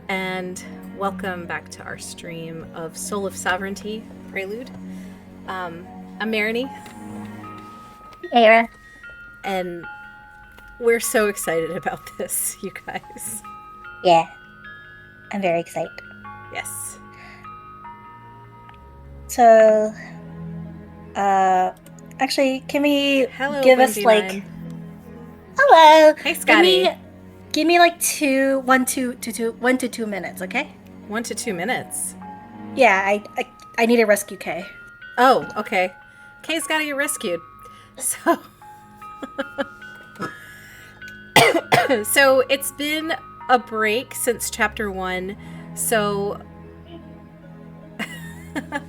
and welcome back to our stream of Soul of Sovereignty Prelude. I'm Marini, Era. and we're so excited about this, you guys. Yeah, I'm very excited. Yes. So, actually, can we Hello, give us like, Wendy9. hello? Hey, Scotty. Give me like 1 to 2 minutes, okay? 1 to 2 minutes. Yeah, I need a rescue K. Oh, okay. Kay's gotta get rescued. So, so it's been a break since chapter 1. So,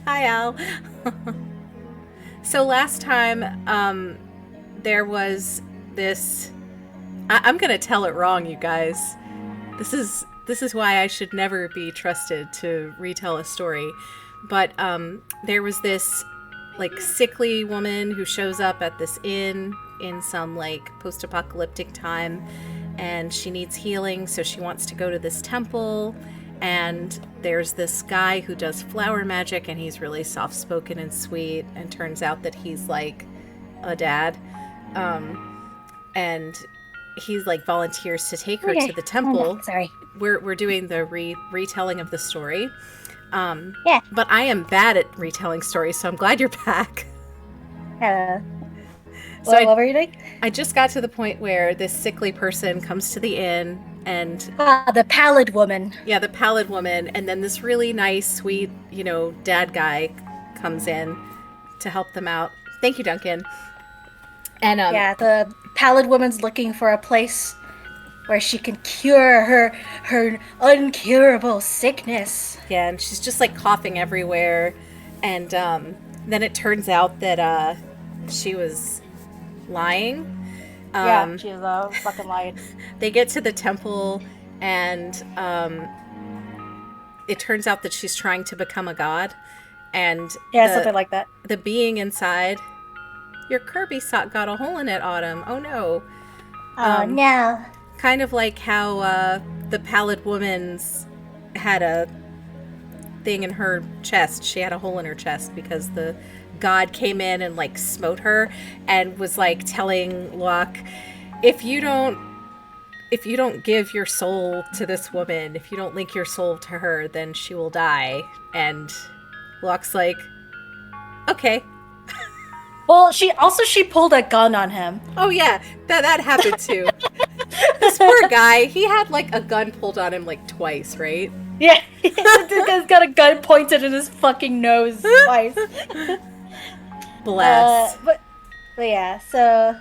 hi Al. So last time, there was this. I'm gonna tell it wrong, you guys. This is why I should never be trusted to retell a story. But there was this like sickly woman who shows up at this inn in some like post-apocalyptic time, and she needs healing, so she wants to go to this temple. And there's this guy who does flower magic, and he's really soft-spoken and sweet, and turns out that he's like a dad. And he's like volunteers to take her to the temple. Sorry. We're doing the retelling of the story. Yeah. But I am bad at retelling stories, so I'm glad you're back. So what were you doing? I just got to the point where this sickly person comes to the inn, and the pallid woman. Yeah, the pallid woman, and then this really nice, sweet, dad guy comes in to help them out. Thank you, Duncan. And yeah, the pallid woman's looking for a place where she can cure her uncurable sickness. Yeah, and she's just like coughing everywhere, and then it turns out that she was lying. Yeah, she was fucking lying. They get to the temple, and it turns out that she's trying to become a god, and something like that. The being inside, your Kirby sock got a hole in it, Autumn. Oh no. Oh no. Kind of like how the pallid woman's had a thing in her chest. She had a hole in her chest because the god came in and like smote her and was like telling Locke, if you don't give your soul to this woman, if you don't link your soul to her, then she will die. And Locke's like, okay. Well, she pulled a gun on him. Oh yeah, that happened too. This poor guy, he had like a gun pulled on him like twice, right? Yeah, this guy's got a gun pointed in his fucking nose twice. Bless. But yeah, so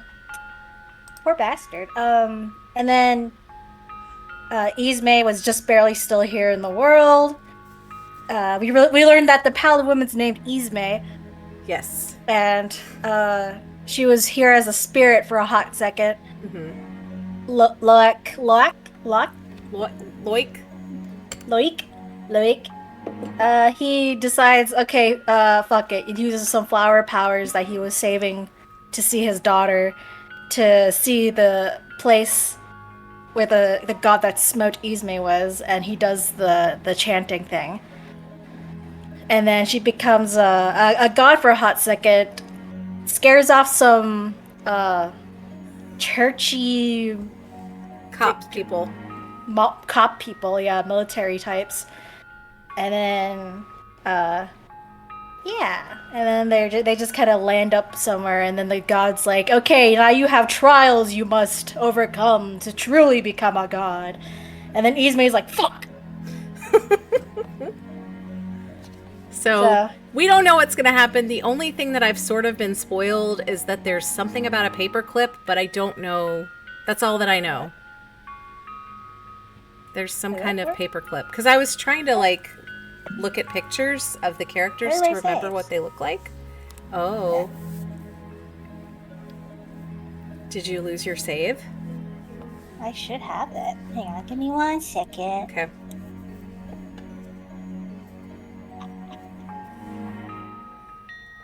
poor bastard. And then Ismay was just barely still here in the world. We learned that the pallid woman's named Ismay. Yes. And she was here as a spirit for a hot second. Mm-hmm. Loic. He decides, okay, fuck it. He uses some flower powers that he was saving to see his daughter, to see the place where the god that smote Ismay was, and he does the chanting thing. And then she becomes a god for a hot second, scares off some churchy cop people, military types. And then and then they just kind of land up somewhere, and then the god's like, okay, now you have trials you must overcome to truly become a god. And then Ismay's like, fuck. So we don't know what's going to happen. The only thing that I've sort of been spoiled is that there's something about a paperclip, but I don't know. That's all that I know. There's some kind of paperclip. Because I was trying to, like, look at pictures of the characters to remember what they look like. Oh. Did you lose your save? I should have it. Hang on, give me 1 second. Okay.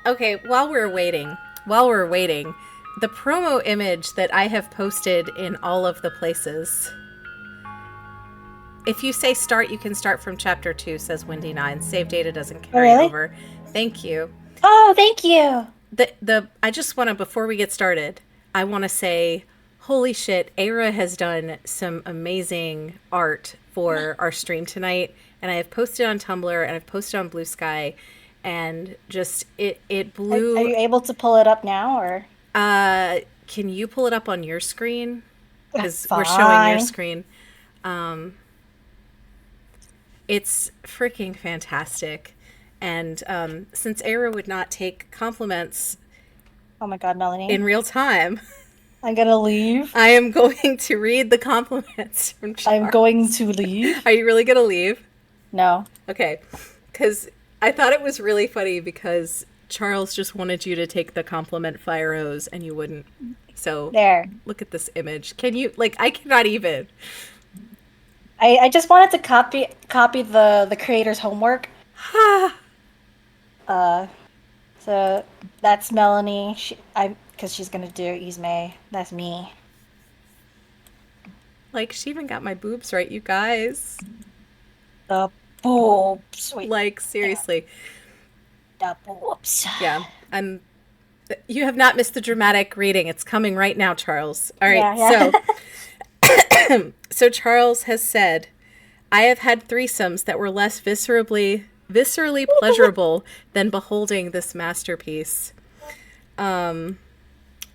Okay, while we're waiting, the promo image that I have posted in all of the places If you say start, you can start from chapter 2, says Windy9. Save data doesn't carry really? over. Thank you. Oh, thank you. I just want to, before we get started, I want to say, holy shit, Aira has done some amazing art for our stream tonight, and I have posted on Tumblr and I've posted on Blue Sky, and just it blew. Are you able to pull it up now, or? Can you pull it up on your screen? Because we're showing your Fine. screen. It's freaking fantastic. And since Aira would not take compliments Oh my god, Melanie. in real time, I'm gonna leave. I am going to read the compliments from Charles. I'm going to leave. Are you really going to leave? No. Okay. Because I thought it was really funny because Charles just wanted you to take the compliment fire hose and you wouldn't. So There. look at this image. Can you, like, I cannot even. I just wanted to copy the creator's homework. So that's Melanie. Because she's gonna do Ismay. That's me. Like, she even got my boobs right, you guys. The boobs. Wait, Like, seriously. the boobs. Yeah. You have not missed the dramatic reading. It's coming right now, Charles. All right. Yeah. So Charles has said, I have had threesomes that were less viscerally pleasurable than beholding this masterpiece. And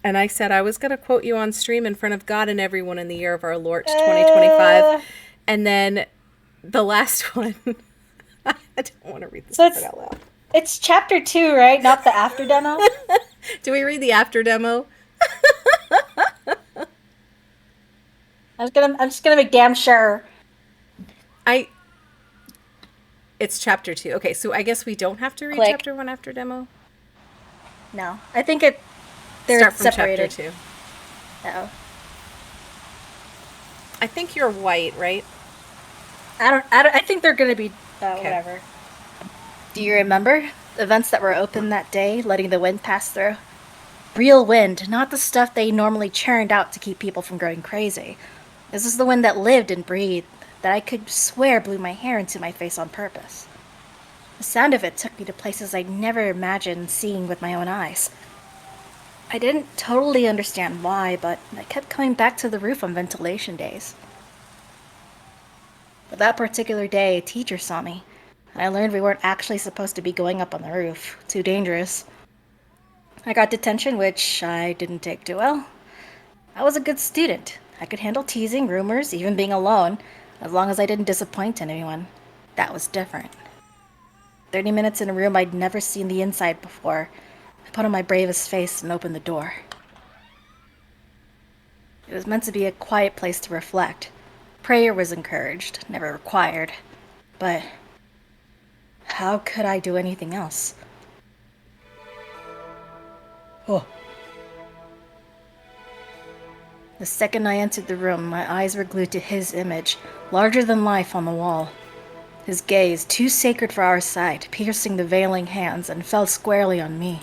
I said I was going to quote you on stream in front of God and everyone in the year of our Lord 2025. And then the last one, I don't want to read this part out loud. It's chapter 2, right? Not the after demo? Do we read the after demo? I'm just gonna make damn sure. It's chapter 2. Okay, so I guess we don't have to read Click. chapter 1 after demo. No. I think they're Start from separated. chapter 2. Oh. I think you're white, right? I think they're gonna be whatever. Do you remember the events that were open that day, letting the wind pass through? Real wind, not the stuff they normally churned out to keep people from going crazy. This is the wind that lived and breathed, that I could swear blew my hair into my face on purpose. The sound of it took me to places I'd never imagined seeing with my own eyes. I didn't totally understand why, but I kept coming back to the roof on ventilation days. But that particular day, a teacher saw me, and I learned we weren't actually supposed to be going up on the roof. Too dangerous. I got detention, which I didn't take too well. I was a good student. I could handle teasing, rumors, even being alone, as long as I didn't disappoint anyone. That was different. 30 minutes in a room I'd never seen the inside before. I put on my bravest face and opened the door. It was meant to be a quiet place to reflect. Prayer was encouraged, never required. But how could I do anything else? Oh. The second I entered the room, my eyes were glued to his image, larger than life on the wall. His gaze, too sacred for our sight, piercing the veiling hands and fell squarely on me.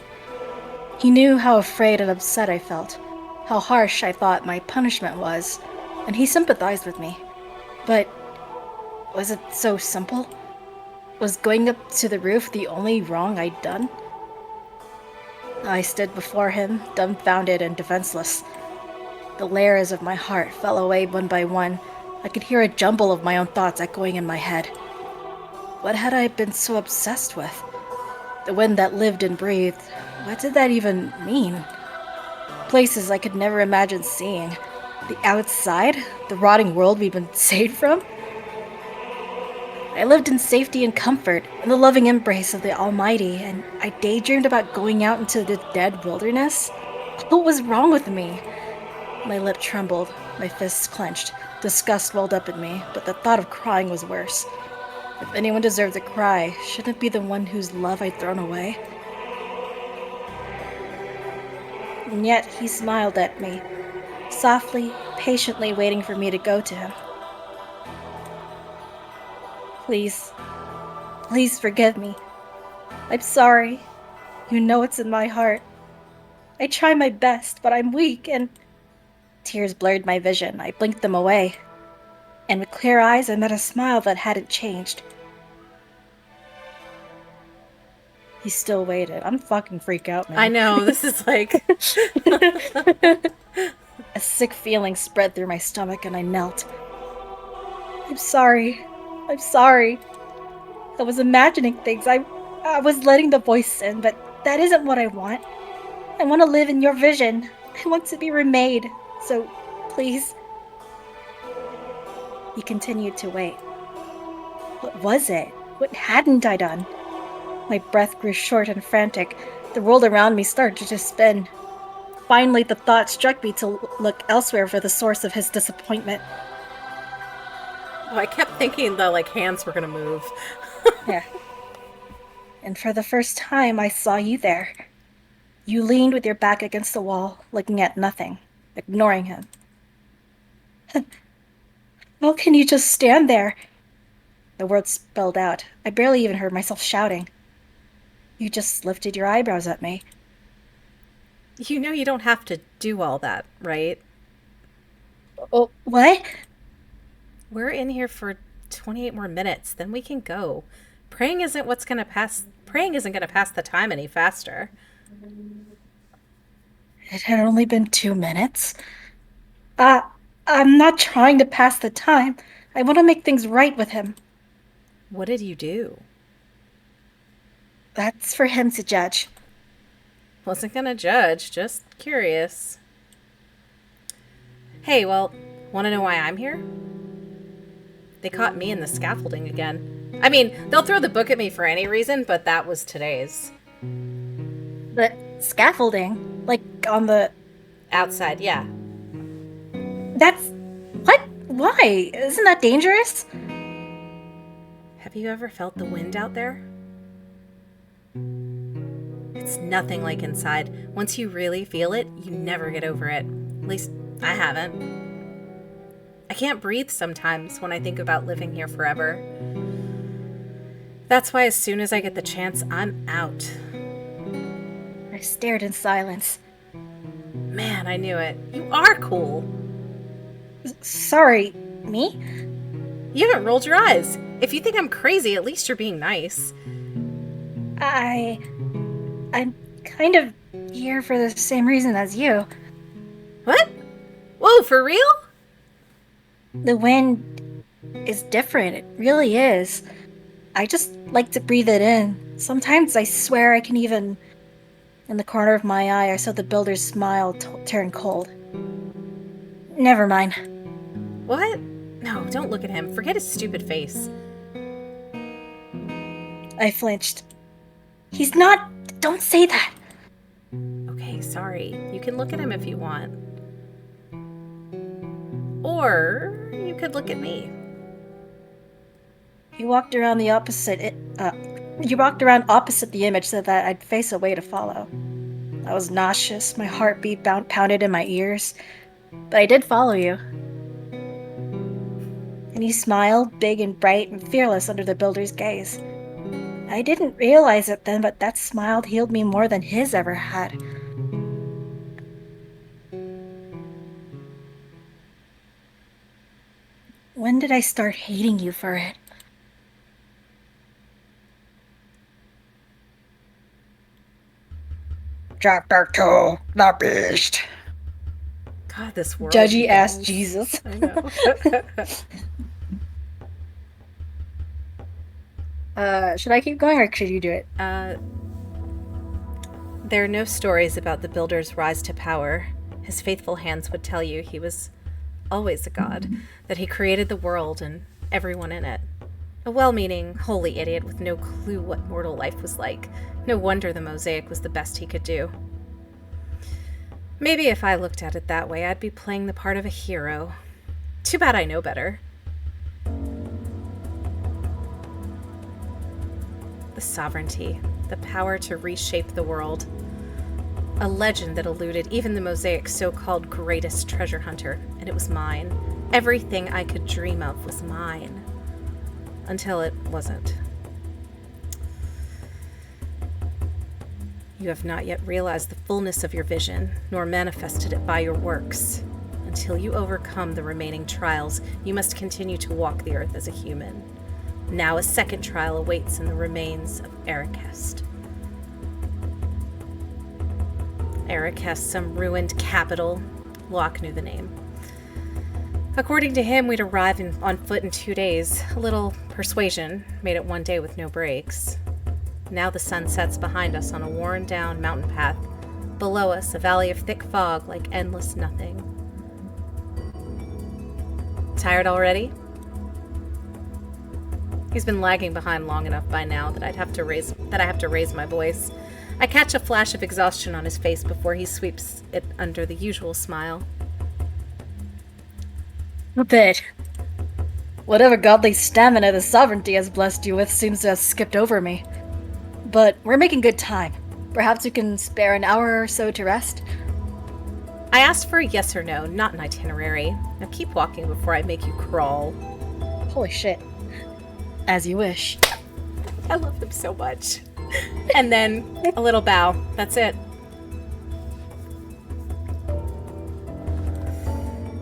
He knew how afraid and upset I felt, how harsh I thought my punishment was, and he sympathized with me. But was it so simple? Was going up to the roof the only wrong I'd done? I stood before him, dumbfounded and defenseless. The layers of my heart fell away one by one. I could hear a jumble of my own thoughts echoing in my head. What had I been so obsessed with? The wind that lived and breathed. What did that even mean? Places I could never imagine seeing. The outside? The rotting world we'd been saved from? I lived in safety and comfort, in the loving embrace of the Almighty, and I daydreamed about going out into the dead wilderness? What was wrong with me? My lip trembled, my fists clenched. Disgust welled up in me, but the thought of crying was worse. If anyone deserved to cry, shouldn't it be the one whose love I'd thrown away? And yet he smiled at me, softly, patiently waiting for me to go to him. Please, please forgive me. I'm sorry. You know it's in my heart. I try my best, but I'm weak and... Tears blurred my vision. I blinked them away. and with clear eyes I met a smile that hadn't changed. He still waited. I'm fucking freak out, man. I know, this is like... A sick feeling spread through my stomach and I knelt. I'm sorry. I'm sorry. I was imagining things. I was letting the voice in, but that isn't what I want. I want to live in your vision. I want to be remade. So, please. He continued to wait. What was it? What hadn't I done? My breath grew short and frantic. The world around me started to spin. Finally, the thought struck me to look elsewhere for the source of his disappointment. Oh, I kept thinking the, like, hands were gonna move. Yeah. And for the first time, I saw you there. You leaned with your back against the wall, looking at nothing, ignoring him. How can you just stand there? The words spelled out. I barely even heard myself shouting. You just lifted your eyebrows at me. You know you don't have to do all that, right? Oh, what? We're in here for 28 more minutes, then we can go. Praying isn't gonna pass the time any faster. It had only been 2 minutes. I'm not trying to pass the time. I want to make things right with him. What did you do? That's for him to judge. Wasn't gonna judge, just curious. Hey, well, wanna know why I'm here? They caught me in the scaffolding again. I mean, they'll throw the book at me for any reason, but that was today's. The scaffolding? Like on the... Outside, yeah. That's... What? Why? Isn't that dangerous? Have you ever felt the wind out there? It's nothing like inside. Once you really feel it, you never get over it. At least, I haven't. I can't breathe sometimes when I think about living here forever. That's why as soon as I get the chance, I'm out. I stared in silence. Man, I knew it. You are cool. Sorry, me? You haven't rolled your eyes. If you think I'm crazy, at least you're being nice. I'm kind of here for the same reason as you. What? Whoa, for real? The wind is different. It really is. I just like to breathe it in. Sometimes I swear I can even... In the corner of my eye, I saw the builder's smile turn cold. Never mind. What? No, don't look at him. Forget his stupid face. I flinched. He's not... Don't say that. Okay, sorry. You can look at him if you want. Or you could look at me. You walked around opposite the image so that I'd face a way to follow. I was nauseous, my heartbeat pounded in my ears, but I did follow you. And you smiled, big and bright and fearless under the builder's gaze. I didn't realize it then, but that smile healed me more than his ever had. When did I start hating you for it? Chapter 2, The Beast. God, this world. Judgy ass Jesus. I know. Should I keep going or should you do it? There are no stories about the builder's rise to power. His faithful hands would tell you he was always a god, that he created the world and everyone in it. A well-meaning, holy idiot with no clue what mortal life was like. No wonder the mosaic was the best he could do. Maybe if I looked at it that way, I'd be playing the part of a hero. Too bad I know better. The sovereignty, the power to reshape the world. A legend that eluded even the mosaic's so-called greatest treasure hunter, and it was mine. Everything I could dream of was mine. Until it wasn't. You have not yet realized the fullness of your vision, nor manifested it by your works. Until you overcome the remaining trials, you must continue to walk the earth as a human. Now a second trial awaits in the remains of Arrakest. Arrakest, some ruined capital. Locke knew the name. According to him, we'd arrive on foot in 2 days. A little persuasion made it 1 day with no breaks. Now the sun sets behind us on a worn-down mountain path. Below us, a valley of thick fog like endless nothing. Tired already? He's been lagging behind long enough by now that I have to raise my voice. I catch a flash of exhaustion on his face before he sweeps it under the usual smile. A bit. Whatever godly stamina the sovereignty has blessed you with seems to have skipped over me. But we're making good time. Perhaps you can spare an hour or so to rest? I asked for a yes or no, not an itinerary. Now keep walking before I make you crawl. Holy shit. As you wish. I love them so much. And then a little bow. That's it.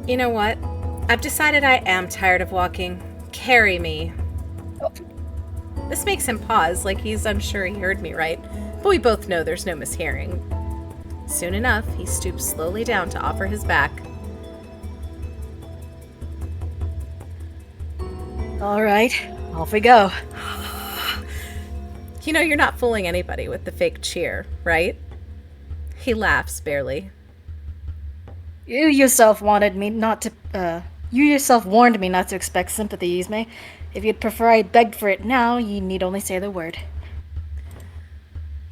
You know what? I've decided I am tired of walking. Carry me. Oh. This makes him pause, like he's unsure he heard me right, but we both know there's no mishearing. Soon enough, he stoops slowly down to offer his back. All right, off we go. You know you're not fooling anybody with the fake cheer, right? He laughs barely. You yourself warned me not to expect sympathy, Yzma. If you'd prefer I begged for it now, you need only say the word.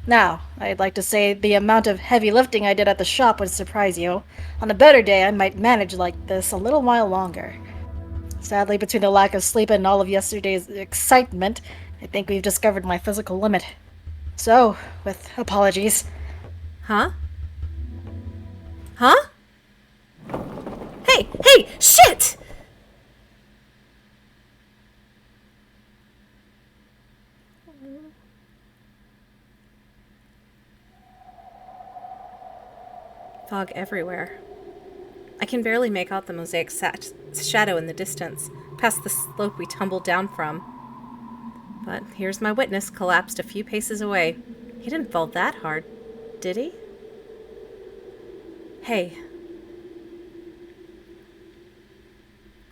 Now, I'd like to say the amount of heavy lifting I did at the shop would surprise you. On a better day, I might manage like this a little while longer. Sadly, between the lack of sleep and all of yesterday's excitement, I think we've discovered my physical limit. So, with apologies. Huh? Huh? Hey, shit! Fog everywhere. I can barely make out the mosaic shadow in the distance, past the slope we tumbled down from. But here's my witness, collapsed a few paces away. He didn't fall that hard, did he? Hey.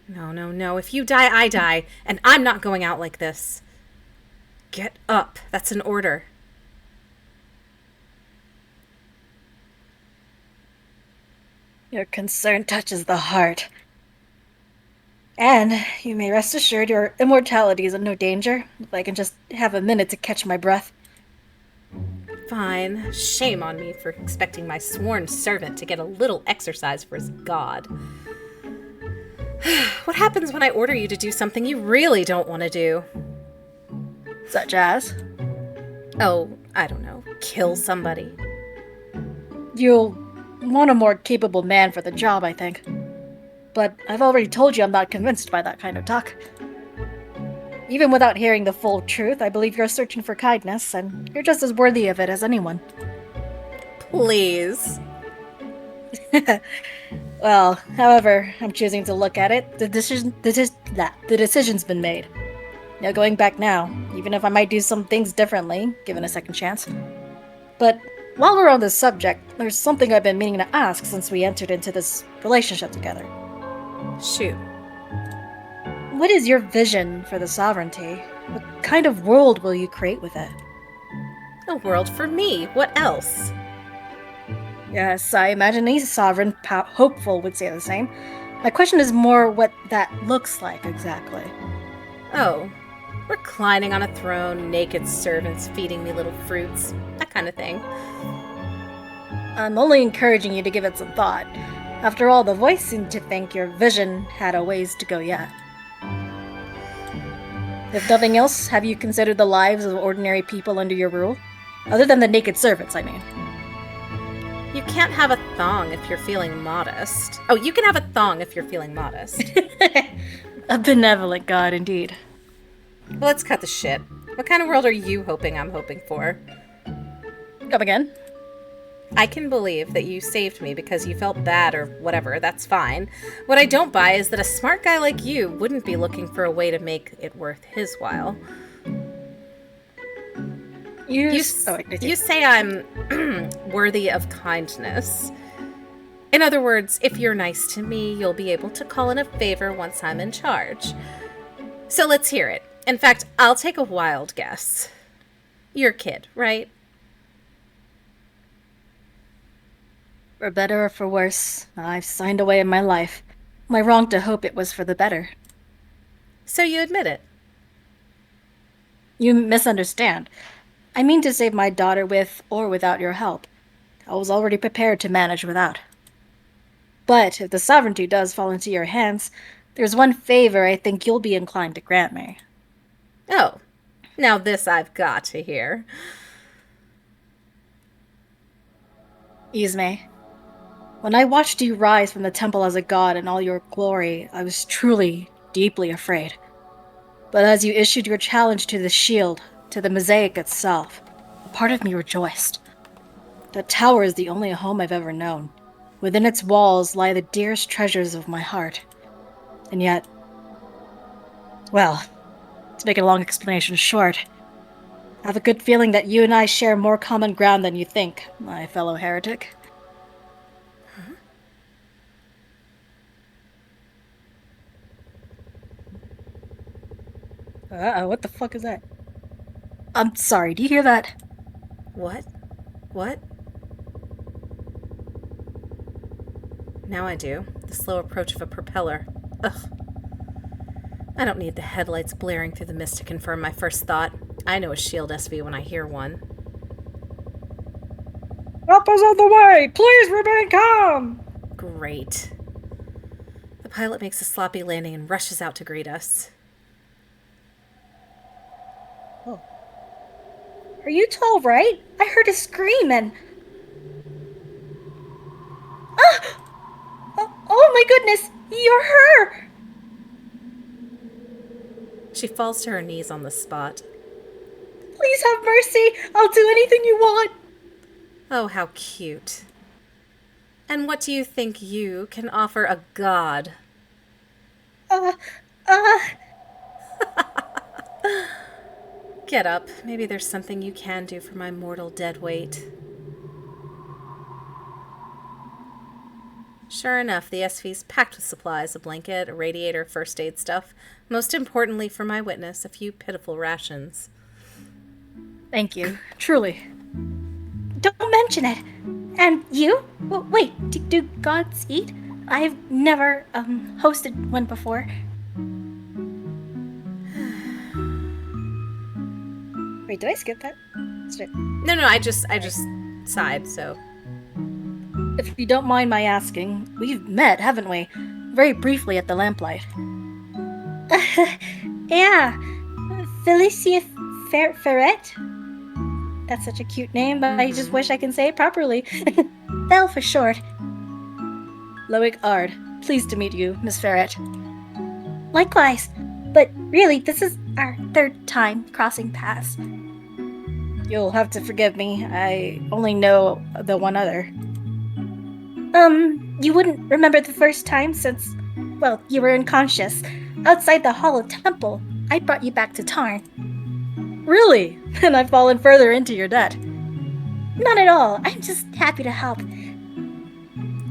No. If you die, I die. And I'm not going out like this. Get up. That's an order. Your concern touches the heart. And you may rest assured your immortality is in no danger, if I can just have a minute to catch my breath. Fine. Shame on me for expecting my sworn servant to get a little exercise for his god. What happens when I order you to do something you really don't want to do? Such as? Oh, I don't know. Kill somebody. You'll want a more capable man for the job, I think. But I've already told you I'm not convinced by that kind of talk. Even without hearing the full truth, I believe you're searching for kindness, and you're just as worthy of it as anyone. Please. Well, however I'm choosing to look at it, the decision's been made. No going back now, even if I might do some things differently, given a second chance. But while we're on this subject, there's something I've been meaning to ask since we entered into this relationship together. Shoot. What is your vision for the sovereignty? What kind of world will you create with it? A world for me. What else? Yes, I imagine any sovereign hopeful would say the same. My question is more what that looks like exactly. Oh, reclining on a throne, naked servants feeding me little fruits. That kind of thing. I'm only encouraging you to give it some thought. After all, the voice seemed to think your vision had a ways to go yet. If nothing else, have you considered the lives of ordinary people under your rule? Other than the naked servants, I mean. You can't have a thong if you're feeling modest. Oh, you can have a thong if you're feeling modest. A benevolent god, indeed. Well, let's cut the shit. What kind of world are you hoping I'm hoping for? Come again? I can believe that you saved me because you felt bad or whatever, that's fine. What I don't buy is that a smart guy like you wouldn't be looking for a way to make it worth his while. You say I'm worthy of kindness. In other words, if you're nice to me, you'll be able to call in a favor once I'm in charge. So let's hear it. In fact, I'll take a wild guess. You're a kid, right? For better or for worse, I've signed away in my life. Am I wrong to hope it was for the better? So you admit it? You misunderstand. I mean to save my daughter with or without your help. I was already prepared to manage without. But if the sovereignty does fall into your hands, there's one favor I think you'll be inclined to grant me. Oh, now this I've got to hear. Ismay, when I watched you rise from the temple as a god in all your glory, I was truly, deeply afraid. But as you issued your challenge to the shield, to the mosaic itself, a part of me rejoiced. That tower is the only home I've ever known. Within its walls lie the dearest treasures of my heart. And yet, well, to make a long explanation short, I have a good feeling that you and I share more common ground than you think, my fellow heretic. What the fuck is that? I'm sorry, do you hear that? What? What? Now I do. The slow approach of a propeller. Ugh. I don't need the headlights blaring through the mist to confirm my first thought. I know a shield SV when I hear one. Help us on the way! Please remain calm! Great. The pilot makes a sloppy landing and rushes out to greet us. Oh. Are you all right? I heard a scream and... Ah! Oh my goodness! You're her! She falls to her knees on the spot. Please have mercy! I'll do anything you want! Oh, how cute. And what do you think you can offer a god? Get up. Maybe there's something you can do for my mortal dead weight. Sure enough, the SV's packed with supplies, a blanket, a radiator, first aid stuff. Most importantly for my witness, a few pitiful rations. Thank you. Truly. Don't mention it. And you? Wait, do gods eat? I've never, hosted one before. Wait, did I skip that? No, I just sighed, so... If you don't mind my asking, we've met, haven't we? Very briefly at the lamplight. Yeah. Felicia Ferret? That's such a cute name, but I just wish I can say it properly. Belle for short. Loic Ard. Pleased to meet you, Miss Ferret. Likewise. But really, this is our third time crossing paths. You'll have to forgive me. I only know the one other. You wouldn't remember the first time since, well, you were unconscious. Outside the Hollow Temple, I brought you back to Tarn. Really? Then I've fallen further into your debt. Not at all. I'm just happy to help.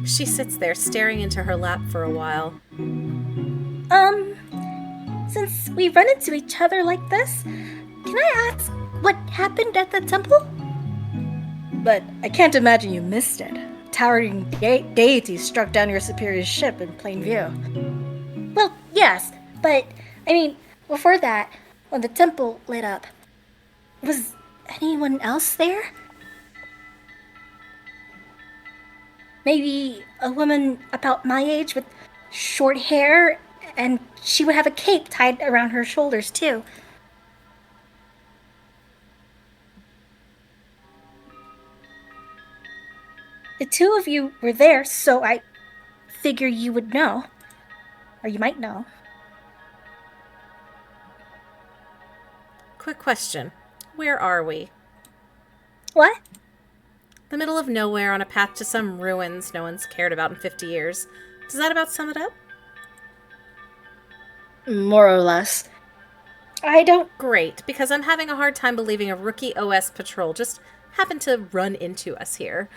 She sits there staring into her lap for a while. Since we run into each other like this, can I ask what happened at the temple? But I can't imagine you missed it. Towering deities struck down your superior's ship in plain view. Well, yes, but, I mean, before that, when the temple lit up, was anyone else there? Maybe a woman about my age with short hair, and she would have a cape tied around her shoulders, too. The two of you were there, so I figure you would know. Or you might know. Quick question. Where are we? What? The middle of nowhere on a path to some ruins no one's cared about in 50 years. Does that about sum it up? More or less. I don't... Great, because I'm having a hard time believing a rookie OS patrol just happened to run into us here.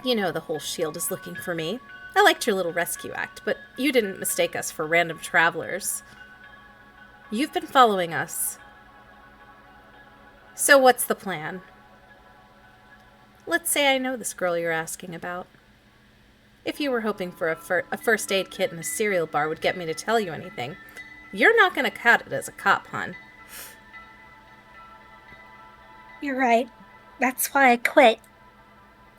You know the whole shield is looking for me. I liked your little rescue act, but you didn't mistake us for random travelers. You've been following us. So what's the plan? Let's say I know this girl you're asking about. If you were hoping for a first aid kit and a cereal bar would get me to tell you anything, you're not going to cut it as a cop, hon. You're right. That's why I quit.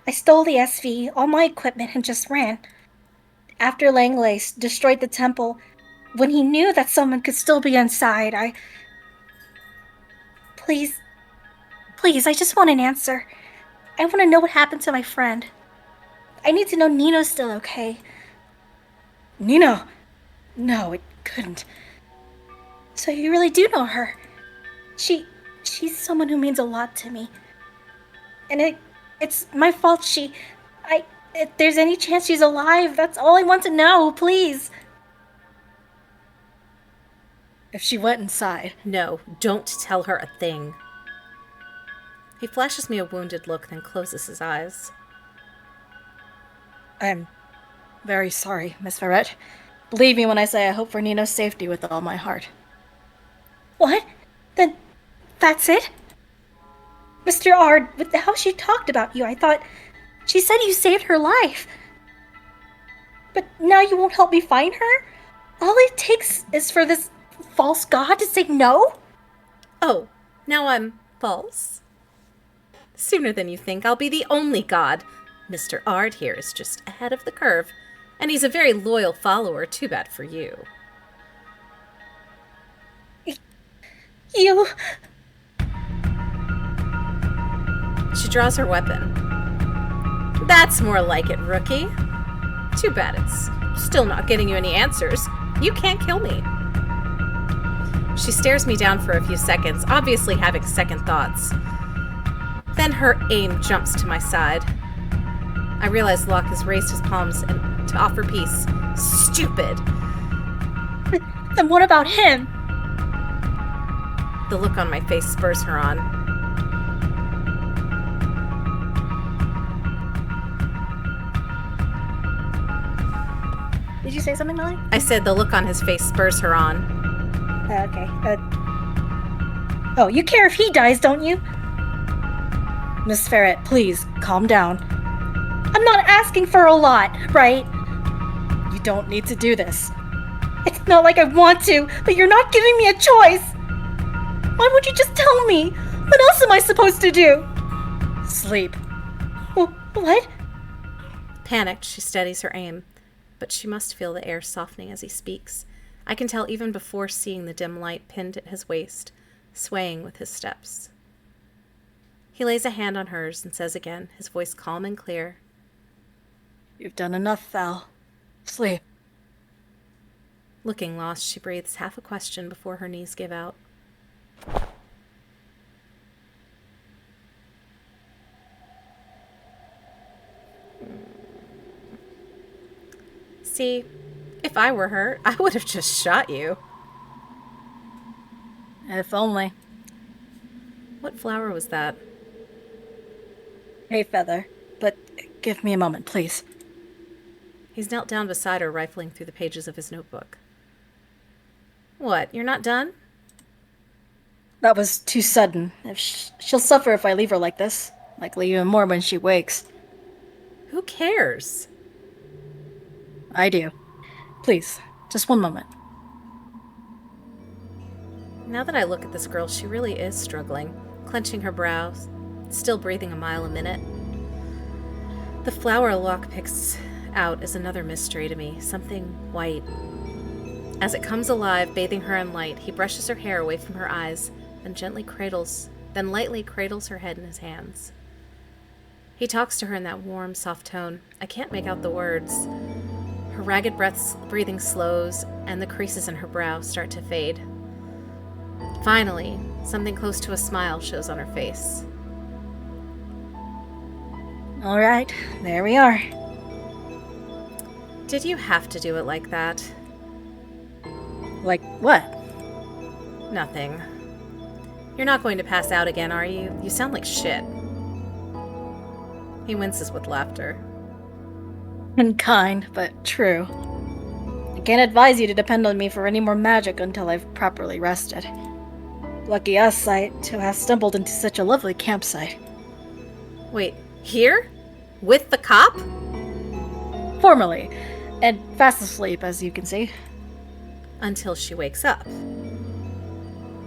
I stole the SV, all my equipment, and just ran. After Langley destroyed the temple, when he knew that someone could still be inside, Please, I just want an answer. I want to know what happened to my friend. I need to know Nino's still okay. Nino? No, it couldn't. So you really do know her. She's someone who means a lot to me. And it's my fault if there's any chance she's alive, that's all I want to know, please. If she went inside. No, don't tell her a thing. He flashes me a wounded look, then closes his eyes. I'm very sorry, Miss Verrett. Believe me when I say I hope for Nino's safety with all my heart. What? Then that's it? Mr. Ard, with how she talked about you, I thought she said you saved her life. But now you won't help me find her? All it takes is for this false god to say no? Oh, now I'm false? Sooner than you think, I'll be the only god. Mr. Ard here is just ahead of the curve, and he's a very loyal follower, too bad for you. You... She draws her weapon. That's more like it, rookie. Too bad it's still not getting you any answers. You can't kill me. She stares me down for a few seconds, obviously having second thoughts. Then her aim jumps to my side. I realize Locke has raised his palms and to offer peace. Stupid! Then what about him? The look on my face spurs her on. Did you say something, Molly? I said the look on his face spurs her on. Okay. Oh, you care if he dies, don't you? Miss Ferret, please, calm down. I'm not asking for a lot, right? You don't need to do this. It's not like I want to, but you're not giving me a choice. Why won't you just tell me? What else am I supposed to do? Sleep. What? Panicked, she steadies her aim, but she must feel the air softening as he speaks. I can tell even before seeing the dim light pinned at his waist, swaying with his steps. He lays a hand on hers and says again, his voice calm and clear, You've done enough, Val. Sleep. Looking lost, she breathes half a question before her knees give out. See, if I were her, I would have just shot you. If only. What flower was that? Hey, Feather, but give me a moment, please. He's knelt down beside her, rifling through the pages of his notebook. What, you're not done? That was too sudden. If she'll suffer if I leave her like this. Likely even more when she wakes. Who cares? I do. Please, just one moment. Now that I look at this girl, she really is struggling, clenching her brows, still breathing a mile a minute. The flower Locke picks out is another mystery to me, something white. As it comes alive, bathing her in light, he brushes her hair away from her eyes, then lightly cradles her head in his hands. He talks to her in that warm, soft tone. I can't make out the words. Her ragged breathing slows, and the creases in her brow start to fade. Finally, something close to a smile shows on her face. Alright, there we are. Did you have to do it like that? Like, what? Nothing. You're not going to pass out again, are you? You sound like shit. He winces with laughter. Unkind, but true. I can't advise you to depend on me for any more magic until I've properly rested. Lucky us, to have stumbled into such a lovely campsite. Wait, here? With the cop? Formally, and fast asleep, as you can see. Until she wakes up.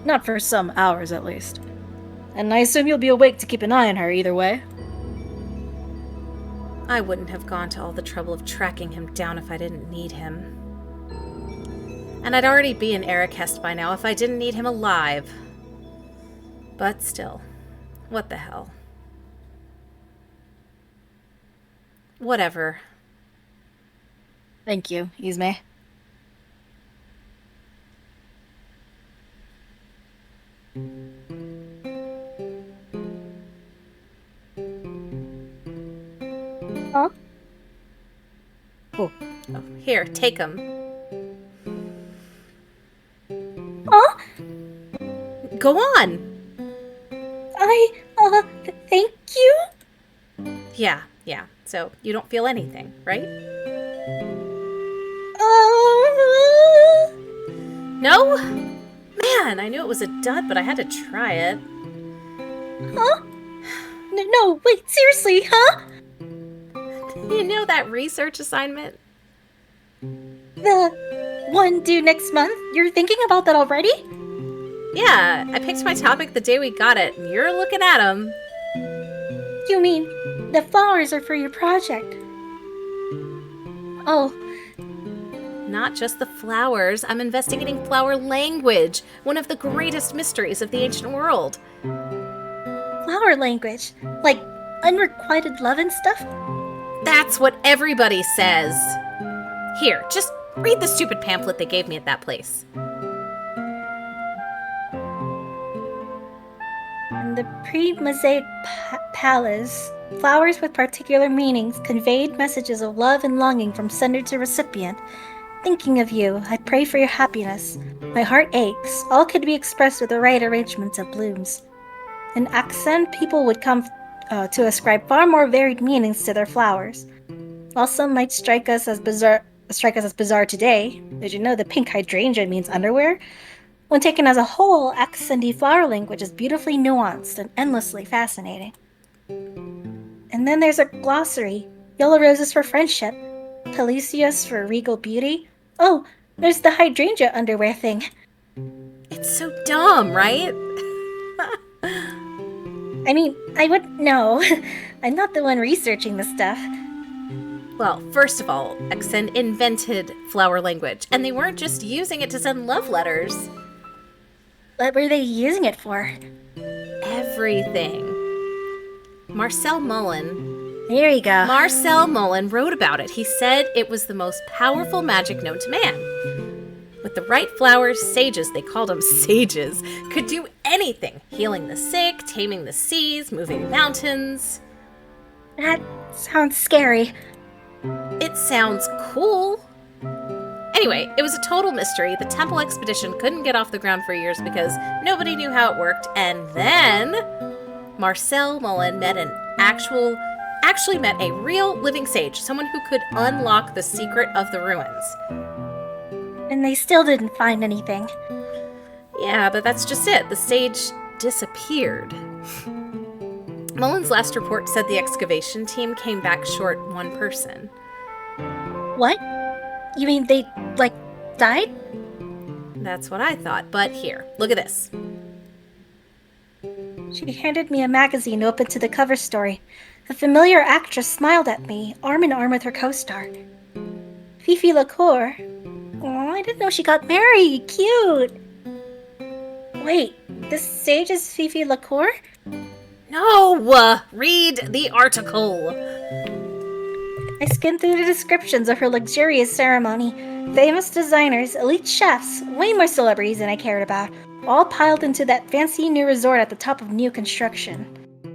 Not for some hours, at least. And I assume you'll be awake to keep an eye on her either way. I wouldn't have gone to all the trouble of tracking him down if I didn't need him. And I'd already be in Arrakest by now if I didn't need him alive. But still, what the hell? Whatever. Thank you, Ismay. Huh? Oh, here, take him. Huh? Go on! Thank you? Yeah. So, you don't feel anything, right? No? Man, I knew it was a dud, but I had to try it. Huh? No, wait, seriously, huh? You know that research assignment? The one due next month? You're thinking about that already? Yeah, I picked my topic the day we got it, and you're looking at them. You mean the flowers are for your project? Oh. Not just the flowers. I'm investigating flower language, one of the greatest mysteries of the ancient world. Flower language? Like unrequited love and stuff? That's what everybody says. Here, just read the stupid pamphlet they gave me at that place. In the pre-Mosaic palace, flowers with particular meanings conveyed messages of love and longing from sender to recipient. Thinking of you, I pray for your happiness. My heart aches. All could be expressed with the right arrangements of blooms. In accent, people would come to ascribe far more varied meanings to their flowers. While some might strike us as bizarre today, did you know the pink hydrangea means underwear? When taken as a whole, Aksendi flower language is beautifully nuanced and endlessly fascinating. And then there's a glossary. Yellow roses for friendship, Pelisius for regal beauty. Oh, there's the hydrangea underwear thing. It's so dumb, right? I mean, I wouldn't know. I'm not the one researching this stuff. Well, first of all, Exen invented flower language, and they weren't just using it to send love letters. What were they using it for? Everything. Marcel Mullen. There you go. Marcel Mullen wrote about it. He said it was the most powerful magic known to man. With the right flowers, sages, they called them sages, could do anything. Healing the sick, taming the seas, moving mountains. That sounds scary. It sounds cool. Anyway, it was a total mystery. The temple expedition couldn't get off the ground for years because nobody knew how it worked. And then Marcel Mullen met actually met a real living sage, someone who could unlock the secret of the ruins. And they still didn't find anything. Yeah, but that's just it. The sage disappeared. Mullen's last report said the excavation team came back short one person. What? You mean they, died? That's what I thought, but here, look at this. She handed me a magazine open to the cover story. A familiar actress smiled at me, arm in arm with her co-star. Fifi LaCour. Oh, I didn't know she got married. Cute. Wait, this sage is Fifi LaCour? No! Read the article! I skimmed through the descriptions of her luxurious ceremony. Famous designers, elite chefs, way more celebrities than I cared about, all piled into that fancy new resort at the top of new construction.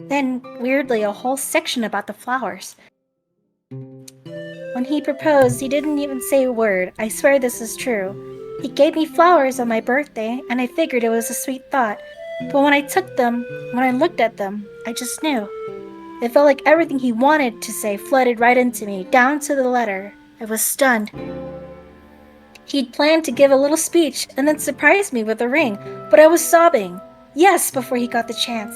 Then, weirdly, a whole section about the flowers. When he proposed, he didn't even say a word. I swear this is true. He gave me flowers on my birthday, and I figured it was a sweet thought. But when I took them, when I looked at them, I just knew. It felt like everything he wanted to say flooded right into me, down to the letter. I was stunned. He'd planned to give a little speech and then surprise me with a ring, but I was sobbing. Yes, before he got the chance.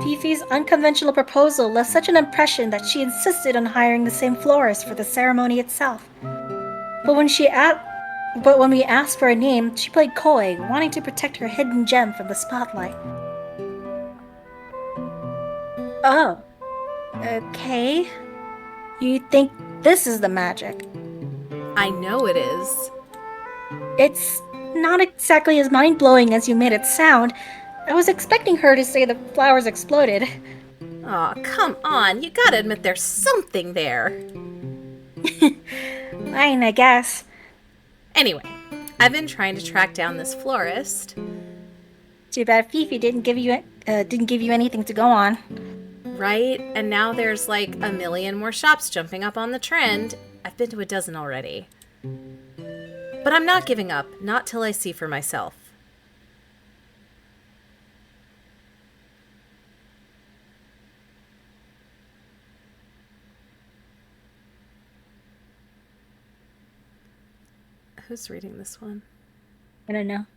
Fifi's unconventional proposal left such an impression that she insisted on hiring the same florist for the ceremony itself. But when we asked for a name, she played coy, wanting to protect her hidden gem from the spotlight. Oh, okay. You think this is the magic? I know it is. It's not exactly as mind-blowing as you made it sound. I was expecting her to say the flowers exploded. Aw, come on. You gotta admit there's something there. Fine, I guess. Anyway, I've been trying to track down this florist. Too bad Fifi didn't give you anything to go on. Right? And now there's like a million more shops jumping up on the trend. I've been to a dozen already. But I'm not giving up, not till I see for myself. Who's reading this one? I don't know.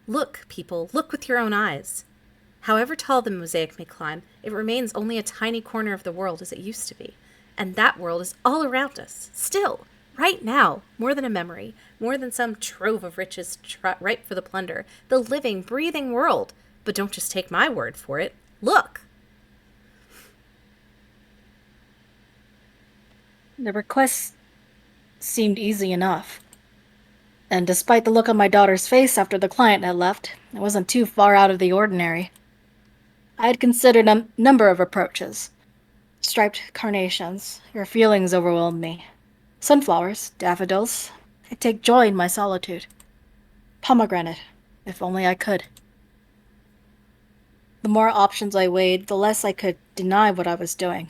Look, people, look with your own eyes. However tall the mosaic may climb, it remains only a tiny corner of the world as it used to be. And that world is all around us, still, right now, more than a memory, more than some trove of riches ripe for the plunder, the living, breathing world. But don't just take my word for it. Look! The request seemed easy enough. And despite the look on my daughter's face after the client had left, it wasn't too far out of the ordinary. I had considered a number of approaches. Striped carnations, your feelings overwhelmed me. Sunflowers, daffodils, I take joy in my solitude. Pomegranate, if only I could. The more options I weighed, the less I could deny what I was doing.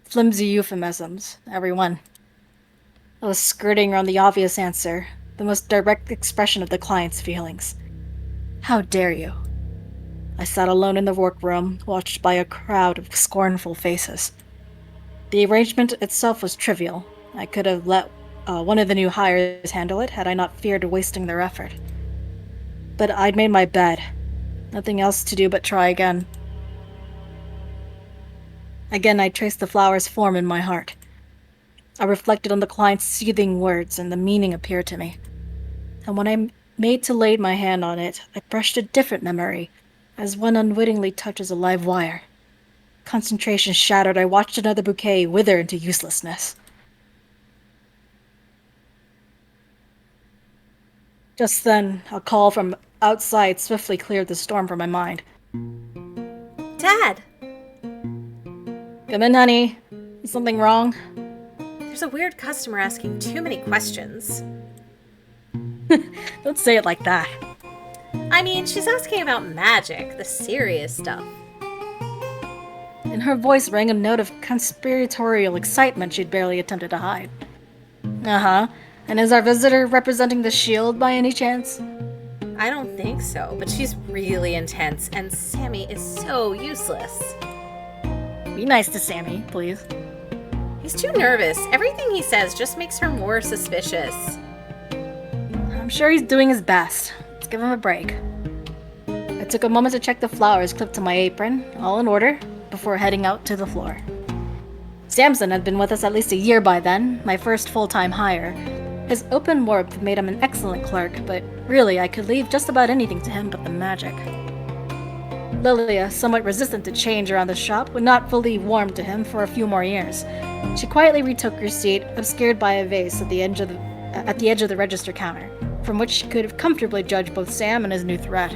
Flimsy euphemisms, every one. I was skirting around the obvious answer, the most direct expression of the client's feelings. How dare you? I sat alone in the workroom, watched by a crowd of scornful faces. The arrangement itself was trivial. I could have let one of the new hires handle it had I not feared wasting their effort. But I'd made my bed. Nothing else to do but try again. Again, I traced the flower's form in my heart. I reflected on the client's soothing words, and the meaning appeared to me. And when I made to lay my hand on it, I brushed a different memory, as one unwittingly touches a live wire. Concentration shattered, I watched another bouquet wither into uselessness. Just then, a call from outside swiftly cleared the storm from my mind. Dad! Come in, honey. Is something wrong? There's a weird customer asking too many questions. Don't say it like that. I mean, she's asking about magic, the serious stuff. In her voice rang a note of conspiratorial excitement she'd barely attempted to hide. Uh-huh. And is our visitor representing the shield by any chance? I don't think so, but she's really intense, and Sammy is so useless. Be nice to Sammy, please. He's too nervous. Everything he says just makes her more suspicious. I'm sure he's doing his best. Let's give him a break. I took a moment to check the flowers clipped to my apron, all in order, before heading out to the floor. Samson had been with us at least a year by then, my first full-time hire. His open warmth made him an excellent clerk, but really I could leave just about anything to him but the magic. Lilia, somewhat resistant to change around the shop, would not fully warm to him for a few more years. She quietly retook her seat, obscured by a vase at the edge of the register counter, from which she could have comfortably judged both Sam and his new threat.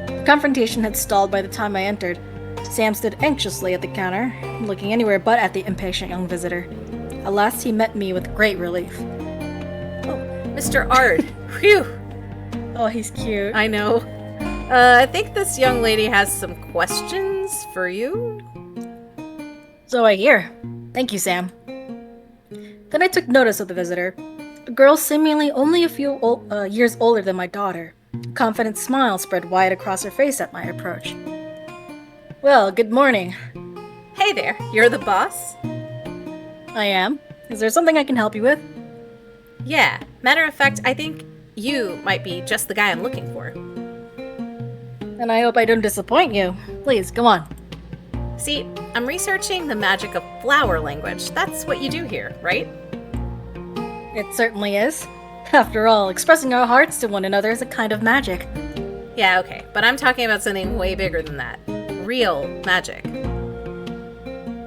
The confrontation had stalled by the time I entered. Sam stood anxiously at the counter, looking anywhere but at the impatient young visitor. Alas, he met me with great relief. Oh, Mr. Ard. Phew. Oh, he's cute. I know. I think this young lady has some questions for you. So I hear. Thank you, Sam. Then I took notice of the visitor. A girl seemingly only a few years older than my daughter. A confident smile spread wide across her face at my approach. Well, good morning. Hey there, you're the boss? I am. Is there something I can help you with? Yeah, matter of fact, I think you might be just the guy I'm looking for. And I hope I don't disappoint you. Please, go on. See, I'm researching the magic of flower language. That's what you do here, right? It certainly is. After all, expressing our hearts to one another is a kind of magic. Yeah, okay, but I'm talking about something way bigger than that. Real magic.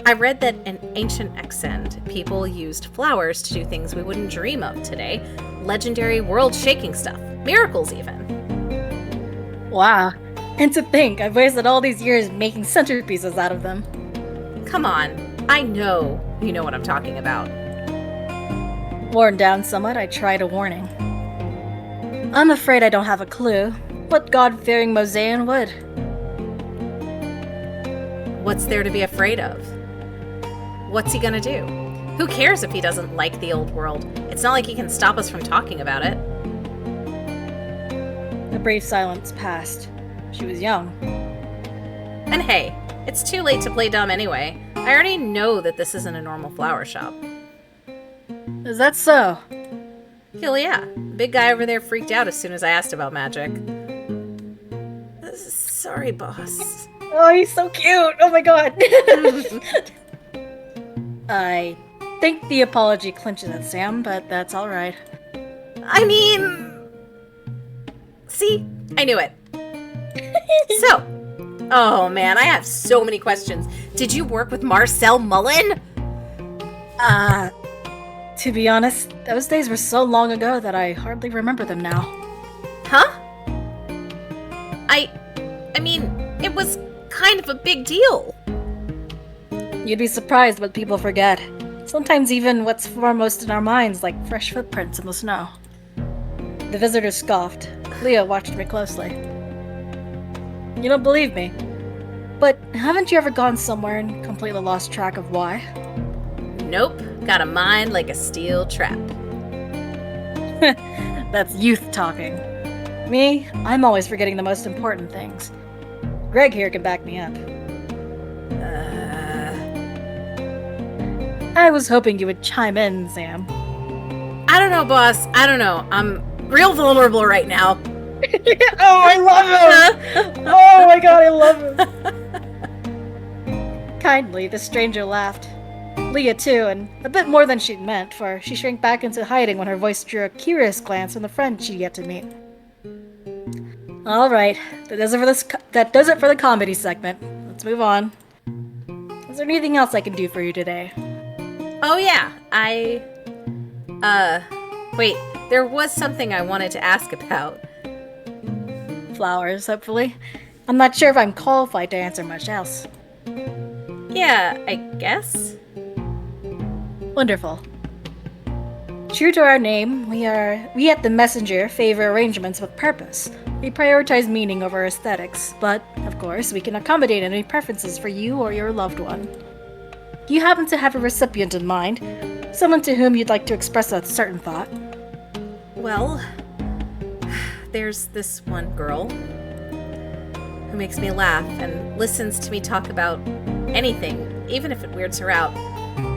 I read that in ancient Exend, people used flowers to do things we wouldn't dream of today. Legendary, world-shaking stuff. Miracles, even. Wow. And to think, I've wasted all these years making centerpieces out of them. Come on. I know you know what I'm talking about. Worn down somewhat, I tried a warning. I'm afraid I don't have a clue. What God-fearing Mosean would? What's there to be afraid of? What's he gonna do? Who cares if he doesn't like the old world? It's not like he can stop us from talking about it. A brief silence passed. She was young. And hey, it's too late to play dumb anyway. I already know that this isn't a normal flower shop. Is that so? Hell yeah. The big guy over there freaked out as soon as I asked about magic. Sorry, boss. Oh, he's so cute! Oh my god! I think the apology clinches it, Sam, but that's alright. I mean... See? I knew it. So, oh man, I have so many questions. Did you work with Marcel Mullen? To be honest, those days were so long ago that I hardly remember them now. Huh? I mean, it was kind of a big deal. You'd be surprised what people forget. Sometimes even what's foremost in our minds, like fresh footprints in the snow. The visitor scoffed. Leo watched me closely. You don't believe me? But haven't you ever gone somewhere and completely lost track of why? Nope. Got a mind like a steel trap. That's youth talking. Me, I'm always forgetting the most important things. Greg here can back me up. I was hoping you would chime in, Sam. I don't know, boss. I don't know. I'm real vulnerable right now. Oh, I love him! Oh my god, I love him! Kindly, the stranger laughed. Leah, too, and a bit more than she'd meant, for she shrank back into hiding when her voice drew a curious glance from the friend she'd yet to meet. Alright, that does it for the comedy segment. Let's move on. Is there anything else I can do for you today? Oh yeah, wait, there was something I wanted to ask about. Flowers, hopefully. I'm not sure if I'm qualified to answer much else. Yeah, I guess. Wonderful. True to our name, we at the Messenger favor arrangements with purpose. We prioritize meaning over aesthetics, but, of course, we can accommodate any preferences for you or your loved one. Do you happen to have a recipient in mind? Someone to whom you'd like to express a certain thought? Well, there's this one girl who makes me laugh and listens to me talk about anything, even if it weirds her out.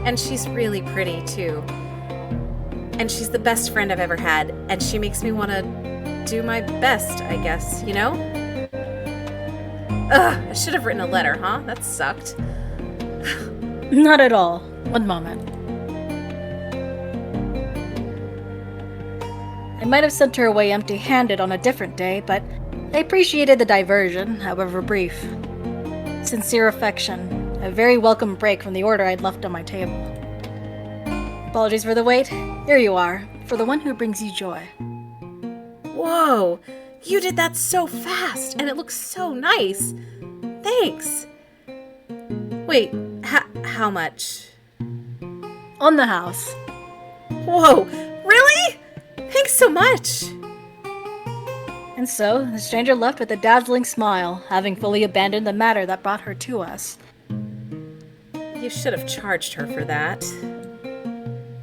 And she's really pretty, too. And she's the best friend I've ever had, and she makes me want to do my best, I guess, you know? Ugh, I should have written a letter, huh? That sucked. Not at all. One moment. I might have sent her away empty-handed on a different day, but I appreciated the diversion, however brief. Sincere affection. A very welcome break from the order I'd left on my table. Apologies for the wait. Here you are, for the one who brings you joy. Whoa, you did that so fast, and it looks so nice. Thanks. Wait, how much? On the house. Whoa, really? Thanks so much. And so, the stranger left with a dazzling smile, having fully abandoned the matter that brought her to us. You should have charged her for that.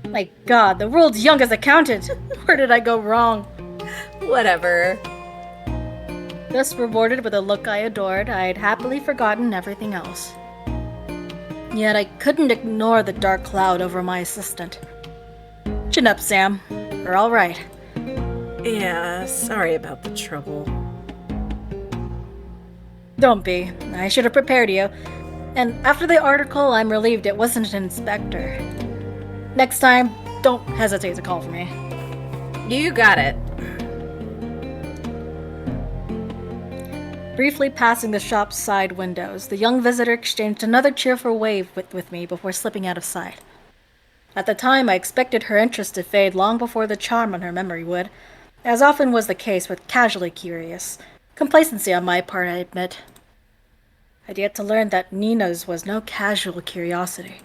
My god, the world's youngest accountant! Where did I go wrong? Whatever. Thus rewarded with a look I adored, I had happily forgotten everything else. Yet I couldn't ignore the dark cloud over my assistant. Chin up, Sam. We're all right. Yeah, sorry about the trouble. Don't be. I should have prepared you. And after the article, I'm relieved it wasn't an inspector. Next time, don't hesitate to call for me. You got it. Briefly passing the shop's side windows, the young visitor exchanged another cheerful wave with me before slipping out of sight. At the time, I expected her interest to fade long before the charm on her memory would, as often was the case with casually curious. Complacency on my part, I admit. I'd yet to learn that Nina's was no casual curiosity.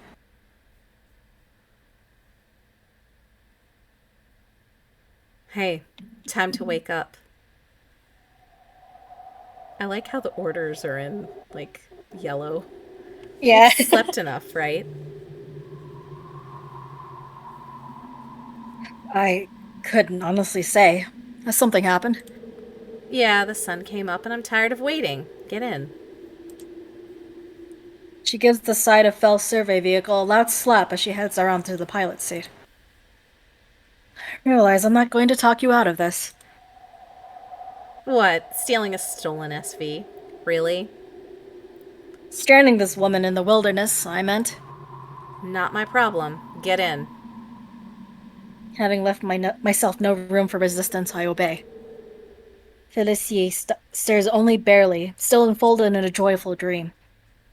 Hey, time to wake up. I like how the orders are in, like, yellow. Yeah. Slept enough, right? I couldn't honestly say. Has something happened? Yeah, the sun came up and I'm tired of waiting. Get in. She gives the side of Fell's survey vehicle a loud slap as she heads around to the pilot's seat. Realize I'm not going to talk you out of this. What? Stealing a stolen SV? Really? Stranding this woman in the wilderness, I meant. Not my problem. Get in. Having left myself no room for resistance, I obey. Felicie stirs only barely, still enfolded in a joyful dream.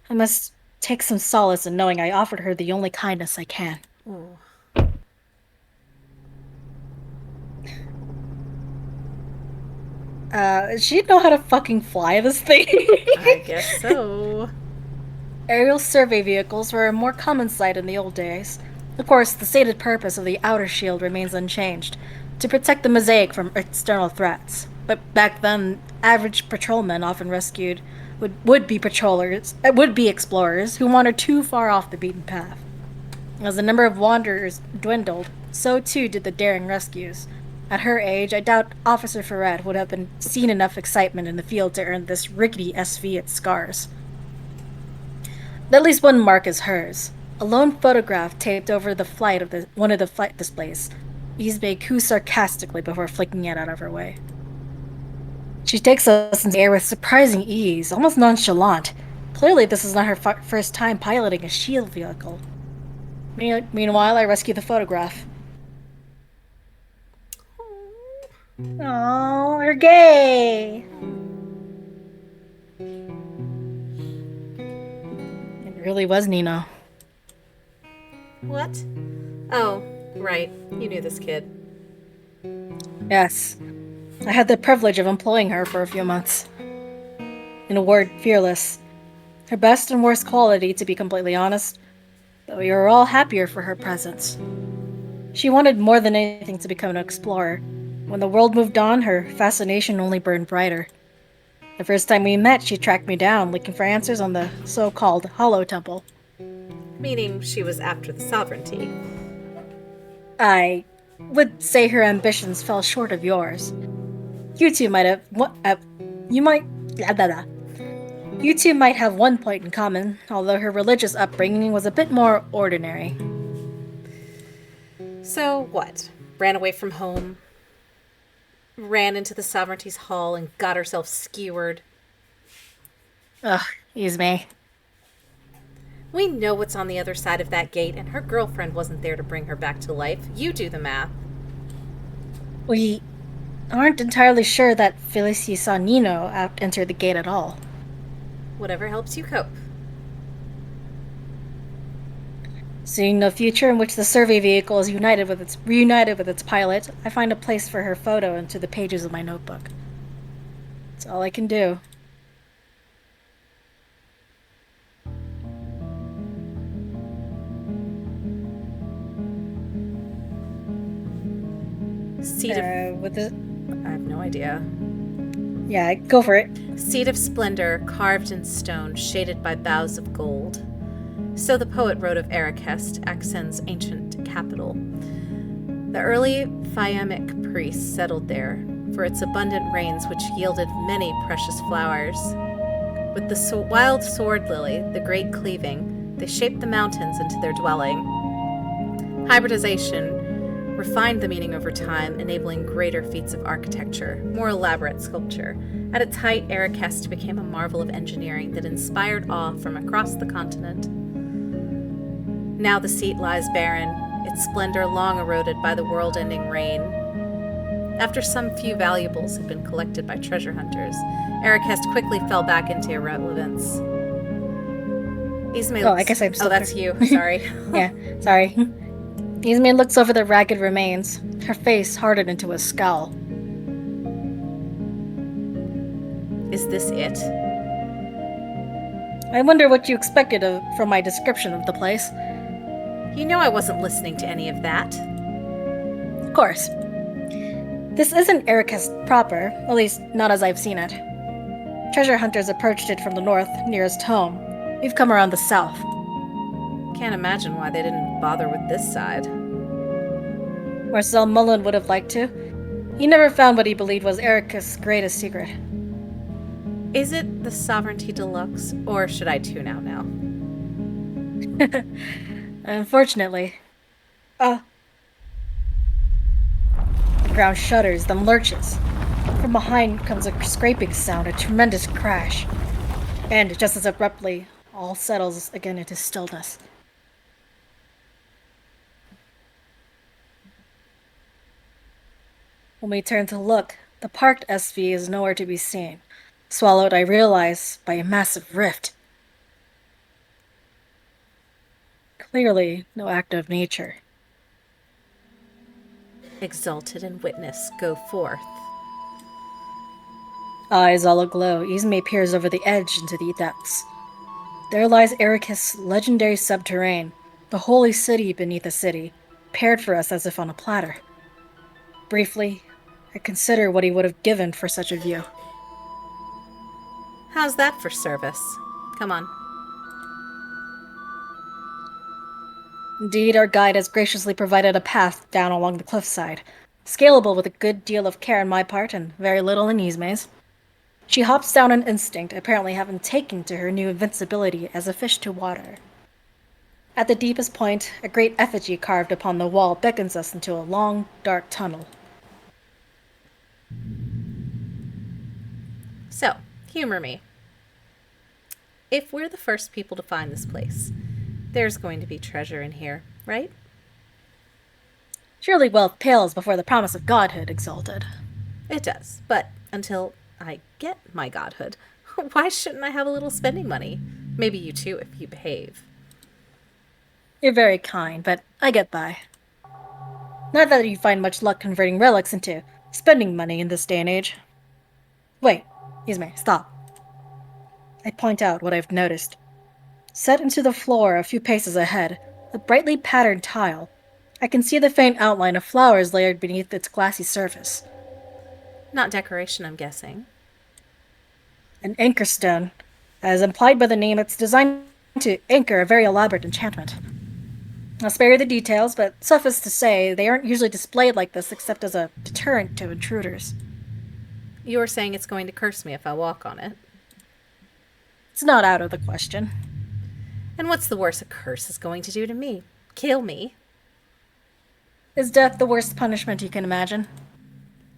I must take some solace in knowing I offered her the only kindness I can. Ooh. She'd know how to fucking fly this thing. I guess so. Aerial survey vehicles were a more common sight in the old days. Of course, the stated purpose of the outer shield remains unchanged, to protect the mosaic from external threats. But back then, average patrolmen often rescued would be explorers who wandered too far off the beaten path. As the number of wanderers dwindled, so too did the daring rescues. At her age, I doubt Officer Ferret would have been seen enough excitement in the field to earn this rickety SV its scars. At least one mark is hers. A lone photograph taped over the flight of one of the flight displays. Isbei coos sarcastically before flicking it out of her way. She takes us into the air with surprising ease, almost nonchalant. Clearly, this is not her first time piloting a shield vehicle. Meanwhile, I rescue the photograph. Oh, we're gay! It really was Nina. What? Oh, right. You knew this kid. Yes. I had the privilege of employing her for a few months. In a word, fearless. Her best and worst quality, to be completely honest, but we were all happier for her presence. She wanted more than anything to become an explorer. When the world moved on, her fascination only burned brighter. The first time we met, she tracked me down, looking for answers on the so-called Hollow Temple. Meaning she was after the sovereignty. I would say her ambitions fell short of yours. You two might have You two might have one point in common, although her religious upbringing was a bit more ordinary. So what? Ran away from home? Ran into the sovereignty's hall and got herself skewered? Ugh, Ismay. We know what's on the other side of that gate, and her girlfriend wasn't there to bring her back to life. You do the math. We aren't entirely sure that Felicie saw Nino enter the gate at all. Whatever helps you cope. Seeing no future in which the survey vehicle is reunited with its pilot, I find a place for her photo into the pages of my notebook. That's all I can do. Seat of... With the... I have no idea. Yeah, go for it. Seat of splendor, carved in stone, shaded by boughs of gold. So the poet wrote of Erekest, Axen's ancient capital. The early Phaemic priests settled there for its abundant rains, which yielded many precious flowers. With the wild sword lily, the great cleaving, they shaped the mountains into their dwelling. Hybridization refined the meaning over time, enabling greater feats of architecture, more elaborate sculpture. At its height, Erekest became a marvel of engineering that inspired awe from across the continent. Now the seat lies barren, its splendor long eroded by the world-ending rain. After some few valuables had been collected by treasure hunters, Erekest quickly fell back into irrelevance. Ismay I guess I'm still Oh, that's you. Sorry. Yeah, sorry. Ismay looks over the ragged remains, her face hardened into a scowl. Is this it? I wonder what you expected from my description of the place. You know I wasn't listening to any of that. Of course. This isn't Erekest proper, at least not as I've seen it. Treasure hunters approached it from the north, nearest home. We've come around the south. Can't imagine why they didn't bother with this side. Marcel Mullen would have liked to. He never found what he believed was Erekest's greatest secret. Is it the Sovereignty Deluxe, or should I tune out now? Unfortunately. The ground shudders, then lurches. From behind comes a scraping sound, a tremendous crash. And just as abruptly, all settles again into stillness. When we turn to look, the parked SV is nowhere to be seen, swallowed, I realize, by a massive rift. Clearly, no act of nature. Exalted and witness, go forth. Eyes all aglow, Ismay peers over the edge into the depths. There lies Erekest's legendary subterrane, the holy city beneath a city, paired for us as if on a platter. Briefly, I consider what he would have given for such a view. How's that for service? Come on. Indeed, our guide has graciously provided a path down along the cliffside, scalable with a good deal of care on my part and very little in Ismay's. She hops down on instinct, apparently having taken to her new invincibility as a fish to water. At the deepest point, a great effigy carved upon the wall beckons us into a long, dark tunnel. So, humor me. If we're the first people to find this place, there's going to be treasure in here, right? Surely wealth pales before the promise of godhood, Exalted. It does, but until I get my godhood, why shouldn't I have a little spending money? Maybe you too, if you behave. You're very kind, but I get by. Not that you find much luck converting relics into spending money in this day and age. Wait, Ismay, stop. I point out what I've noticed. Set into the floor a few paces ahead, a brightly patterned tile. I can see the faint outline of flowers layered beneath its glassy surface. Not decoration, I'm guessing. An anchor stone. As implied by the name, it's designed to anchor a very elaborate enchantment. I'll spare you the details, but suffice to say, they aren't usually displayed like this except as a deterrent to intruders. You're saying it's going to curse me if I walk on it. It's not out of the question. And what's the worst a curse is going to do to me? Kill me? Is death the worst punishment you can imagine?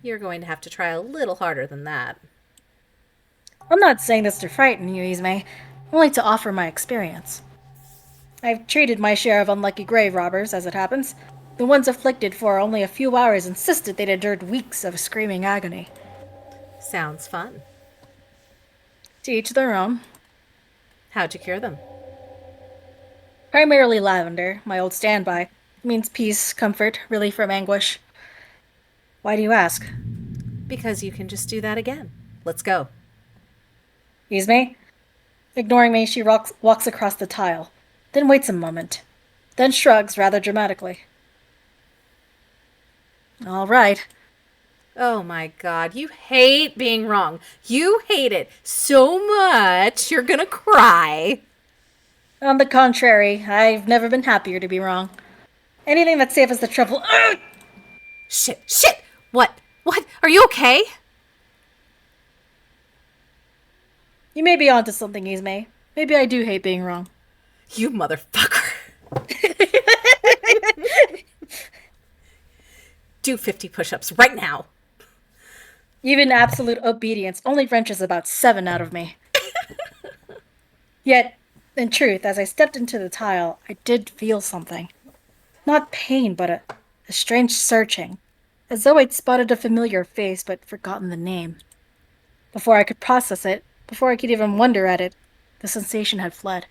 You're going to have to try a little harder than that. I'm not saying this to frighten you, Ismay, only to offer my experience. I've treated my share of unlucky grave robbers, as it happens. The ones afflicted for only a few hours insisted they'd endured weeks of screaming agony. Sounds fun. To each their own. How'd you cure them? Primarily lavender, my old standby. It means peace, comfort, relief from anguish. Why do you ask? Because you can just do that again. Let's go. Ismay? Ignoring me, she walks across the tile, then waits a moment, then shrugs rather dramatically. All right. Oh my god, you hate being wrong. You hate it so much you're gonna cry. On the contrary, I've never been happier to be wrong. Anything that saves us the trouble. Ugh! Shit! What? Are you okay? You may be onto something, Ismay. Maybe I do hate being wrong. You motherfucker. Do 50 push-ups right now. Even absolute obedience only wrenches about 7 out of me. Yet, in truth, as I stepped into the tile, I did feel something. Not pain, but a strange searching, as though I'd spotted a familiar face but forgotten the name. Before I could process it, before I could even wonder at it, the sensation had fled.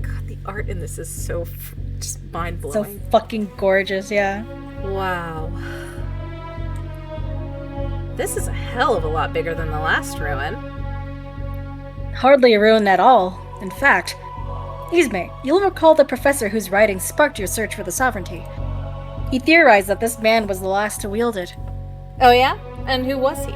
God, the art in this is so just So mind-blowing. fucking gorgeous, yeah. Wow. This is a hell of a lot bigger than the last ruin. Hardly a ruin at all. In fact, Ismay, you'll recall the professor whose writings sparked your search for the sovereignty. He theorized that this man was the last to wield it. Oh yeah? And who was he?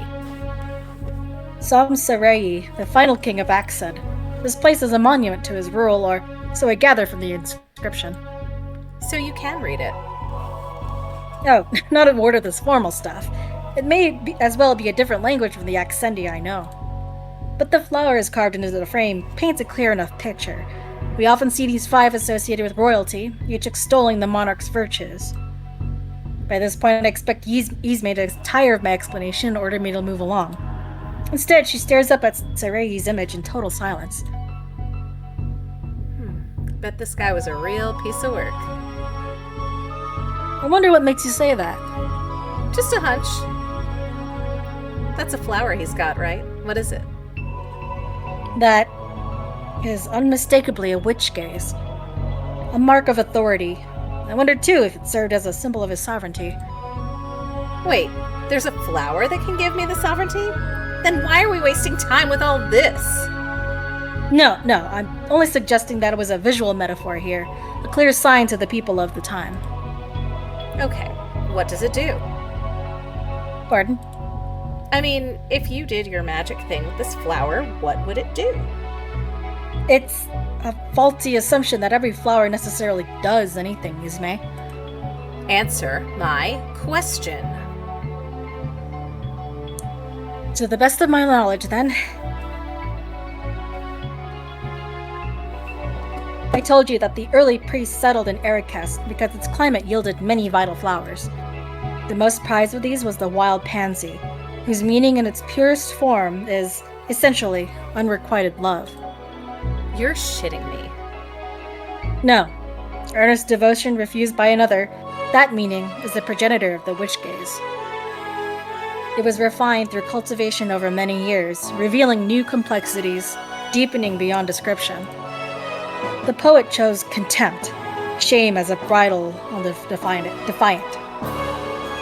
Sam Sarai, the final king of Aksen. This place is a monument to his rule, or so I gather from the inscription. So you can read it. Oh, not a word of this formal stuff. It may as well be a different language from the Aksendi I know. But the flowers carved into the frame paints a clear enough picture. We often see these 5 associated with royalty, each extolling the monarch's virtues. By this point, I expect Ismay to tire of my explanation and order me to move along. Instead, she stares up at Sarai's image in total silence. Bet this guy was a real piece of work. I wonder what makes you say that. Just a hunch. That's a flower he's got, right? What is it? That is unmistakably a witch gaze. A mark of authority. I wondered too if it served as a symbol of his sovereignty. Wait, there's a flower that can give me the sovereignty? Then why are we wasting time with all this? No, I'm only suggesting that it was a visual metaphor here, a clear sign to the people of the time. Okay, what does it do? Pardon? I mean, if you did your magic thing with this flower, what would it do? It's a faulty assumption that every flower necessarily does anything, Ismay. Answer my question. To the best of my knowledge, then. I told you that the early priests settled in Ericast because its climate yielded many vital flowers. The most prized of these was the wild pansy, whose meaning in its purest form is, essentially, unrequited love. You're shitting me. No. Earnest devotion refused by another, that meaning is the progenitor of the witch gaze. It was refined through cultivation over many years, revealing new complexities, deepening beyond description. The poet chose contempt, shame as a bridle on the defiant.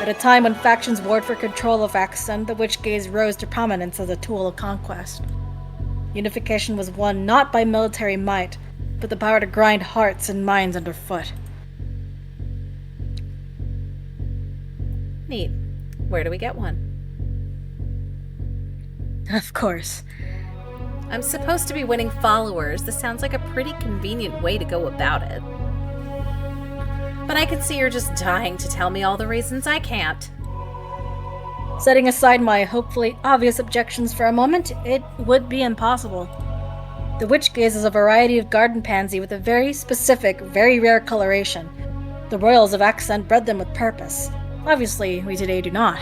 At a time when factions warred for control of Aksen, the witch gaze rose to prominence as a tool of conquest. Unification was won not by military might, but the power to grind hearts and minds underfoot. Neat. Where do we get one? Of course. I'm supposed to be winning followers. This sounds like a pretty convenient way to go about it. But I can see you're just dying to tell me all the reasons I can't. Setting aside my hopefully obvious objections for a moment, it would be impossible. The witch gaze is a variety of garden pansy with a very specific, very rare coloration. The royals of Aksen bred them with purpose. Obviously, we today do not.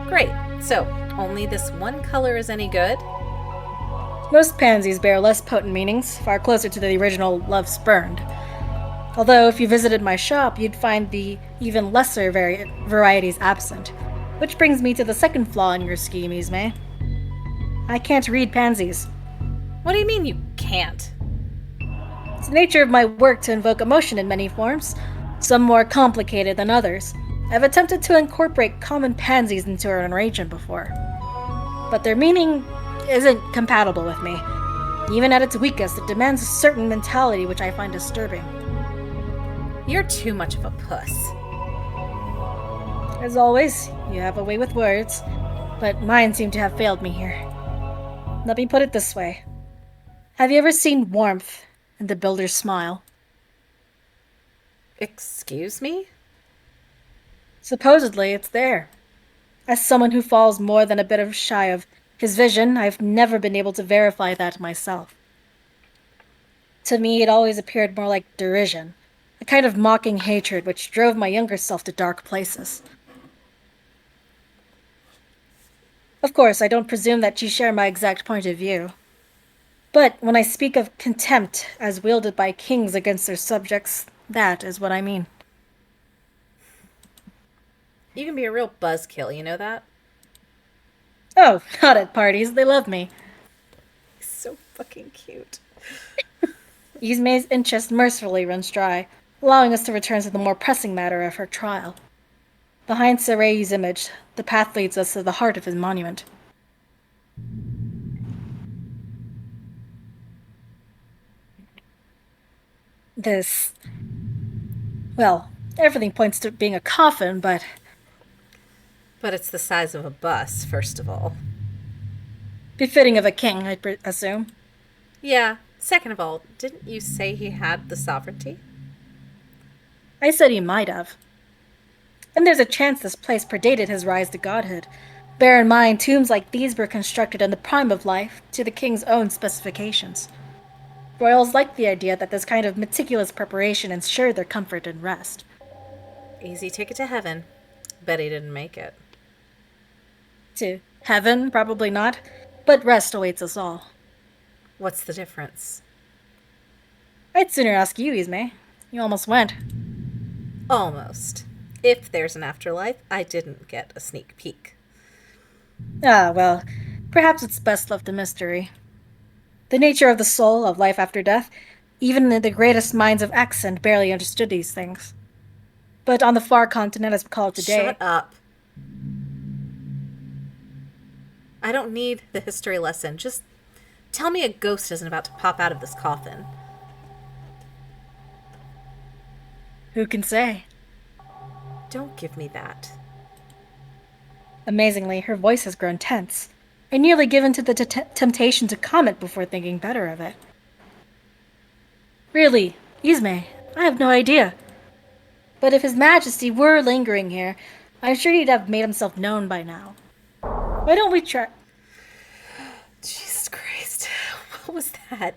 Great. So, only this one color is any good? Most pansies bear less potent meanings, far closer to the original love spurned. Although, if you visited my shop, you'd find the even lesser varieties absent. Which brings me to the second flaw in your scheme, Ismay. I can't read pansies. What do you mean you can't? It's the nature of my work to invoke emotion in many forms, some more complicated than others. I've attempted to incorporate common pansies into an arrangement before, but their meaning isn't compatible with me. Even at its weakest, it demands a certain mentality which I find disturbing. You're too much of a puss. As always, you have a way with words, but mine seem to have failed me here. Let me put it this way. Have you ever seen warmth in the builder's smile? Excuse me? Supposedly, it's there. As someone who falls more than a bit of shy of his vision, I've never been able to verify that myself. To me, it always appeared more like derision, a kind of mocking hatred which drove my younger self to dark places. Of course, I don't presume that you share my exact point of view. But when I speak of contempt as wielded by kings against their subjects, that is what I mean. You can be a real buzzkill, you know that? Oh, not at parties, they love me. So fucking cute. Yzme's interest mercifully runs dry, allowing us to return to the more pressing matter of her trial. Behind Saray's image, the path leads us to the heart of his monument. This... Well, everything points to it being a coffin, but... But it's the size of a bus, first of all. befitting of a king, I assume. Yeah. Second of all, didn't you say he had the sovereignty? I said he might have. And there's a chance this place predated his rise to godhood. Bear in mind, tombs like these were constructed in the prime of life, to the king's own specifications. Royals liked the idea that this kind of meticulous preparation ensured their comfort and rest. Easy ticket to heaven. Bet he didn't make it. To heaven, probably not, but rest awaits us all. What's the difference? I'd sooner ask you, Yzme. You almost went. Almost. If there's an afterlife, I didn't get a sneak peek. Ah, well, perhaps it's best left a mystery. The nature of the soul, of life after death, even the greatest minds of Accent barely understood these things. But on the far continent, as we call it today... Shut up. I don't need the history lesson. Just tell me a ghost isn't about to pop out of this coffin. Who can say? Don't give me that. Amazingly, her voice has grown tense. I nearly given to the temptation to comment before thinking better of it. Really, Yzme, I have no idea. But if His Majesty were lingering here, I'm sure he'd have made himself known by now. Why don't we try... Jesus Christ. What was that?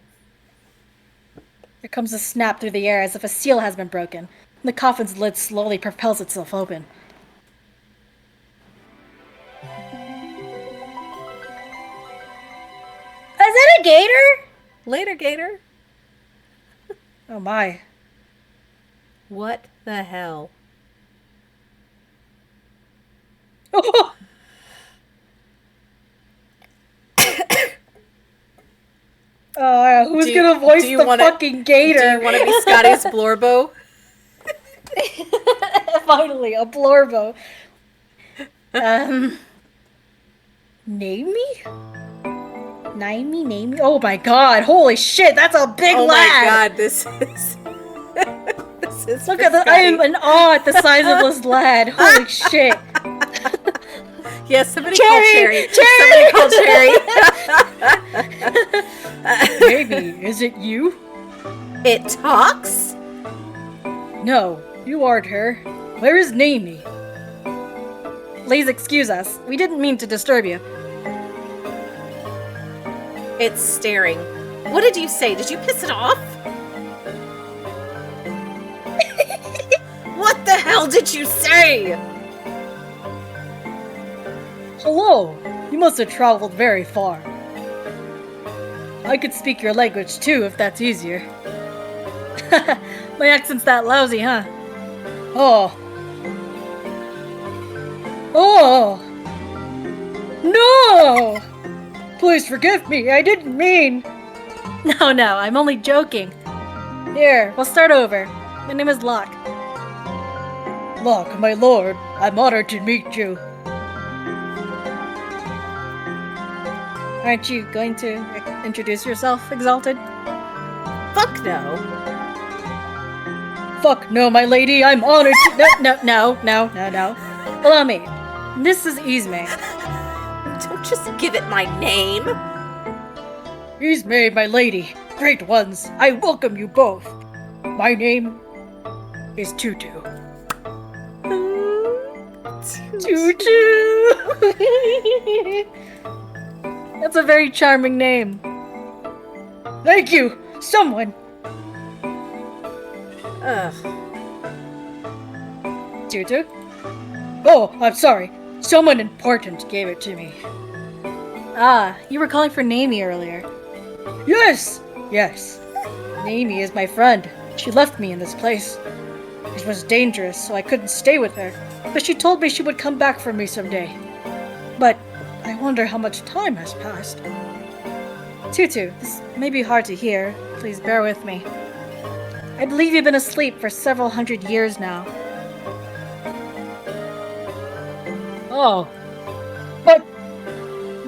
There comes a snap through the air as if a seal has been broken, and the coffin's lid slowly propels itself open. Is that a gator? Later, Gator. Oh my. What the hell? Who's gonna voice the fucking gator? Do you want to be Scotty's Blorbo? Finally, a Blorbo. Name me? Name me? Oh my god, holy shit, that's a big lad! Oh my god, this is... this is Look at I am in awe at the size of this lad, holy shit. Yes, somebody Cherry! call Cherry! Somebody call Cherry! Maybe, is it you? It talks? No, you aren't her. Where is Namie? Please excuse us. We didn't mean to disturb you. It's staring. What did you say? Did you piss it off? What the hell did you say? Hello. You must have traveled very far. I could speak your language too, if that's easier. My accent's that lousy, huh? Oh. Oh! No! Please forgive me, I didn't mean... No, I'm only joking. Here, we'll start over. My name is Locke. Locke, my lord, I'm honored to meet you. Aren't you going to introduce yourself, Exalted? Fuck no. Fuck no, my lady, I'm honored to- No. Allow me. This is Ismay. Don't just give it my name. Ismay, my lady. Great ones, I welcome you both. My name is Tutu. Tutu! That's a very charming name. Thank you! Someone! Ugh. Tutu? Oh, I'm sorry. Someone important gave it to me. Ah, you were calling for Naomi earlier. Yes! Naomi is my friend. She left me in this place. It was dangerous, so I couldn't stay with her, but she told me she would come back for me someday. But I wonder how much time has passed. Tutu, this may be hard to hear. Please bear with me. I believe you've been asleep for several hundred years now. Oh. But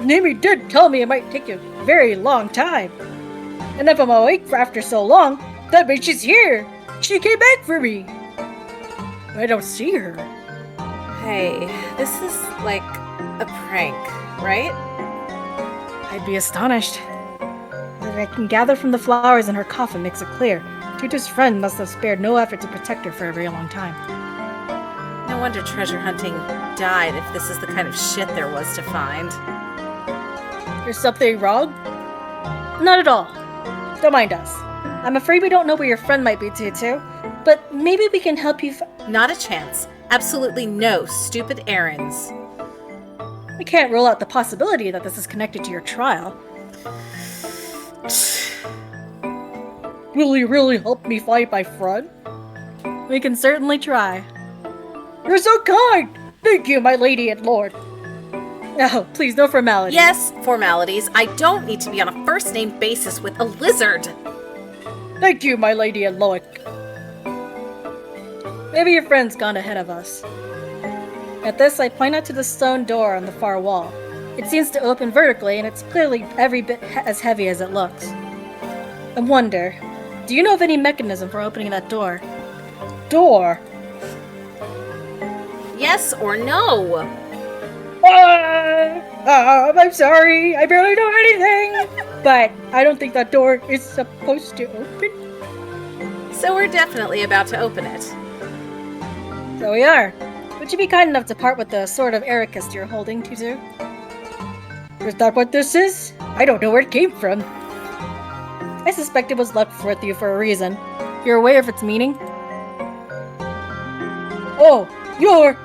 Naomi did tell me it might take a very long time. And if I'm awake for after so long, that means she's here. She came back for me. I don't see her. Hey, this is like a prank, right? I'd be astonished. What I can gather from the flowers in her coffin makes it clear. Tutu's friend must have spared no effort to protect her for a very long time. No wonder treasure hunting died if this is the kind of shit there was to find. There's something wrong? Not at all. Don't mind us. I'm afraid we don't know where your friend might be, Tutu, but maybe we can help you. Not a chance. Absolutely no stupid errands. We can't rule out the possibility that this is connected to your trial. Will you really help me find my friend? We can certainly try. You're so kind! Thank you, my lady and lord. Oh, please, no formalities. Yes, formalities. I don't need to be on a first-name basis with a lizard. Thank you, my lady and Loic. Maybe your friend's gone ahead of us. At this, I point out to the stone door on the far wall. It seems to open vertically, and it's clearly every bit as heavy as it looks. I wonder, do you know of any mechanism for opening that door? Door? Yes or no? I'm sorry, I barely know anything! But I don't think that door is supposed to open. So we're definitely about to open it. So we are. Would you be kind enough to part with the sword of Ericus you're holding, Tutu? Is that what this is? I don't know where it came from. I suspect it was left with you for a reason. You're aware of its meaning? Oh, you're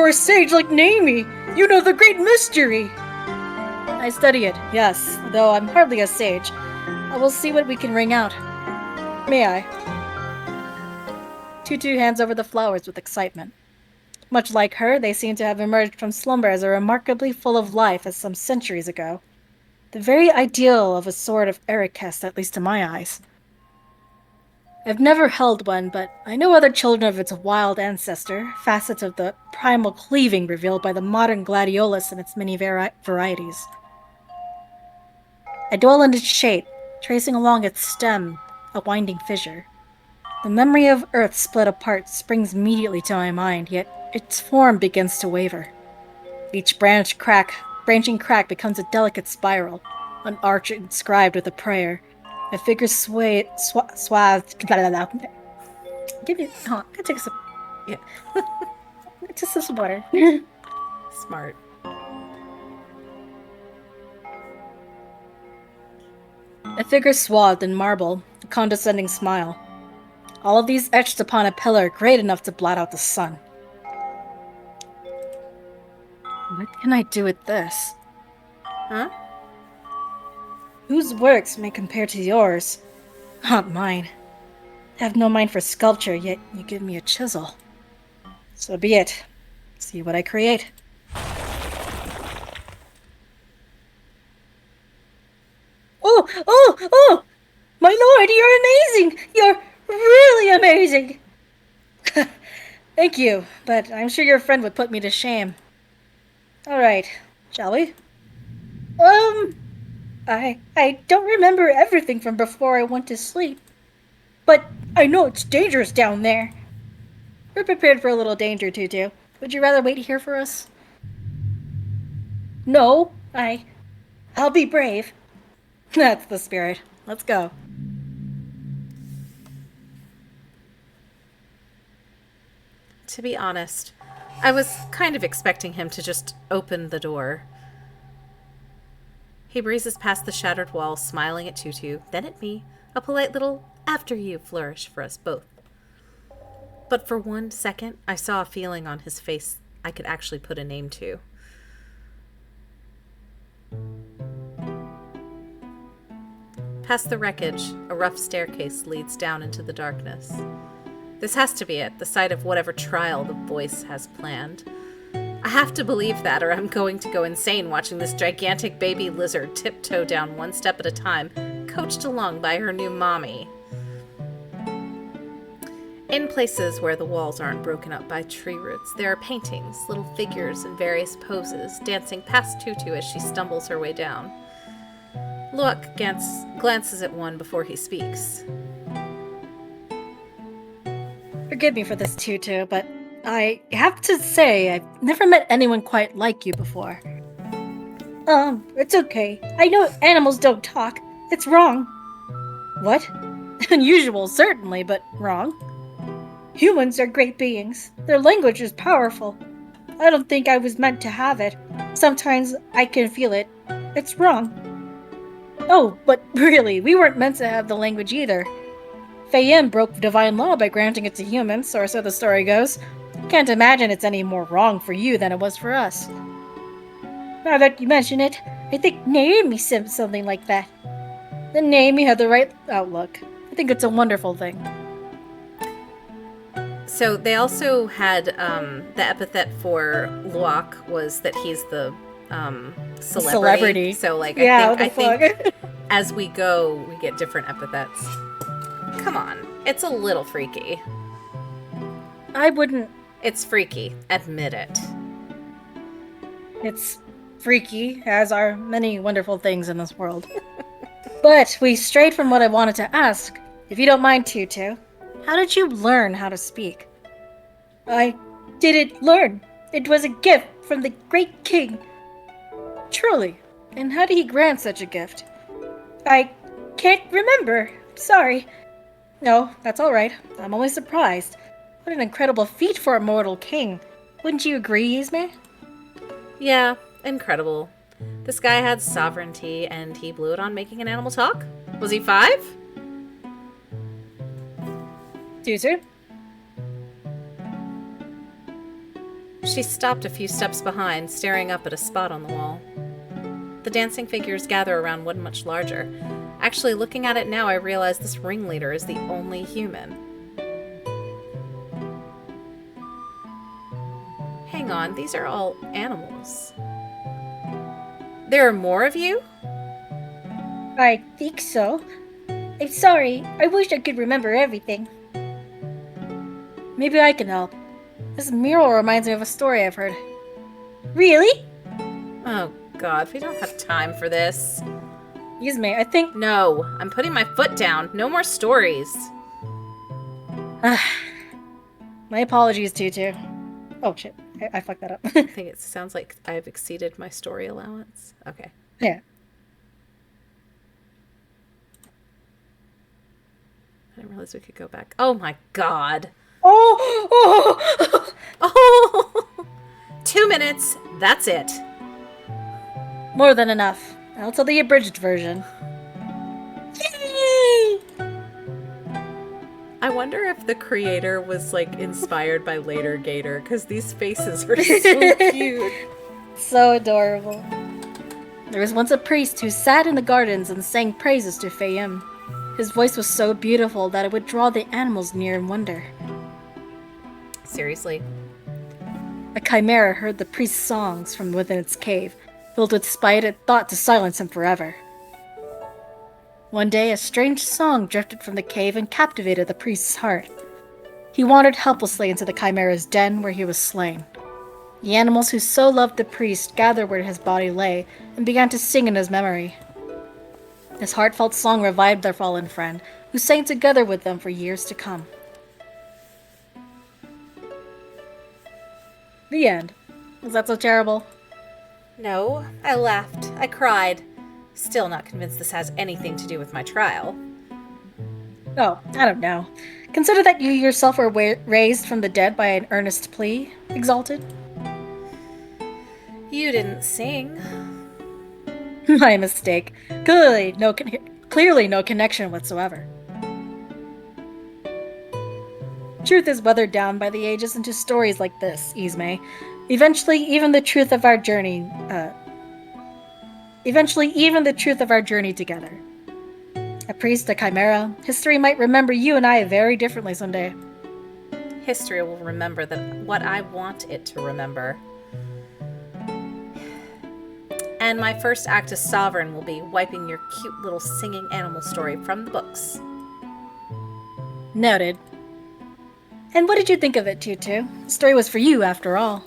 a sage like Naomi! You know the great mystery! I study it, yes, though I'm hardly a sage. I will see what we can wring out. May I? Tutu hands over the flowers with excitement. Much like her, they seem to have emerged from slumber as remarkably full of life as some centuries ago. The very ideal of a sword of Ericus, at least to my eyes. I've never held one, but I know other children of its wild ancestor, facets of the primal cleaving revealed by the modern gladiolus and its many varieties. I dwell on its shape, tracing along its stem a winding fissure. The memory of Earth split apart springs immediately to my mind, yet its form begins to waver. Each branching crack becomes a delicate spiral, an arch inscribed with a prayer. A figure swathed. Give me. Hold on, I take a sip. Yeah. Just some water. Smart. A figure swathed in marble, a condescending smile. All of these etched upon a pillar great enough to blot out the sun. What can I do with this? Huh? Whose works may compare to yours? Not mine. I have no mind for sculpture, yet you give me a chisel. So be it. See what I create. Oh! My lord, you're amazing! You're really amazing! Thank you, but I'm sure your friend would put me to shame. Alright, shall we? I don't remember everything from before I went to sleep. But I know it's dangerous down there. We're prepared for a little danger, Tutu. Would you rather wait here for us? No, I'll be brave. That's the spirit. Let's go. To be honest, I was kind of expecting him to just open the door. He breezes past the shattered wall, smiling at Tutu, then at me, a polite little "after you" flourish for us both. But for 1 second, I saw a feeling on his face I could actually put a name to. Past the wreckage, a rough staircase leads down into the darkness. This has to be it, the site of whatever trial the voice has planned. I have to believe that, or I'm going to go insane watching this gigantic baby lizard tiptoe down one step at a time, coached along by her new mommy. In places where the walls aren't broken up by tree roots, there are paintings, little figures in various poses, dancing past Tutu as she stumbles her way down. Luak glances at one before he speaks. Forgive me for this, Tutu, but I have to say I've never met anyone quite like you before. It's okay. I know animals don't talk. It's wrong. What? Unusual, certainly, but wrong. Humans are great beings. Their language is powerful. I don't think I was meant to have it. Sometimes I can feel it. It's wrong. Oh, but really, we weren't meant to have the language either. Fayem broke divine law by granting it to humans, or so the story goes. Can't imagine it's any more wrong for you than it was for us. Now that you mention it, I think Naomi said something like that. Then Naomi had the right outlook. I think it's a wonderful thing. So they also had the epithet for Luak was that he's the celebrity. So like yeah, I think as we go, we get different epithets. Come on, it's a little freaky. I wouldn't. It's freaky. Admit it. It's freaky, as are many wonderful things in this world. But we strayed from what I wanted to ask. If you don't mind, Tutu, how did you learn how to speak? I didn't learn. It was a gift from the great king. Truly. And how did he grant such a gift? I can't remember. Sorry. No, that's all right. I'm only surprised. What an incredible feat for a mortal king. Wouldn't you agree, Yzma? Yeah, incredible. This guy had sovereignty, and he blew it on making an animal talk? Was he 5? Tutu? She stopped a few steps behind, staring up at a spot on the wall. The dancing figures gather around one much larger. Actually, looking at it now, I realize this ringleader is the only human. Hang on, these are all animals. There are more of you? I think so. I'm sorry. I wish I could remember everything. Maybe I can help. This mural reminds me of a story I've heard. Really? Oh god, we don't have time for this. Yzma, I think... No, I'm putting my foot down. No more stories. My apologies, Tutu. Oh shit, I fucked that up. I think it sounds like I've exceeded my story allowance. Okay. Yeah. I didn't realize we could go back. Oh my god. Oh! Oh! 2 minutes. That's it. More than enough. I'll tell the abridged version. Yay! I wonder if the creator was like inspired by later Gator, because these faces are so cute. So adorable. There was once a priest who sat in the gardens and sang praises to Fayem. His voice was so beautiful that it would draw the animals near in wonder. Seriously. A chimera heard the priest's songs from within its cave. Filled with spite, it thought to silence him forever. One day, a strange song drifted from the cave and captivated the priest's heart. He wandered helplessly into the chimera's den where he was slain. The animals who so loved the priest gathered where his body lay and began to sing in his memory. This heartfelt song revived their fallen friend, who sang together with them for years to come. The end. Was that so terrible? No, I laughed. I cried. Still not convinced this has anything to do with my trial. Oh, I don't know. Consider that you yourself were raised from the dead by an earnest plea, Exalted. You didn't sing. My mistake. Clearly no connection whatsoever. Truth is weathered down by the ages into stories like this, Ismay. Eventually, even the truth of our journey together. A priest, a chimera, history might remember you and I very differently someday. History will remember what I want it to remember. And my first act as sovereign will be wiping your cute little singing animal story from the books. Noted. And what did you think of it, Tutu? The story was for you, after all.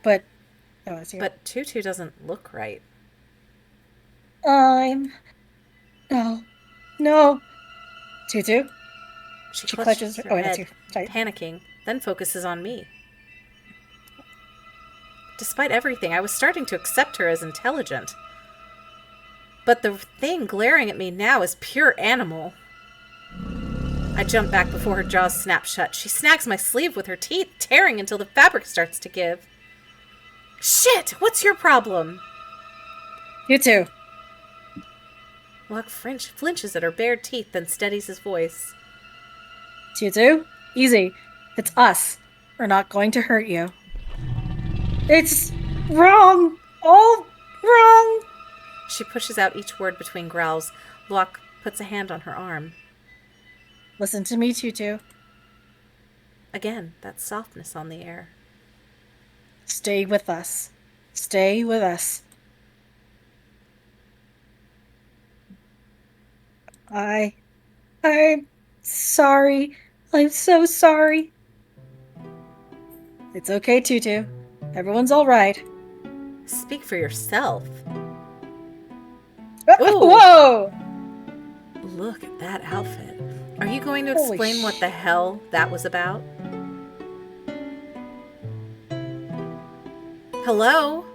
But... Oh, it's here. But Tutu doesn't look right. No. No. Tutu? She clutches her... her Oh, head, that's you. Sorry. panicking, then focuses on me. Despite everything, I was starting to accept her as intelligent. But the thing glaring at me now is pure animal. I jump back before her jaws snap shut. She snags my sleeve with her teeth, tearing until the fabric starts to give. Shit! What's your problem? You too. Locke flinches at her bared teeth, then steadies his voice. Tutu? Easy. It's us. We're not going to hurt you. It's wrong! All wrong! She pushes out each word between growls. Locke puts a hand on her arm. Listen to me, Tutu. Again, that softness on the air. Stay with us. Stay with us. I'm sorry. I'm so sorry. It's okay, Tutu. Everyone's all right. Speak for yourself. Ooh. Whoa! Look at that outfit. Are you going to Holy explain what the hell that was about? Hello?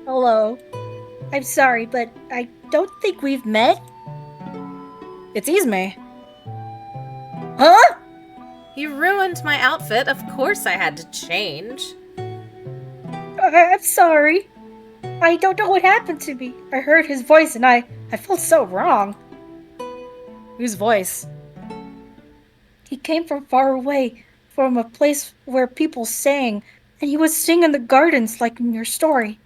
Hello. I'm sorry, but I don't think we've met. It's Ismay. Huh? You ruined my outfit. Of course I had to change. I'm sorry. I don't know what happened to me. I heard his voice and I felt so wrong. Whose voice? He came from far away, from a place where people sang, and he would sing in the gardens like in your story.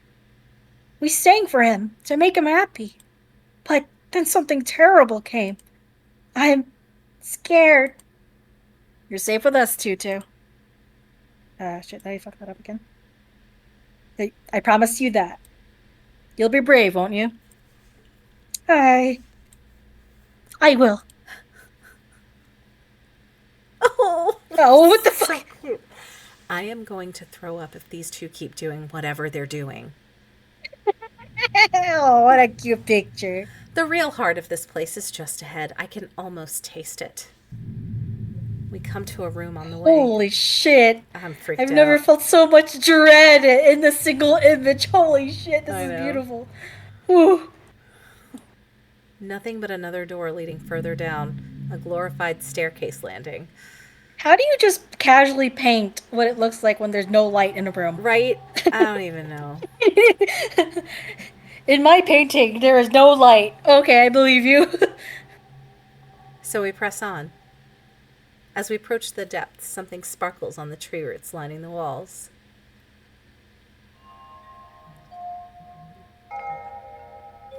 We sang for him, to make him happy. But then something terrible came. I'm scared. You're safe with us, Tutu. Shit, I fucked that up again. I promised you that. You'll be brave, won't you? I will. Oh, what the fuck? I am going to throw up if these two keep doing whatever they're doing. Oh, what a cute picture. The real heart of this place is just ahead. I can almost taste it. We come to a room on the way. Holy shit. I'm freaked out. I've never felt so much dread in a single image. Holy shit, this is beautiful. Whew. Nothing but another door leading further down. A glorified staircase landing. How do you just casually paint what it looks like when there's no light in a room? Right? I don't even know. In my painting, there is no light. Okay, I believe you. So we press on. As we approach the depths, something sparkles on the tree roots lining the walls.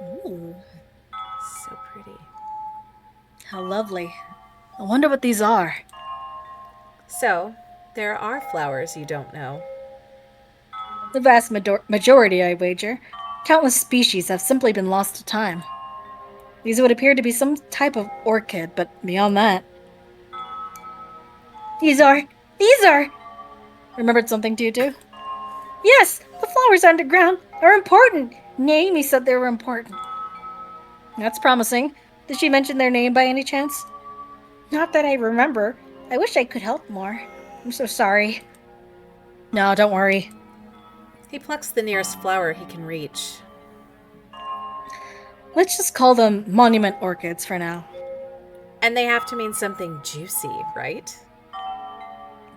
Ooh, So pretty. how lovely. I wonder what these are. So, there are flowers you don't know. The vast majority, I wager. Countless species have simply been lost to time. These would appear to be some type of orchid, but beyond that... These are... Remembered something, Tutu? Yes, the flowers underground are important. Naomi said they were important. That's promising. Did she mention their name by any chance? Not that I remember. I wish I could help more. I'm so sorry. No, don't worry. He plucks the nearest flower he can reach. Let's just call them monument orchids for now. And they have to mean something juicy, right?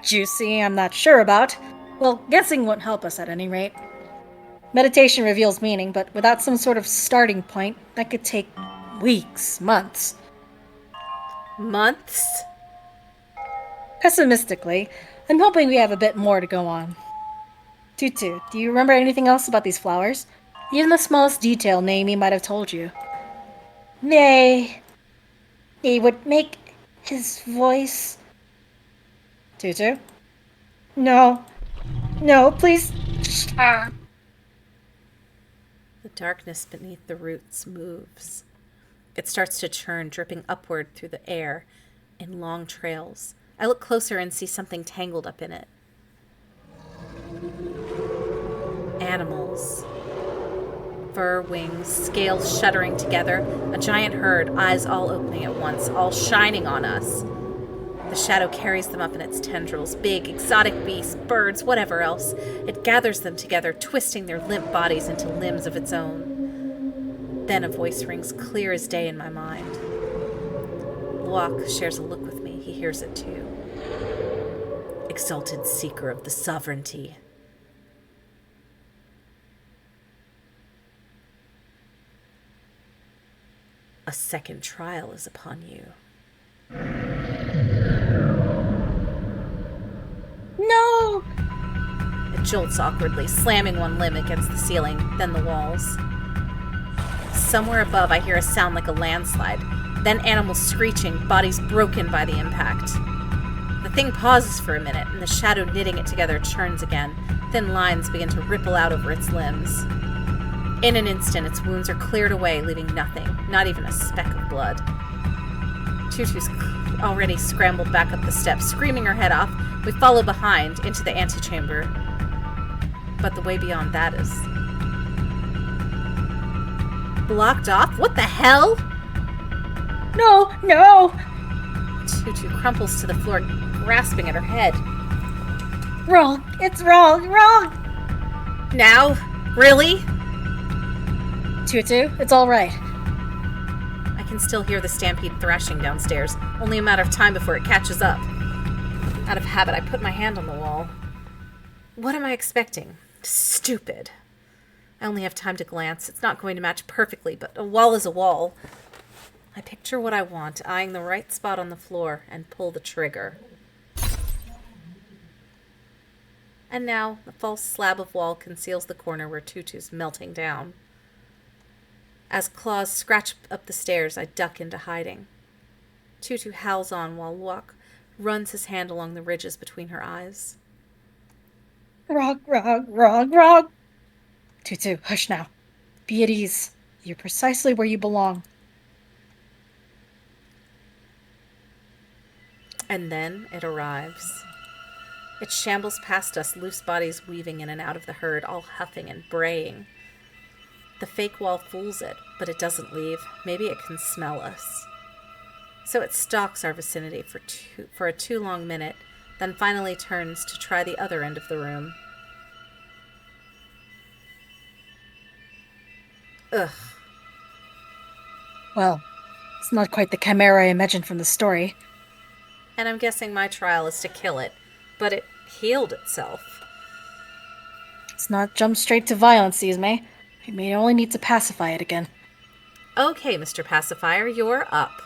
Juicy, I'm not sure about. Well, guessing won't help us at any rate. Meditation reveals meaning, but without some sort of starting point, that could take weeks, months. Months? Pessimistically, I'm hoping we have a bit more to go on. Tutu, do you remember anything else about these flowers? Even the smallest detail Naomi might have told you. Nay. They would make his voice... Tutu? No. No, please. Stop. The darkness beneath the roots moves. It starts to churn, dripping upward through the air in long trails. I look closer and see something tangled up in it. Animals. Fur, wings, scales shuddering together. A giant herd, eyes all opening at once, all shining on us. The shadow carries them up in its tendrils. Big, exotic beasts, birds, whatever else. It gathers them together, twisting their limp bodies into limbs of its own. Then a voice rings clear as day in my mind. Luak shares a look with me. He hears it too. Exalted seeker of the sovereignty. A second trial is upon you. No! It jolts awkwardly, slamming one limb against the ceiling, then the walls. Somewhere above, I hear a sound like a landslide, then animals screeching, bodies broken by the impact. The thing pauses for a minute, and the shadow knitting it together churns again. Thin lines begin to ripple out over its limbs. In an instant, its wounds are cleared away, leaving nothing, not even a speck of blood. Tutu's already scrambled back up the steps, screaming her head off. We follow behind into the antechamber. But the way beyond that is blocked off? What the hell? No! No! Tutu crumples to the floor, grasping at her head. Wrong! It's wrong! Wrong! Now? Really? Tutu, it's alright. I can still hear the stampede thrashing downstairs, only a matter of time before it catches up. Out of habit, I put my hand on the wall. What am I expecting? Stupid. I only have time to glance. It's not going to match perfectly, but a wall is a wall. I picture what I want, eyeing the right spot on the floor, and pull the trigger. And now, the false slab of wall conceals the corner where Tutu's melting down. As claws scratch up the stairs, I duck into hiding. Tutu howls on while Luak runs his hand along the ridges between her eyes. Wrong, wrong, wrong, wrong! Tutu, hush now. Be at ease. You're precisely where you belong. And then it arrives. It shambles past us, loose bodies weaving in and out of the herd, all huffing and braying. The fake wall fools it, but it doesn't leave. Maybe it can smell us. So it stalks our vicinity for a too long minute, then finally turns to try the other end of the room. Ugh. Well, it's not quite the chimera I imagined from the story. And I'm guessing my trial is to kill it, but it healed itself. Let's not jump straight to violence, Ismay. We may only need to pacify it again. Okay, Mr. Pacifier, you're up.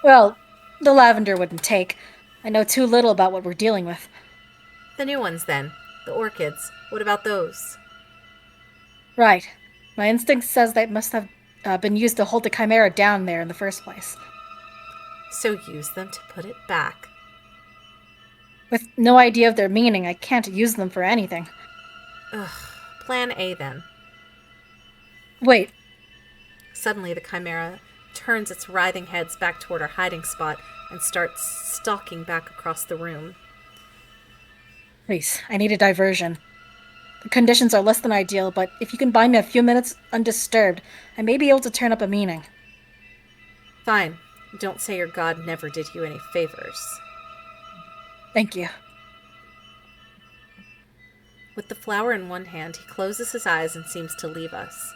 Well, the lavender wouldn't take. I know too little about what we're dealing with. The new ones, then. The orchids. What about those? Right. My instinct says they must have been used to hold the chimera down there in the first place. So use them to put it back. With no idea of their meaning, I can't use them for anything. Ugh. Plan A, then. Wait. Suddenly, the chimera turns its writhing heads back toward our hiding spot and starts stalking back across the room. Please, I need a diversion. The conditions are less than ideal, but if you can buy me a few minutes undisturbed, I may be able to turn up a meaning. Fine. Don't say your god never did you any favors. Thank you. With the flower in one hand, he closes his eyes and seems to leave us.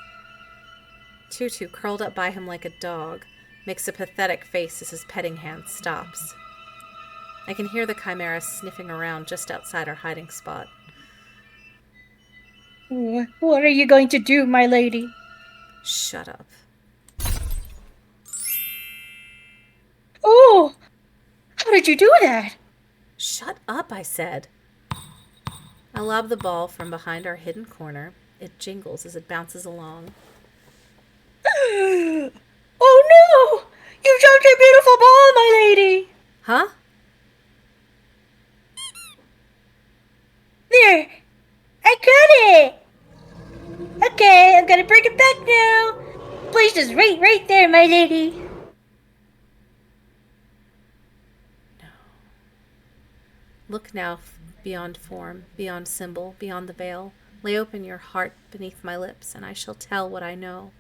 Tutu, curled up by him like a dog, makes a pathetic face as his petting hand stops. I can hear the chimera sniffing around just outside our hiding spot. What are you going to do, my lady? Shut up. Oh! How did you do that? Shut up, I said. I lob the ball from behind our hidden corner. It jingles as it bounces along. Oh no! You dropped your beautiful ball, my lady! Huh? There! I got it! Okay, I'm gonna bring it back now. Place is right there, my lady. No. Look now beyond form, beyond symbol, beyond the veil. Lay open your heart beneath my lips, and I shall tell what I know.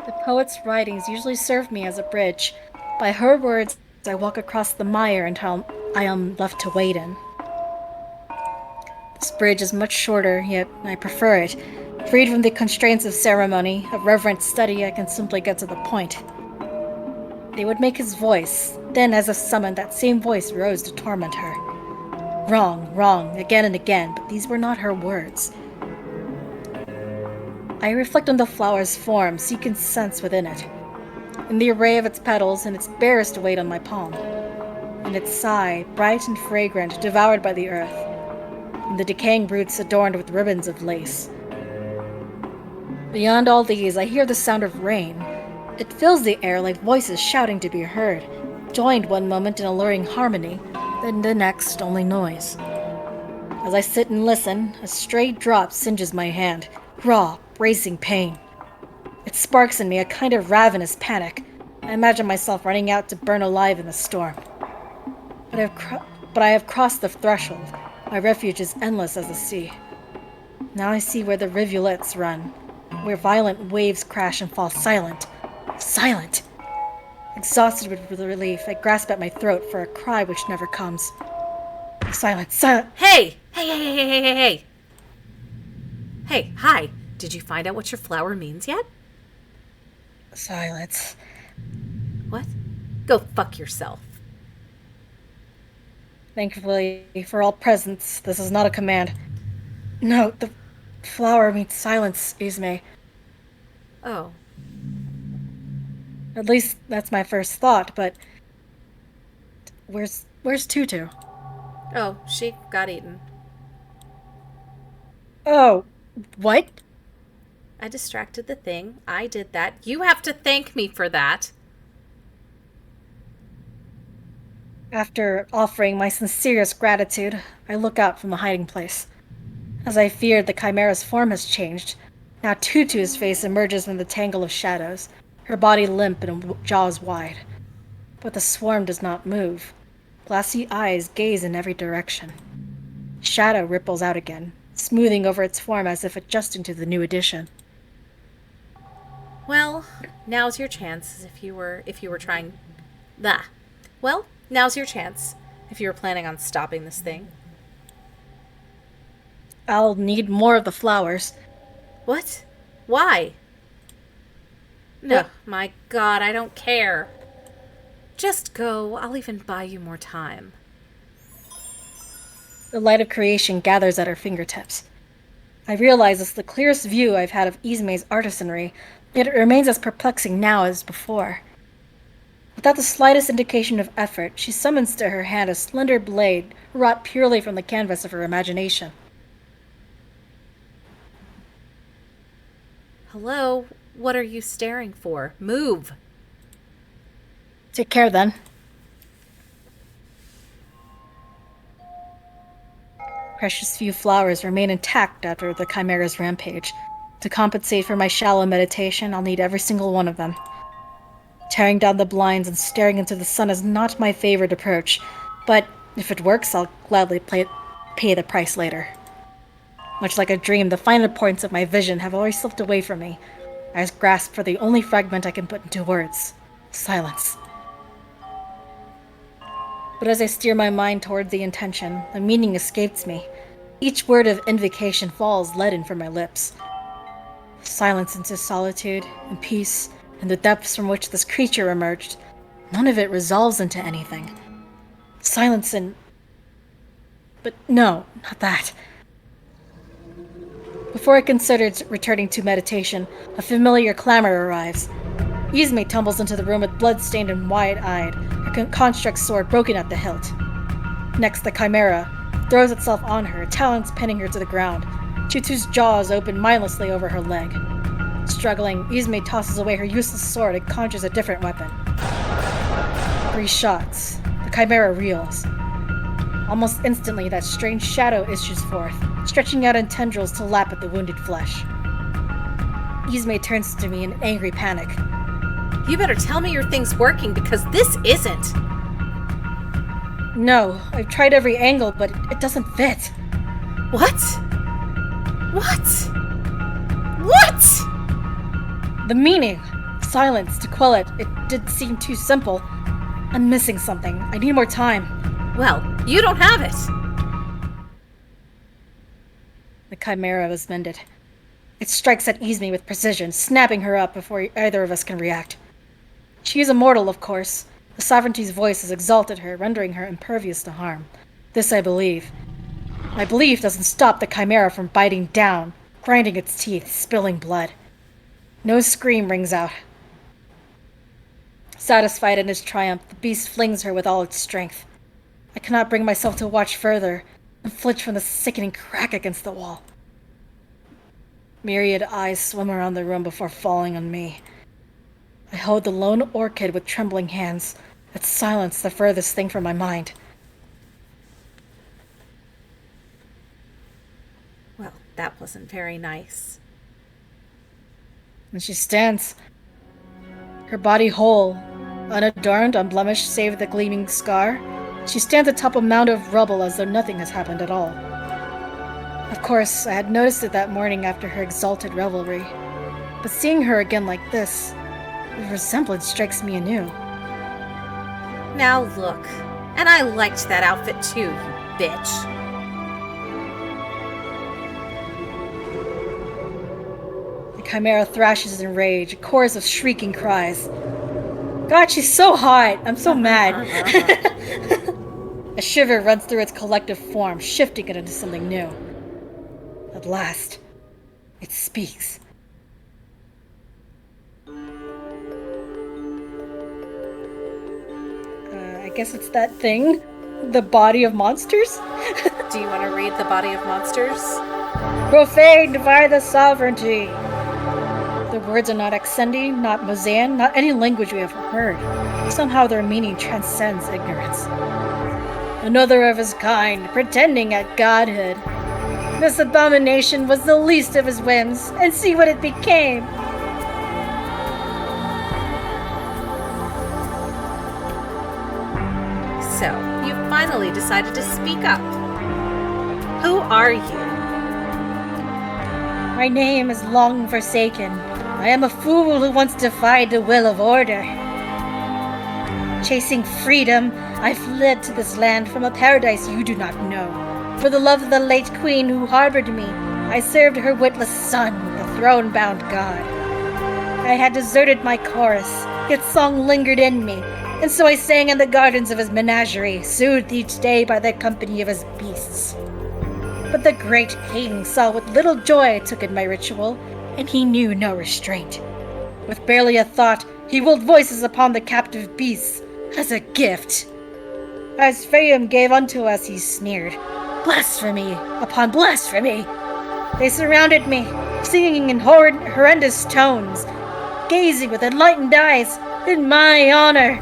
The poet's writings usually serve me as a bridge. By her words, I walk across the mire until I am left to wade in. This bridge is much shorter, yet I prefer it. Freed from the constraints of ceremony, of reverent study, I can simply get to the point. They would make his voice. Then, as if summoned, that same voice rose to torment her. Wrong, again and again, but these were not her words. I reflect on the flower's form, seeking sense within it. In the array of its petals and its barest weight on my palm. In its sigh, bright and fragrant, devoured by the earth. In the decaying roots adorned with ribbons of lace. Beyond all these, I hear the sound of rain. It fills the air like voices shouting to be heard, joined one moment in alluring harmony, then the next only noise. As I sit and listen, a stray drop singes my hand, raw, bracing pain. It sparks in me a kind of ravenous panic. I imagine myself running out to burn alive in the storm. But I have crossed the threshold. My refuge is endless as the sea. Now I see where the rivulets run, where violent waves crash and fall silent. Silent! Exhausted with relief, I grasp at my throat for a cry which never comes. Silent! Hey! Hey! Hey, hi! Did you find out what your flower means yet? Silence. What? Go fuck yourself. Thankfully, for all presents, this is not a command. No, the flower means silence, Ismay. Oh. At least that's my first thought, but... Where's Tutu? Oh, she got eaten. Oh, what? I distracted the thing. I did that. You have to thank me for that. After offering my sincerest gratitude, I look out from the hiding place. As I feared, the chimera's form has changed. Now Tutu's face emerges from the tangle of shadows, her body limp and jaws wide. But the swarm does not move. Glassy eyes gaze in every direction. Shadow ripples out again, smoothing over its form as if adjusting to the new addition. Well, now's your chance if you were trying... Well, now's your chance if you were planning on stopping this thing. I'll need more of the flowers. What? Why? No, my God, I don't care. Just go. I'll even buy you more time. The light of creation gathers at her fingertips. I realize it's the clearest view I've had of Ismay's artisanry, yet it remains as perplexing now as before. Without the slightest indication of effort, she summons to her hand a slender blade wrought purely from the canvas of her imagination. Hello? What are you staring for? Move! Take care, then. Precious few flowers remain intact after the chimera's rampage. To compensate for my shallow meditation, I'll need every single one of them. Tearing down the blinds and staring into the sun is not my favorite approach, but if it works, I'll gladly pay the price later. Much like a dream, the finer points of my vision have always slipped away from me. I grasp for the only fragment I can put into words. Silence. But as I steer my mind toward the intention, the meaning escapes me. Each word of invocation falls leaden from my lips. Silence into solitude and peace, and the depths from which this creature emerged. None of it resolves into anything. Silence and... But no, not that. Before I considered returning to meditation, a familiar clamor arrives. Izumi tumbles into the room with blood-stained and wide-eyed, her construct sword broken at the hilt. Next, the Chimera throws itself on her, talons pinning her to the ground. Chutu's jaws open mindlessly over her leg. Struggling, Izumi tosses away her useless sword and conjures a different weapon. 3 shots. The Chimera reels. Almost instantly, that strange shadow issues forth, stretching out in tendrils to lap at the wounded flesh. Izumi turns to me in angry panic. You better tell me your thing's working, because this isn't. No, I've tried every angle, but it doesn't fit. What? What? What? The meaning. Silence to quell it. It did seem too simple. I'm missing something. I need more time. Well, you don't have it. The Chimera was mended. It strikes at Izumi with precision, snapping her up before either of us can react. She is immortal, of course. The Sovereignty's voice has exalted her, rendering her impervious to harm. This I believe. My belief doesn't stop the Chimera from biting down, grinding its teeth, spilling blood. No scream rings out. Satisfied in his triumph, the beast flings her with all its strength. I cannot bring myself to watch further, and flinch from the sickening crack against the wall. Myriad eyes swim around the room before falling on me. I hold the lone orchid with trembling hands, its silence the furthest thing from my mind. Well, that wasn't very nice. And she stands, her body whole, unadorned, unblemished save the gleaming scar. She stands atop a mound of rubble as though nothing has happened at all. Of course, I had noticed it that morning after her exalted revelry, but seeing her again like this, the resemblance strikes me anew. Now look, and I liked that outfit too, you bitch. The Chimera thrashes in rage, a chorus of shrieking cries. God, she's so hot! I'm so mad! A shiver runs through its collective form, shifting it into something new. At last, it speaks. I guess it's that thing? The body of monsters? Do you want to read the body of monsters? Profaned by the sovereignty! The words are not Exendi, not Mosean, not any language we have heard. Somehow their meaning transcends ignorance. Another of his kind, pretending at godhood. This abomination was the least of his whims, and see what it became! So, you finally decided to speak up. Who are you? My name is Long Forsaken. I am a fool who once defied the will of order. Chasing freedom, I fled to this land from a paradise you do not know. For the love of the late queen who harbored me, I served her witless son, the throne-bound god. I had deserted my chorus, yet song lingered in me, and so I sang in the gardens of his menagerie, soothed each day by the company of his beasts. But the great king saw what little joy I took in my ritual, and he knew no restraint. With barely a thought, he willed voices upon the captive beasts as a gift. As Phaeum gave unto us, he sneered. Blasphemy upon blasphemy! They surrounded me, singing in horrendous tones, gazing with enlightened eyes in my honor.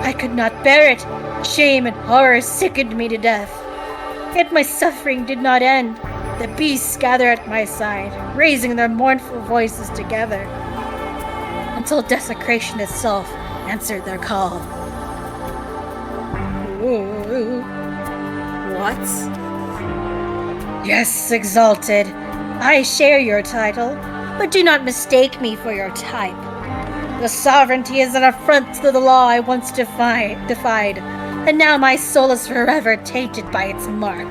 I could not bear it. Shame and horror sickened me to death. Yet my suffering did not end. The beasts gather at my side, raising their mournful voices together, until desecration itself answered their call. What? Yes, Exalted. I share your title, but do not mistake me for your type. The sovereignty is an affront to the law I once defied, and now my soul is forever tainted by its mark.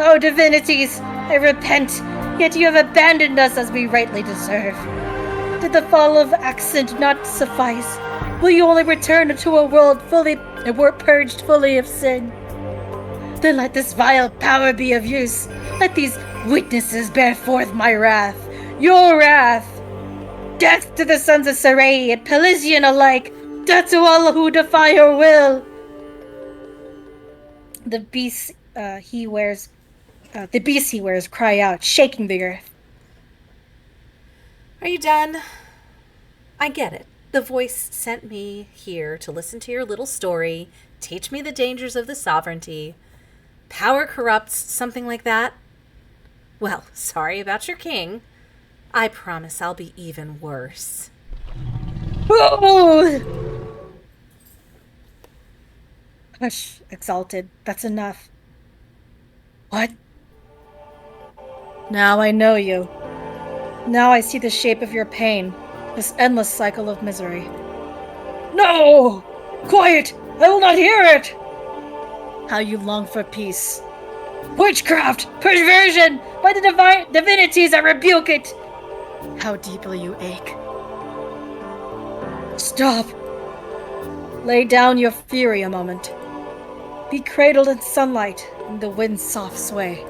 Oh, divinities, I repent, yet you have abandoned us as we rightly deserve. Did the fall of Accent not suffice? Will you only return to a world purged fully of sin? Then let this vile power be of use. Let these witnesses bear forth my wrath, your wrath. Death to the sons of Sarai and Pelisian alike. Death to all who defy your will. The beasts he wears cry out, shaking the earth. Are you done? I get it. The voice sent me here to listen to your little story, teach me the dangers of the sovereignty. Power corrupts, something like that. Well, sorry about your king. I promise I'll be even worse. Oh! Hush, Exalted. That's enough. What? Now I know you. Now I see the shape of your pain, this endless cycle of misery. No! Quiet! I will not hear it! How you long for peace. Witchcraft! Perversion! By the divinities I rebuke it! How deeply you ache. Stop! Lay down your fury a moment. Be cradled in sunlight in the wind's soft sway.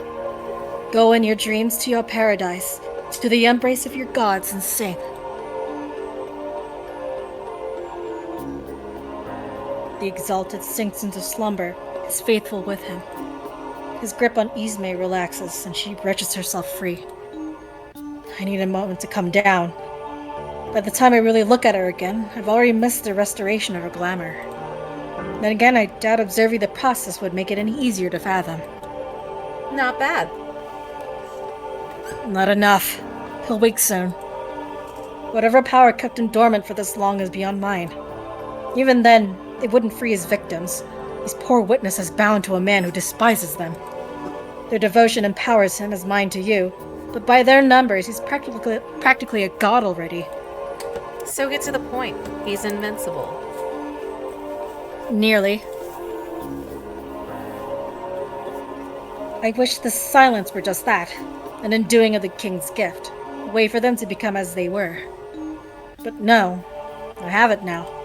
Go in your dreams to your paradise, to the embrace of your gods, and sing. The Exalted sinks into slumber, his faithful with him. His grip on Ismay relaxes, and she wrenches herself free. I need a moment to come down. By the time I really look at her again, I've already missed the restoration of her glamour. Then again, I doubt observing the process would make it any easier to fathom. Not bad. Not enough. He'll wake soon. Whatever power kept him dormant for this long is beyond mine. Even then, it wouldn't free his victims. These poor witnesses bound to a man who despises them. Their devotion empowers him as mine to you, but by their numbers, he's practically a god already. So get to the point. He's invincible. Nearly. I wish the silence were just that, an undoing of the king's gift, a way for them to become as they were. But no, I have it now.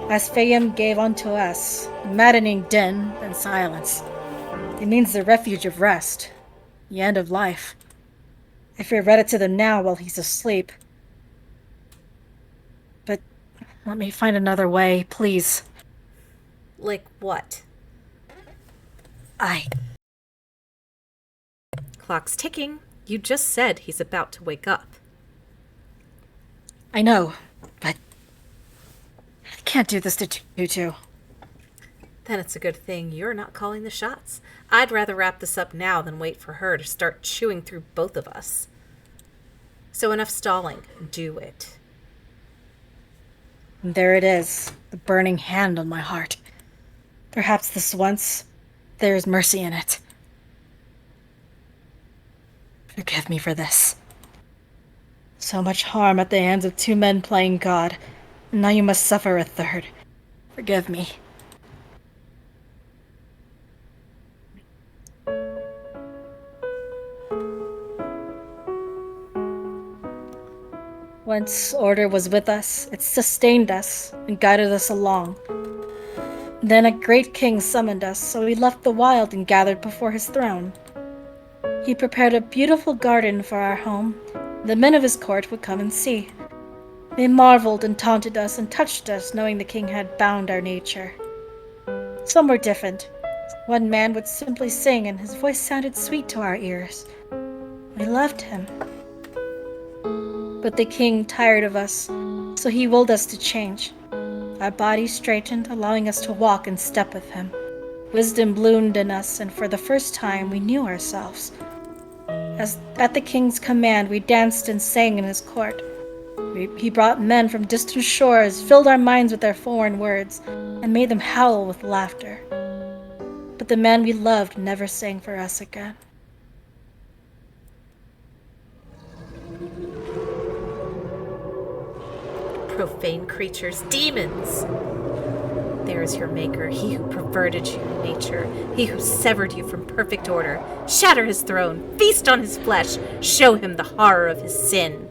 As Fayum gave unto us, maddening din and silence. It means the refuge of rest, the end of life. If we read it to them now while he's asleep. But let me find another way, please. Like what? Clock's ticking. You just said he's about to wake up. I know, but I can't do this to Tutu. Then it's a good thing you're not calling the shots. I'd rather wrap this up now than wait for her to start chewing through both of us. So enough stalling. Do it. And there it is, the burning hand on my heart. Perhaps this once, there is mercy in it. Forgive me for this. So much harm at the hands of two men playing God, and now you must suffer a third. Forgive me. Once order was with us, it sustained us and guided us along. Then a great king summoned us, so we left the wild and gathered before his throne. He prepared a beautiful garden for our home. The men of his court would come and see. They marveled and taunted us and touched us, knowing the king had bound our nature. Some were different. One man would simply sing, and his voice sounded sweet to our ears. We loved him. But the king tired of us, so he willed us to change. Our bodies straightened, allowing us to walk in step with him. Wisdom bloomed in us, and for the first time we knew ourselves. As at the king's command, we danced and sang in his court. He brought men from distant shores, filled our minds with their foreign words, and made them howl with laughter. But the man we loved never sang for us again. Profane creatures, demons! There is your maker, he who perverted you in nature, he who severed you from perfect order. Shatter his throne, feast on his flesh, show him the horror of his sin.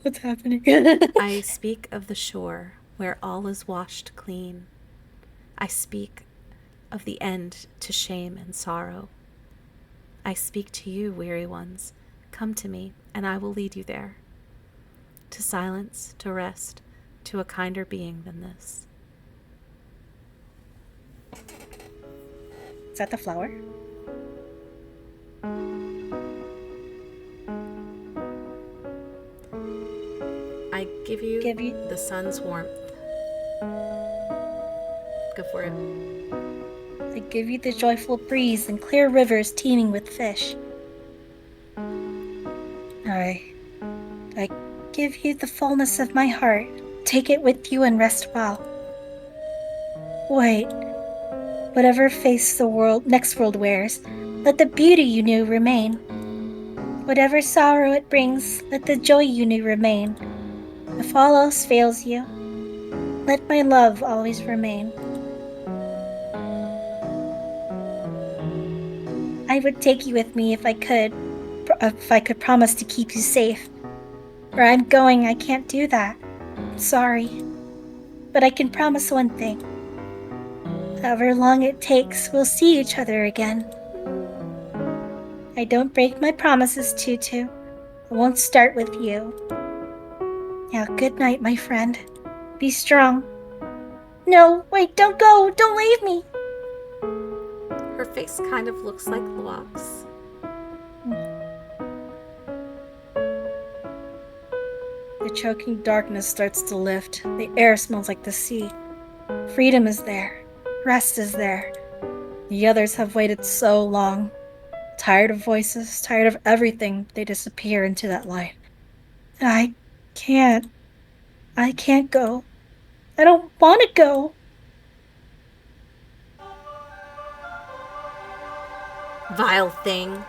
What's happening? I speak of the shore where all is washed clean. I speak of the end to shame and sorrow. I speak to you, weary ones. Come to me, and I will lead you there. To silence, to rest, to a kinder being than this. Is that the flower? I give you Give you- the sun's warmth. Go for it. I give you the joyful breeze and clear rivers teeming with fish. I give you the fullness of my heart. Take it with you and rest well. Wait, whatever face the next world wears, let the beauty you knew remain. Whatever sorrow it brings, let the joy you knew remain. If all else fails you, let my love always remain. I would take you with me if I could promise to keep you safe. Where I'm going, I can't do that. I'm sorry. But I can promise one thing. However long it takes, we'll see each other again. I don't break my promises, Tutu. I won't start with you. Now, good night, my friend. Be strong. No, wait, don't go! Don't leave me! Her face kind of looks like Luok's. The choking darkness starts to lift. The air smells like the sea. Freedom is there. Rest is there. The others have waited so long. Tired of voices, tired of everything, they disappear into that light. I can't go. I don't want to go. Vile thing.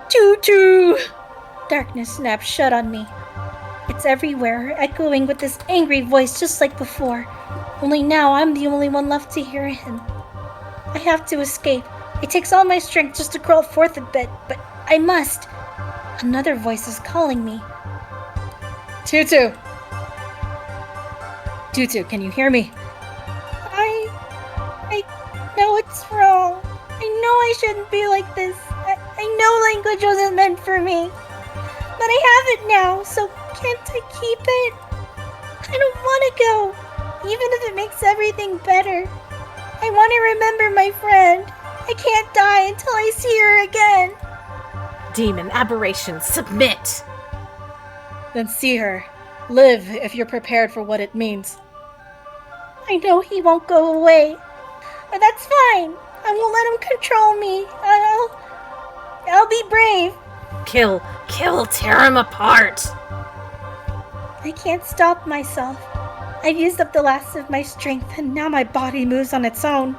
Tutu! Darkness snaps shut on me. It's everywhere, echoing with this angry voice just like before. Only now I'm the only one left to hear him. I have to escape. It takes all my strength just to crawl forth a bit, but I must. Another voice is calling me. Tutu! Tutu, can you hear me? I know it's wrong. I know I shouldn't be like this. I know language wasn't meant for me. But I have it now, so can't I keep it? I don't want to go, even if it makes everything better. I want to remember my friend. I can't die until I see her again. Demon, aberration, submit! Then see her. Live if you're prepared for what it means. I know he won't go away, but that's fine. I won't let him control me. I'll be brave. Kill, tear him apart! I can't stop myself. I've used up the last of my strength, and now my body moves on its own.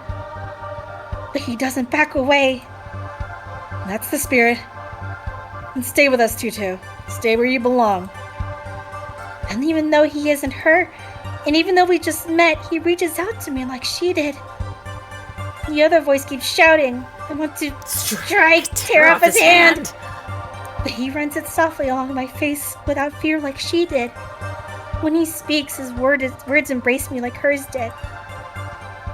But he doesn't back away. That's the spirit. And stay with us, Tutu. Stay where you belong. And even though he isn't her, and even though we just met, he reaches out to me like she did. The other voice keeps shouting, I want to strike, tear off his hand. But he runs it softly along my face without fear like she did. When he speaks, his words embrace me like hers did.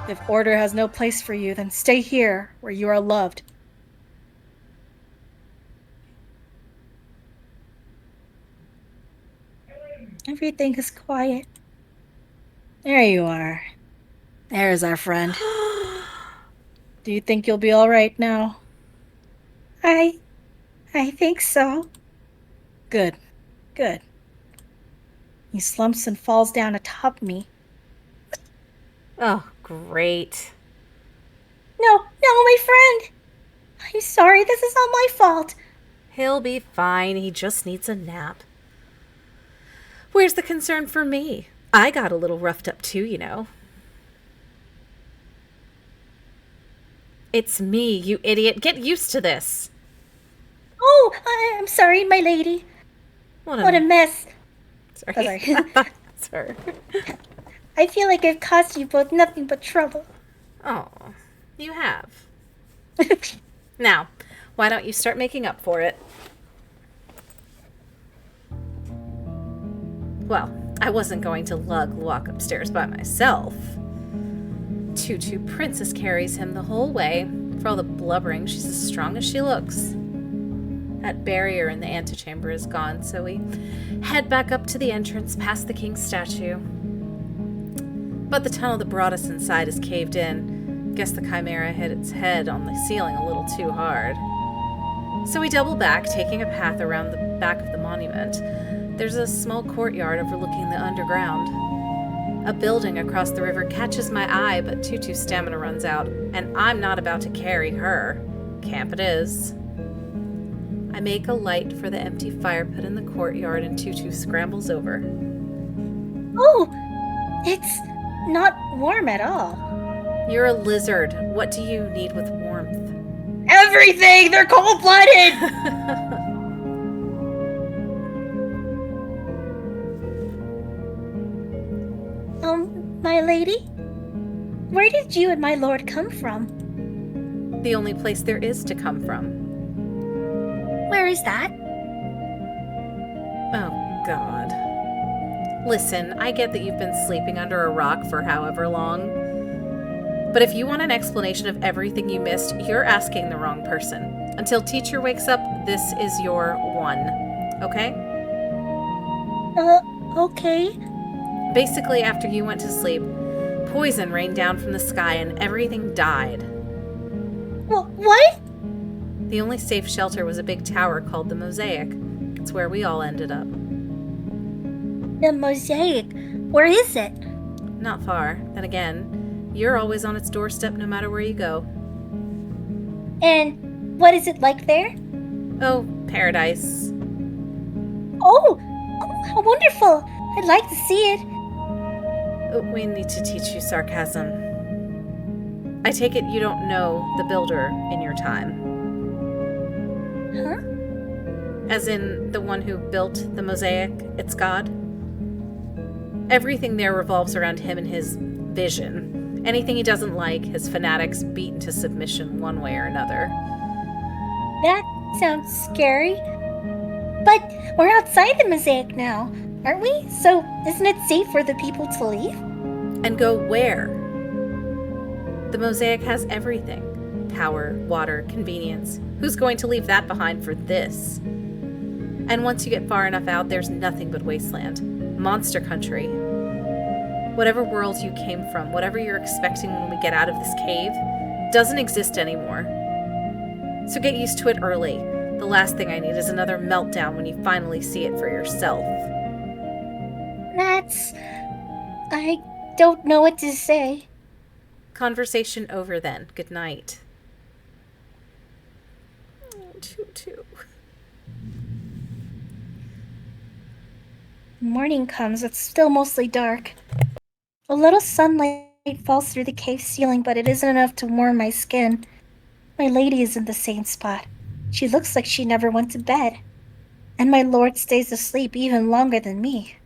If order has no place for you, then stay here where you are loved. Everything is quiet. There you are. There's our friend. Do you think you'll be all right now? I think so. Good. He slumps and falls down atop me. Oh, great. my friend. I'm sorry, this is all my fault. He'll be fine. He just needs a nap. Where's the concern for me? I got a little roughed up too, you know. It's me, you idiot. Get used to this. Oh, I'm sorry, my lady. What a mess. Sorry. Oh, sorry. I thought that's her. I feel like I've caused you both nothing but trouble. Oh, you have. Now, why don't you start making up for it? Well, I wasn't going to lug Luwak upstairs by myself. Tutu Princess carries him the whole way. For all the blubbering, she's as strong as she looks. That barrier in the antechamber is gone, so we head back up to the entrance past the king's statue. But the tunnel that brought us inside is caved in. Guess the chimera hit its head on the ceiling a little too hard. So we double back, taking a path around the back of the monument. There's a small courtyard overlooking the underground. A building across the river catches my eye, but Tutu's stamina runs out, and I'm not about to carry her. Camp it is. I make a light for the empty fire pit in the courtyard, and Tutu scrambles over. Oh, it's not warm at all. You're a lizard. What do you need with warmth? Everything! They're cold-blooded! My lady? Where did you and my lord come from? The only place there is to come from. Where is that? Oh, God. Listen, I get that you've been sleeping under a rock for however long. But if you want an explanation of everything you missed, you're asking the wrong person. Until teacher wakes up, this is your one. Okay? Okay. Basically, after you went to sleep, poison rained down from the sky and everything died. What? The only safe shelter was a big tower called the Mosaic. It's where we all ended up. The mosaic. Where is it? Not far. Then again, you're always on its doorstep no matter where you go. And what is it like there? Oh, paradise. Oh, how wonderful. I'd like to see it. We need to teach you sarcasm. I take it you don't know the builder in your time. Huh? As in the one who built the mosaic, its god? Everything there revolves around him and his vision. Anything he doesn't like, his fanatics beat into submission one way or another. That sounds scary. But we're outside the mosaic now, aren't we? So isn't it safe for the people to leave? And go where? The mosaic has everything. Power, water, convenience. Who's going to leave that behind for this? And once you get far enough out, there's nothing but wasteland. Monster country. Whatever world you came from, whatever you're expecting when we get out of this cave, doesn't exist anymore. So get used to it early. The last thing I need is another meltdown when you finally see it for yourself. I don't know what to say. Conversation over then. Good night. Tutu. Morning comes, it's still mostly dark. A little sunlight falls through the cave ceiling, but it isn't enough to warm my skin. My lady is in the same spot. She looks like she never went to bed. And my lord stays asleep even longer than me.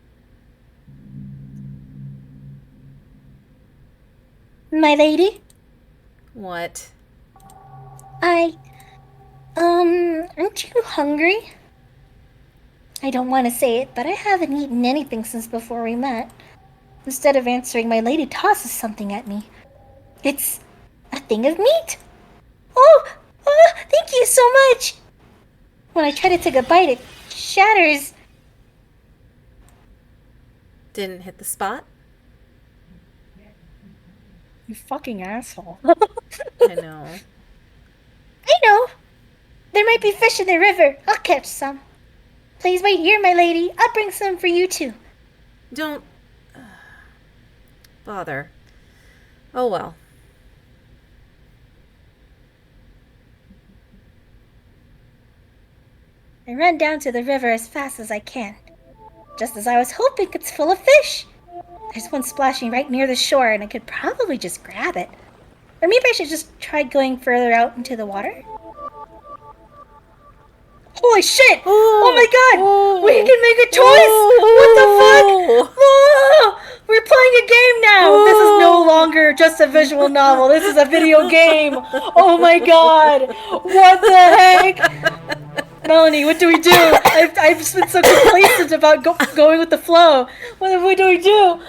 My lady? What? Aren't you hungry? I don't want to say it, but I haven't eaten anything since before we met. Instead of answering, my lady tosses something at me. It's a thing of meat. Oh, thank you so much. When I try to take a bite, it shatters. Didn't hit the spot? You fucking asshole. I know. I know. There might be fish in the river. I'll catch some. Please wait here, my lady. I'll bring some for you too. Don't bother. Oh well. I ran down to the river as fast as I can. Just as I was hoping, it's full of fish. There's one splashing right near the shore, and I could probably just grab it. Or maybe I should just try going further out into the water? Holy shit! Oh my god! We can make a choice! What the fuck? Oh, we're playing a game now! This is no longer just a visual novel. This is a video game! Oh my god! What the heck? Melanie, what do we do? I've just been so complacent about going with the flow. What do we do?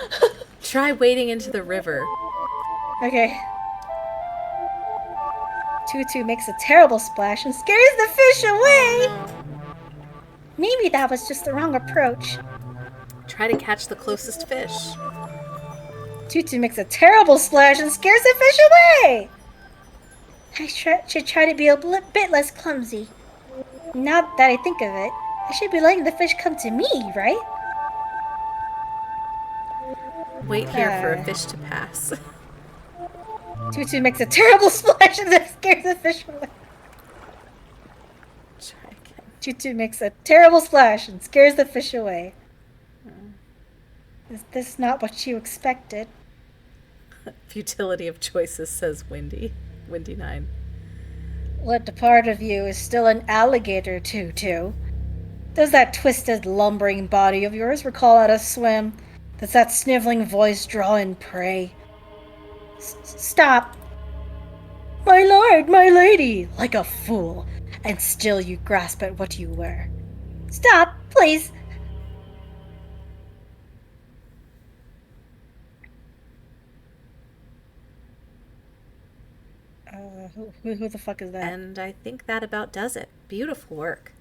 Try wading into the river. Okay. Tutu makes a terrible splash and scares the fish away! Maybe that was just the wrong approach. Try to catch the closest fish. Tutu makes a terrible splash and scares the fish away! I should try to be a bit less clumsy. Now that I think of it, I should be letting the fish come to me, right? Wait here for a fish to pass. Tutu makes a terrible splash and then scares the fish away. Try again. Tutu makes a terrible splash and scares the fish away. Is this not what you expected? Futility of choices, says Windy. Windy 9. What part of you is still an alligator, Tutu? Does that twisted, lumbering body of yours recall how to swim? Does that sniveling voice draw in prey? Stop! My lord, my lady! Like a fool, and still you grasp at what you were. Stop, please! Who the fuck is that? And I think that about does it. Beautiful work.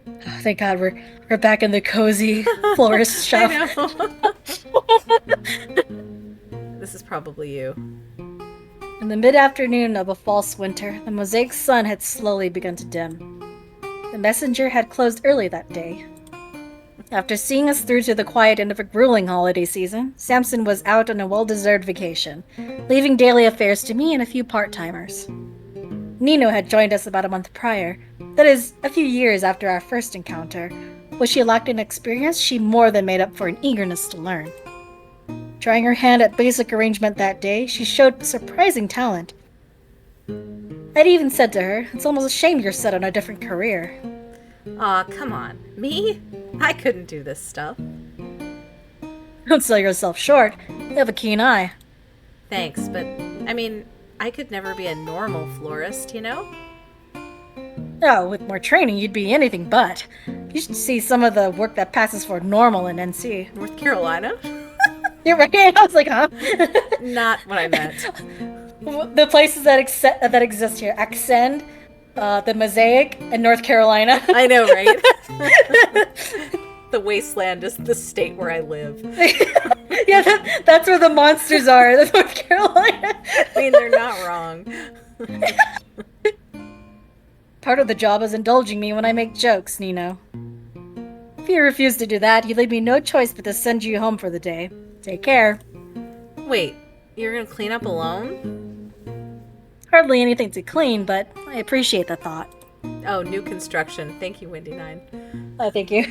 Oh, thank God we're back in the cozy florist shop. I know. This is probably you. In the mid-afternoon of a false winter, the mosaic sun had slowly begun to dim. The messenger had closed early that day. After seeing us through to the quiet end of a grueling holiday season, Samson was out on a well-deserved vacation, leaving daily affairs to me and a few part-timers. Nino had joined us about a month prior, that is, a few years after our first encounter. What she lacked in experience, she more than made up for in eagerness to learn. Trying her hand at basic arrangement that day, she showed surprising talent. I'd even said to her, it's almost a shame you're set on a different career. Aw, come on. Me? I couldn't do this stuff. Don't sell yourself short. You have a keen eye. Thanks, but, I mean, I could never be a normal florist, you know? Oh, with more training, you'd be anything but. You should see some of the work that passes for normal in NC. North Carolina? You're right. I was like, huh? Not what I meant. The places that exist here: Accend, the Mosaic, and North Carolina. I know, right? The wasteland is the state where I live. Yeah, that's where the monsters are. That's North Carolina. I mean, they're not wrong. Part of the job is indulging me when I make jokes, Nino. If you refuse to do that, you leave me no choice but to send you home for the day. Take care. Wait, you're gonna clean up alone? Hardly anything to clean, but I appreciate the thought. Oh, new construction. Thank you, Windy 9. Oh, thank you.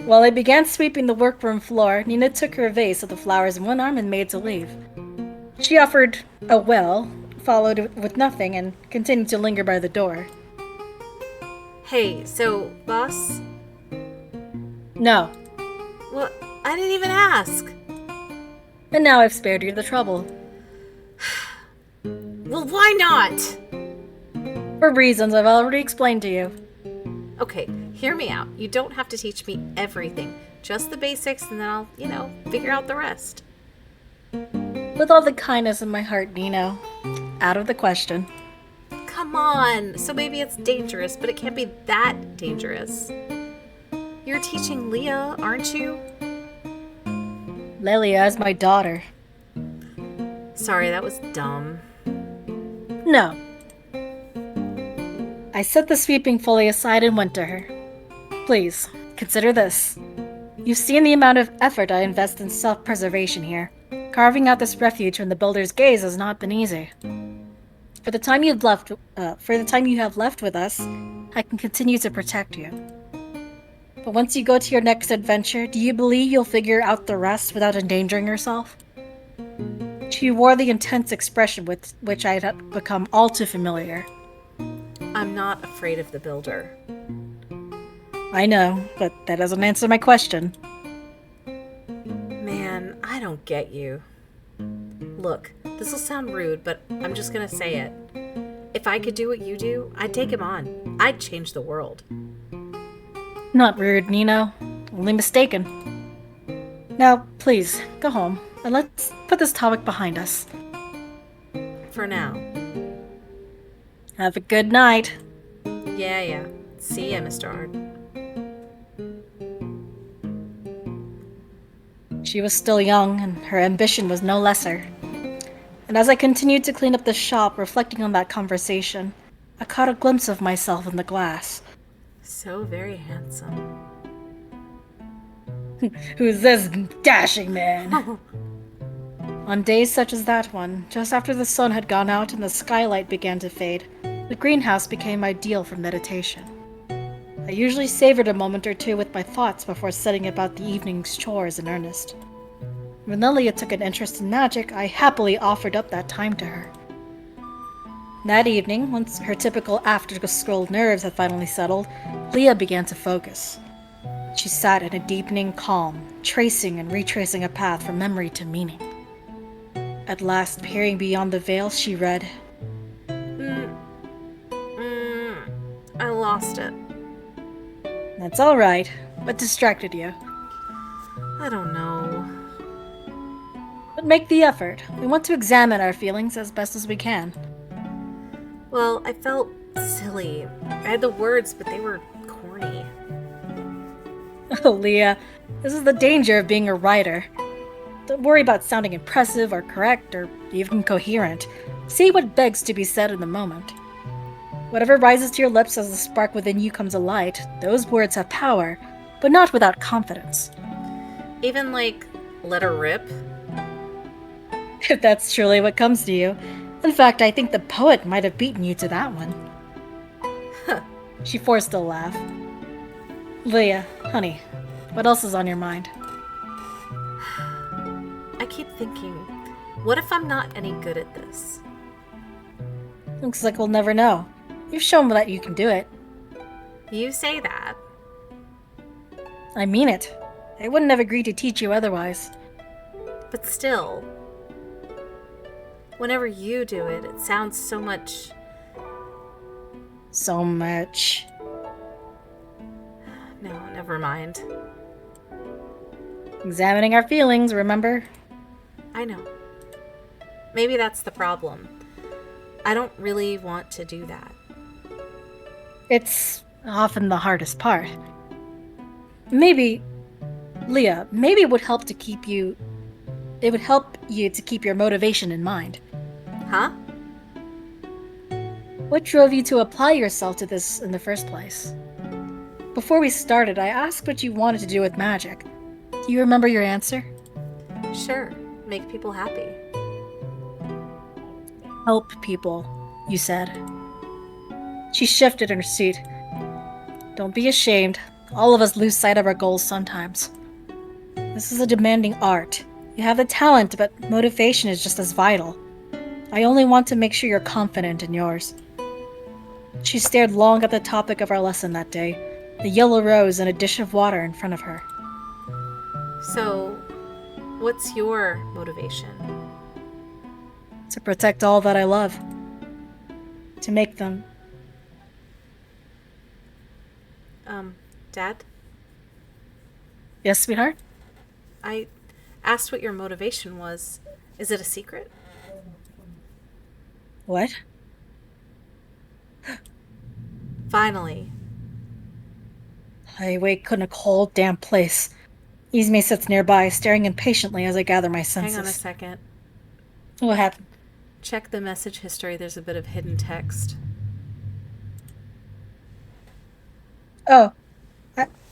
While I began sweeping the workroom floor, Nina took her vase of the flowers in one arm and made to leave. She offered a well, followed with nothing, and continued to linger by the door. Hey, so, boss? No. Well, I didn't even ask. And now I've spared you the trouble. Well, why not? For reasons I've already explained to you. Okay, hear me out. You don't have to teach me everything. Just the basics, and then I'll, figure out the rest. With all the kindness in my heart, Nino. Out of the question. Come on. So maybe it's dangerous, but it can't be that dangerous. You're teaching Leah, aren't you? Lelia is my daughter. Sorry, that was dumb. No. I set the sweeping fully aside and went to her. Please, consider this. You've seen the amount of effort I invest in self-preservation here. Carving out this refuge from the builder's gaze has not been easy. For the time you have left with us, I can continue to protect you. But once you go to your next adventure, do you believe you'll figure out the rest without endangering yourself? She wore the intense expression with which I had become all too familiar. I'm not afraid of the builder. I know, but that doesn't answer my question. Man, I don't get you. Look, this will sound rude, but I'm just gonna say it. If I could do what you do, I'd take him on. I'd change the world. Not rude, Nino. Only mistaken. Now, please, go home, and let's put this topic behind us. For now. Have a good night. Yeah. See ya, Mr. Art. She was still young, and her ambition was no lesser. And as I continued to clean up the shop, reflecting on that conversation, I caught a glimpse of myself in the glass. So very handsome. Who's this dashing man? On days such as that one, just after the sun had gone out and the skylight began to fade, the greenhouse became ideal for meditation. I usually savored a moment or two with my thoughts before setting about the evening's chores in earnest. When Lilia took an interest in magic, I happily offered up that time to her. That evening, once her typical after-school nerves had finally settled, Leah began to focus. She sat in a deepening calm, tracing and retracing a path from memory to meaning. At last, peering beyond the veil, she read, I lost it. "That's all right. What distracted you? I don't know. But make the effort. We want to examine our feelings as best as we can." Well, I felt silly. I had the words, but they were corny. Oh, Leah, this is the danger of being a writer. Don't worry about sounding impressive or correct or even coherent. See what begs to be said in the moment. Whatever rises to your lips as the spark within you comes alight, those words have power, but not without confidence. Even like, let her rip? If that's truly what comes to you. In fact, I think the poet might have beaten you to that one. She forced a laugh. Leah, honey, what else is on your mind? I keep thinking, what if I'm not any good at this? Looks like we'll never know. You've shown that you can do it. You say that. I mean it. I wouldn't have agreed to teach you otherwise. But still, whenever you do it, it sounds so much... So much. No, never mind. Examining our feelings, remember? I know. Maybe that's the problem. I don't really want to do that. It's often the hardest part. Maybe, Leah, maybe it would help to keep you... It would help you to keep your motivation in mind. Huh? What drove you to apply yourself to this in the first place? Before we started, I asked what you wanted to do with magic. Do you remember your answer? Sure. Make people happy. Help people, you said. She shifted in her seat. Don't be ashamed. All of us lose sight of our goals sometimes. This is a demanding art. You have the talent, but motivation is just as vital. I only want to make sure you're confident in yours. She stared long at the topic of our lesson that day, the yellow rose and a dish of water in front of her. So, what's your motivation? To protect all that I love. To make them... Dad? Yes, sweetheart? I asked what your motivation was. Is it a secret? What? Finally. I wake in a cold, damp place. Izme sits nearby, staring impatiently as I gather my senses. Hang on a second. What happened? Check the message history. There's a bit of hidden text. Oh.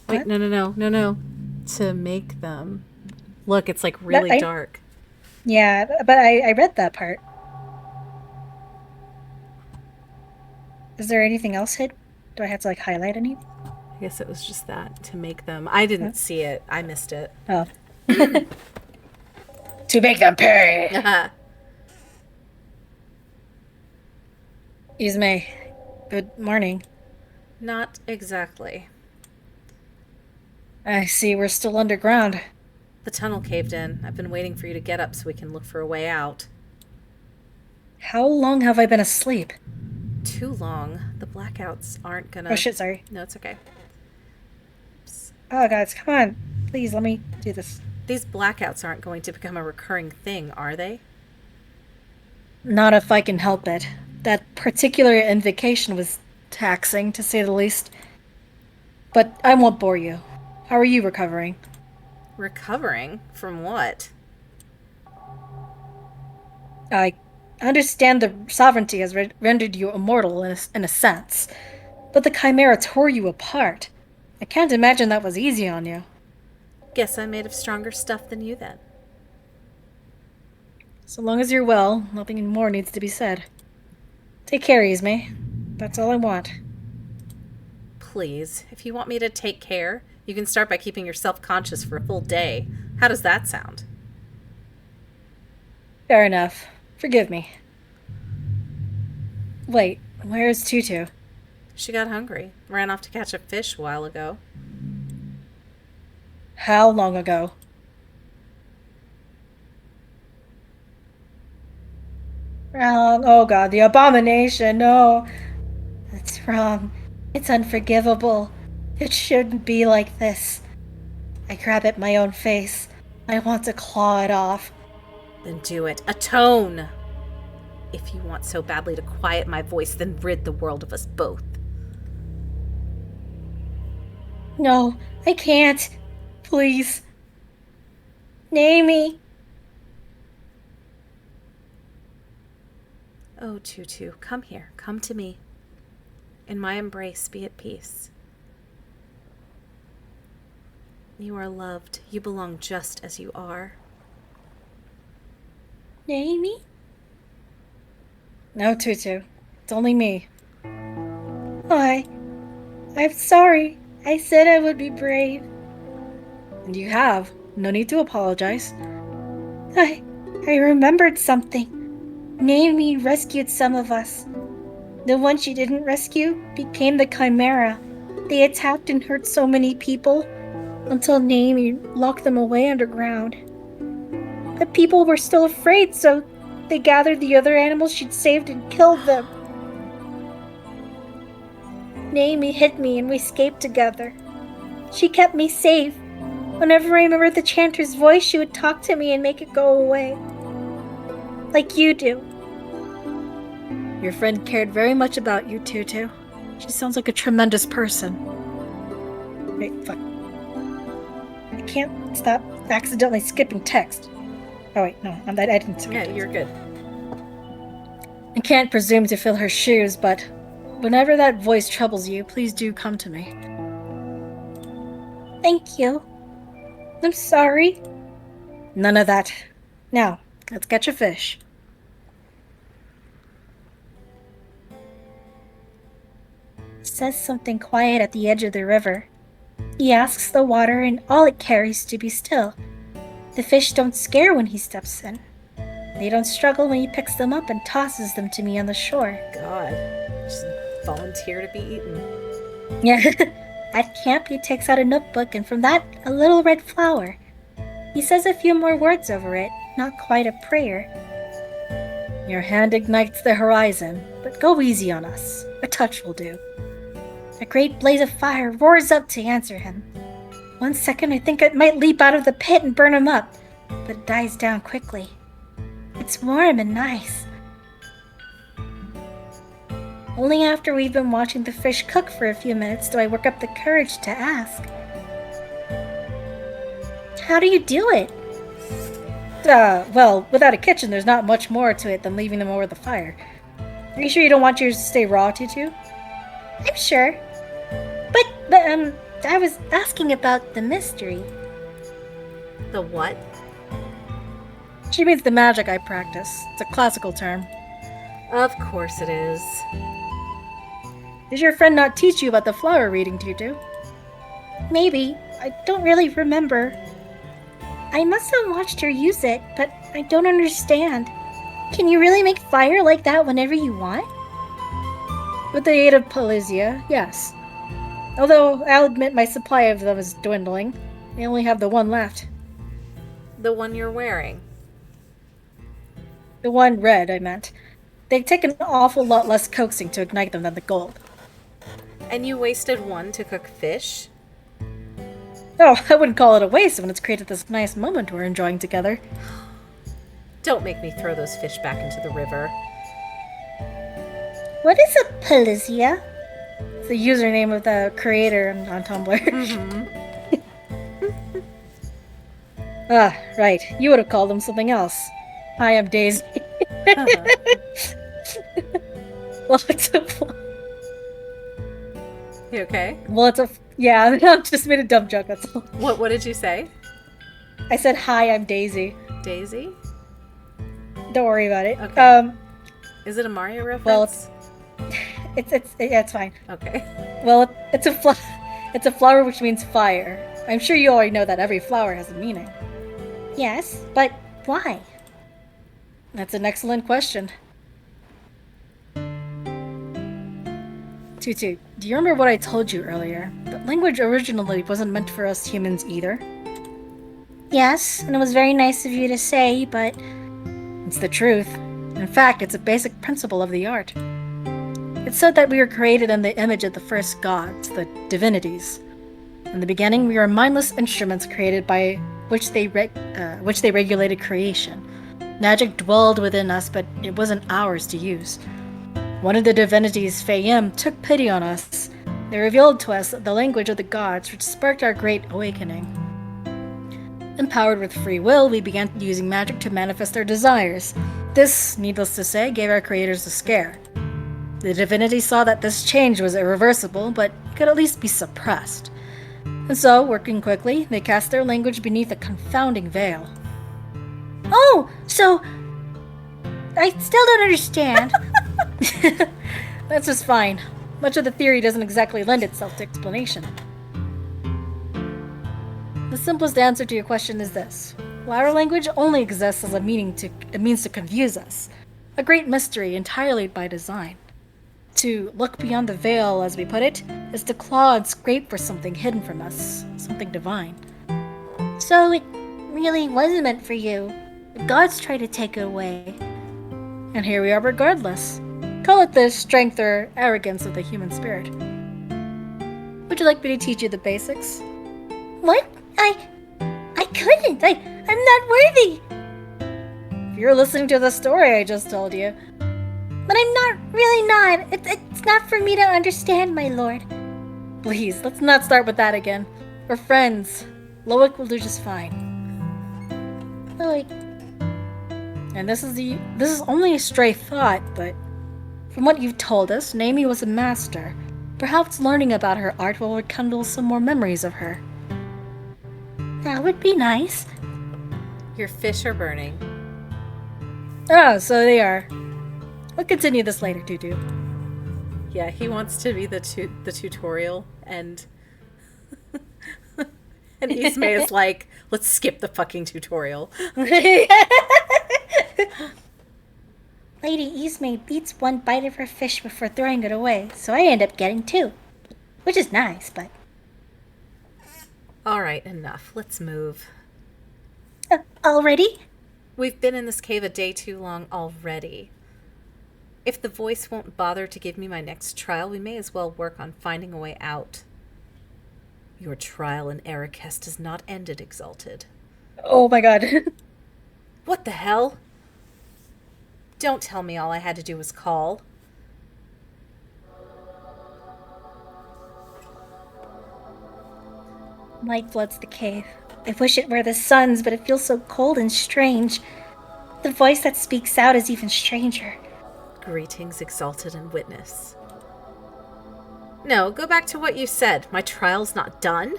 Wait, no. To make them. Look, it's like really dark. Yeah, but I read that part. Is there anything else hidden? Do I have to like highlight any? I guess it was just that to make them. I didn't see it. I missed it. Oh. To make them pay. Ismay, good morning. Not exactly. I see we're still underground. The tunnel caved in. I've been waiting for you to get up so we can look for a way out. How long have I been asleep? Too long. The blackouts aren't gonna... Oh shit, sorry. No, it's okay. Oh guys, come on. Please, let me do this. These blackouts aren't going to become a recurring thing, are they? Not if I can help it. That particular invocation was taxing, to say the least. But I won't bore you. How are you recovering? Recovering? From what? I understand the sovereignty has rendered you immortal in a sense, but the Chimera tore you apart. I can't imagine that was easy on you. Guess I'm made of stronger stuff than you then. So long as you're well, nothing more needs to be said. Take care, Ismay. That's all I want. Please, if you want me to take care, you can start by keeping yourself conscious for a full day. How does that sound? Fair enough. Forgive me. Wait, where's Tutu? She got hungry. Ran off to catch a fish a while ago. How long ago? Wrong. Oh god, the abomination. No. That's wrong. It's unforgivable. It shouldn't be like this. I grab at my own face. I want to claw it off. Then do it. Atone! If you want so badly to quiet my voice, then rid the world of us both. No, I can't. Please. Namie. Oh, Tutu, come here. Come to me. In my embrace, be at peace. You are loved. You belong just as you are. Namie? No, Tutu. It's only me. Why? I'm sorry. I said I would be brave. And you have. No need to apologize. I remembered something. Namie rescued some of us. The one she didn't rescue became the Chimera. They attacked and hurt so many people until Namie locked them away underground. The people were still afraid, so they gathered the other animals she'd saved and killed them. Namie hit me and we escaped together. She kept me safe. Whenever I remembered the chanter's voice, she would talk to me and make it go away. Like you do. Your friend cared very much about you, Tutu. She sounds like a tremendous person. Wait, fuck. I can't stop accidentally skipping text. Oh wait, no, I didn't skip Yeah, text. you're good. I can't presume to fill her shoes, but whenever that voice troubles you, please do come to me. Thank you. I'm sorry. None of that. Now, let's catch a fish. Says something quiet at the edge of the river. He asks the water and all it carries to be still. The fish don't scare when he steps in. They don't struggle when he picks them up and tosses them to me on the shore. God. Just volunteer to be eaten. Yeah. At camp, he takes out a notebook and from that, a little red flower. He says a few more words over it, not quite a prayer. Your hand ignites the horizon, but go easy on us. A touch will do. A great blaze of fire roars up to answer him. 1 second I think it might leap out of the pit and burn him up, but it dies down quickly. It's warm and nice. Only after we've been watching the fish cook for a few minutes do I work up the courage to ask. How do you do it? Well, without a kitchen, there's not much more to it than leaving them over the fire. Are you sure you don't want yours to stay raw, Tutu? I'm sure. But, I was asking about the mystery. The what? She means the magic I practice. It's a classical term. Of course it is. Did your friend not teach you about the flower reading, Tutu? Maybe. I don't really remember. I must have watched her use it, but I don't understand. Can you really make fire like that whenever you want? With the aid of Polizia, yes. Although I'll admit my supply of them is dwindling. I only have the one left. The one you're wearing. The one red, I meant. They take an awful lot less coaxing to ignite them than the gold. And you wasted one to cook fish? Oh, I wouldn't call it a waste when it's created this nice moment we're enjoying together. Don't make me throw those fish back into the river. What is a Polizia? It's the username of the creator on Tumblr. Ah, right. You would have called them something else. Hi, I'm Daisy. Well, it's a... You okay? Well, it's a... Yeah, I just made a dumb joke, that's all. What did you say? I said, hi, I'm Daisy. Daisy? Don't worry about it. Okay. Is it a Mario reference? Well, it's fine. Okay. Well, it's a flower which means fire. I'm sure you already know that every flower has a meaning. Yes, but why? That's an excellent question. Tutu, do you remember what I told you earlier? That language originally wasn't meant for us humans either? Yes, and it was very nice of you to say, but It's the truth. In fact, it's a basic principle of the art. It's said that we were created in the image of the first gods, the divinities. In the beginning, we were mindless instruments created by which they regulated creation. Magic dwelled within us, but it wasn't ours to use. One of the divinities, Fayem, took pity on us. They revealed to us the language of the gods, which sparked our great awakening. Empowered with free will, we began using magic to manifest our desires. This, needless to say, gave our creators a scare. The divinity saw that this change was irreversible, but could at least be suppressed. And so, working quickly, they cast their language beneath a confounding veil. oh, so I still don't understand. That's just fine. Much of the theory doesn't exactly lend itself to explanation. The simplest answer to your question is this. Flower language only exists as a means to confuse us. A great mystery entirely by design. To look beyond the veil, as we put it, is to claw and scrape for something hidden from us, something divine. So it really wasn't meant for you. The gods tried to take it away. And here we are regardless. Call it the strength or arrogance of the human spirit. Would you like me to teach you the basics? What? I couldn't. I'm not worthy. If you're listening to the story I just told you. But I'm not, really not. It's not for me to understand, my lord. Please, let's not start with that again. We're friends. Loic will do just fine. Loic. And this is only a stray thought, but from what you've told us, Naomi was a master. Perhaps learning about her art will rekindle some more memories of her. That would be nice. Your fish are burning. Oh, so they are. We'll continue this later, Tutu. Yeah, he wants to be the tutorial, and and Ismay is like, let's skip the fucking tutorial. Lady Ismay eats one bite of her fish before throwing it away, so I end up getting two. Which is nice, but... All right, enough. Let's move. Already? We've been in this cave a day too long already. If the voice won't bother to give me my next trial, we may as well work on finding a way out. Your trial in Arrakest is not ended, Exalted. Oh my god. What the hell? Don't tell me all I had to do was call. Light floods the cave. I wish it were the sun's, but it feels so cold and strange. The voice that speaks out is even stranger. Greetings, Exalted and Witness. No, go back to what you said. My trial's not done?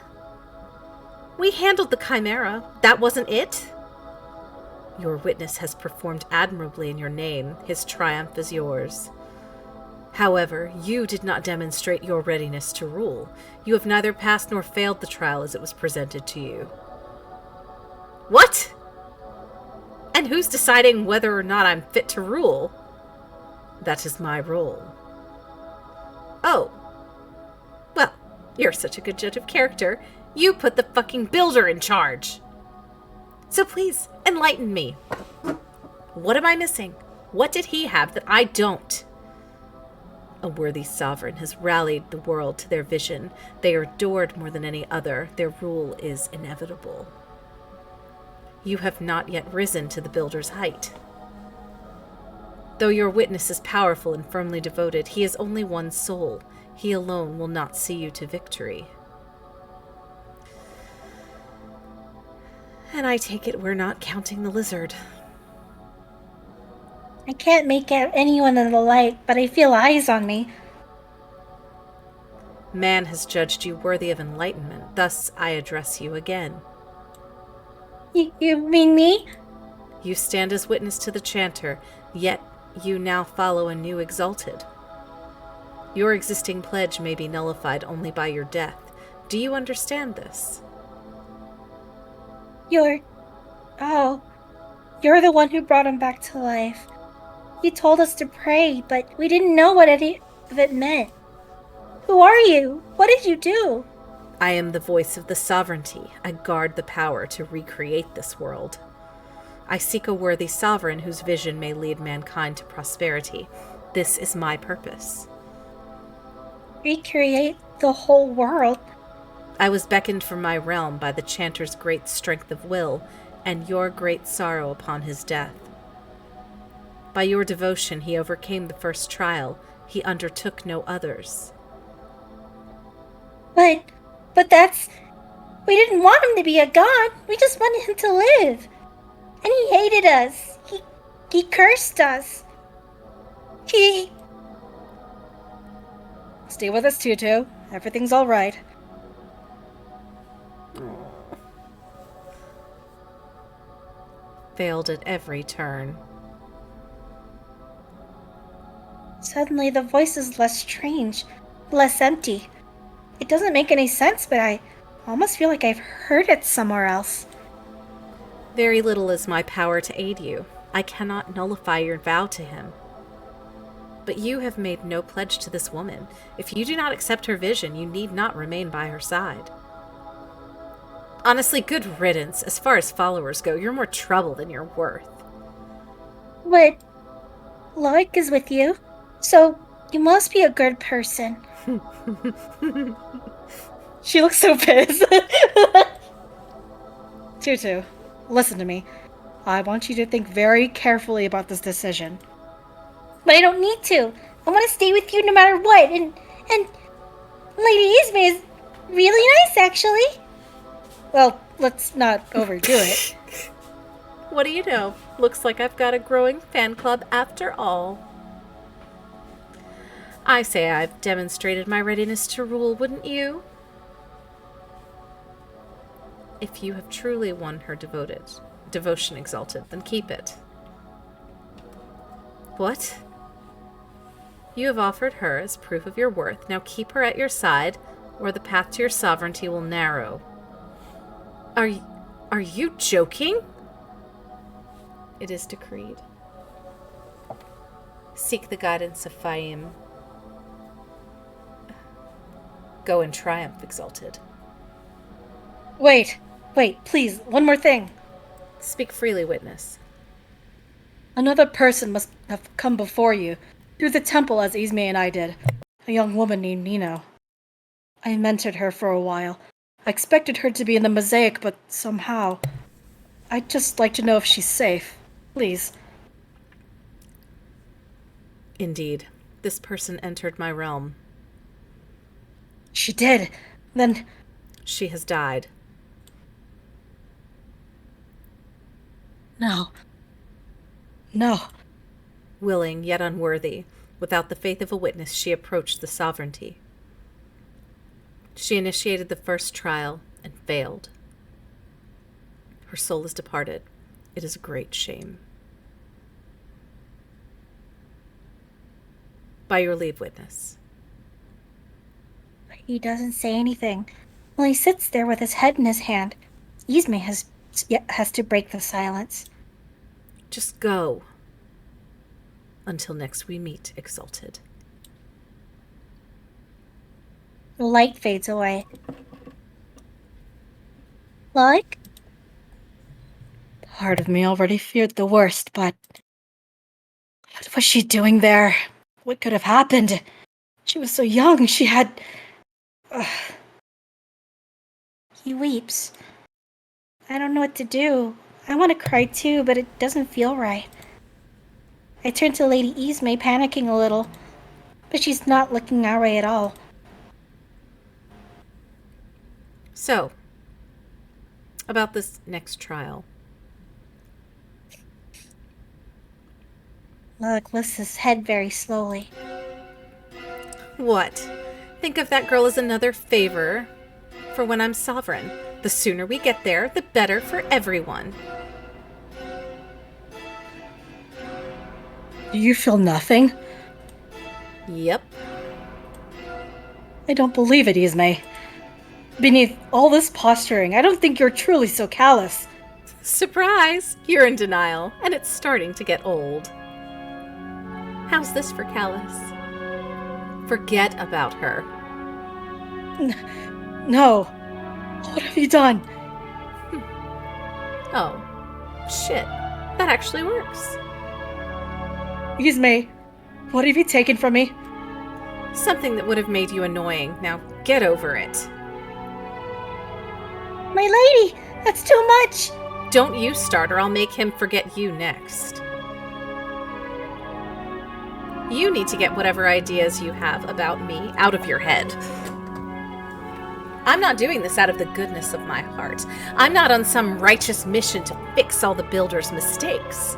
We handled the Chimera. That wasn't it? Your witness has performed admirably in your name. His triumph is yours. However, you did not demonstrate your readiness to rule. You have neither passed nor failed the trial as it was presented to you. What? And who's deciding whether or not I'm fit to rule? That is my role. Oh. Well, you're such a good judge of character. You put the fucking builder in charge. So please, enlighten me. What am I missing? What did he have that I don't? A worthy sovereign has rallied the world to their vision. They are adored more than any other. Their rule is inevitable. You have not yet risen to the builder's height. Though your witness is powerful and firmly devoted, he is only one soul. He alone will not see you to victory. And I take it we're not counting the lizard. I can't make out anyone in the light, but I feel eyes on me. Man has judged you worthy of enlightenment, thus I address you again. You mean me? You stand as witness to the chanter, yet you now follow a new exalted. Your existing pledge may be nullified only by your death. Do you understand this? You're the one who brought him back to life. You told us to pray, but we didn't know what any of it meant. Who are you? What did you do? I am the voice of the sovereignty. I guard the power to recreate this world. I seek a worthy sovereign whose vision may lead mankind to prosperity. This is my purpose. Recreate the whole world? I was beckoned from my realm by the chanter's great strength of will and your great sorrow upon his death. By your devotion he overcame the first trial. He undertook no others. But that's... We didn't want him to be a god. We just wanted him to live. And he hated us. He cursed us. Stay with us, Tutu. Everything's all right. Failed at every turn. Suddenly the voice is less strange, less empty. It doesn't make any sense, but I almost feel like I've heard it somewhere else. Very little is my power to aid you. I cannot nullify your vow to him. But you have made no pledge to this woman. If you do not accept her vision, you need not remain by her side. Honestly, good riddance. As far as followers go, you're more trouble than you're worth. But Loic is with you, so you must be a good person. She looks so pissed. Tutu, listen to me. I want you to think very carefully about this decision. But I don't need to. I want to stay with you no matter what. And Lady Ismay is really nice, actually. Well, let's not overdo it. What do you know? Looks like I've got a growing fan club after all. I say I've demonstrated my readiness to rule, wouldn't you? If you have truly won her devotion exalted, then keep it. What? You have offered her as proof of your worth. Now keep her at your side, or the path to your sovereignty will narrow. Are you joking? It is decreed. Seek the guidance of Faim. Go in triumph, exalted. Wait, please, one more thing. Speak freely, witness. Another person must have come before you, through the temple as Ismay and I did. A young woman named Nino. I mentored her for a while. I expected her to be in the mosaic, but somehow... I'd just like to know if she's safe. Please. Indeed, this person entered my realm. She did. Then... She has died. No. Willing, yet unworthy, without the faith of a witness, she approached the sovereignty. She initiated the first trial and failed. Her soul is departed. It is a great shame. By your leave, witness. He doesn't say anything. Well, he sits there with his head in his hand. Yzma has to break the silence. Just go. Until next we meet, Exalted. The light fades away. Like? Part of me already feared the worst, but what was she doing there? What could have happened? She was so young, she had... He weeps. I don't know what to do. I want to cry too, but it doesn't feel right. I turn to Lady Yzma, panicking a little, but she's not looking our way at all. So, about this next trial. Look lifts his head very slowly. What? Think of that girl as another favor for when I'm sovereign. The sooner we get there, the better for everyone. Do you feel nothing? Yep. I don't believe it, Yzma. Beneath all this posturing, I don't think you're truly so callous. Surprise! You're in denial, and it's starting to get old. How's this for callous? Forget about her. No. What have you done? Oh, shit. That actually works. Yzma, what have you taken from me? Something that would have made you annoying. Now get over it. My lady! That's too much! Don't you start or I'll make him forget you next. You need to get whatever ideas you have about me out of your head. I'm not doing this out of the goodness of my heart. I'm not on some righteous mission to fix all the builder's mistakes.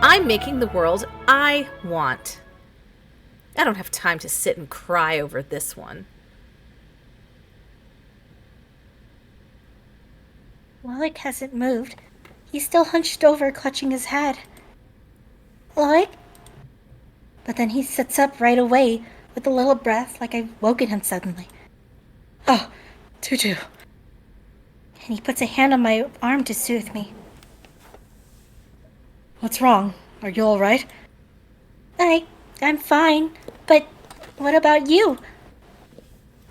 I'm making the world I want. I don't have time to sit and cry over this one. Loic hasn't moved. He's still hunched over, clutching his head. Loic? But then he sits up right away, with a little breath, like I've woken him suddenly. Oh, Tutu. And he puts a hand on my arm to soothe me. What's wrong? Are you all right? I'm fine, but what about you?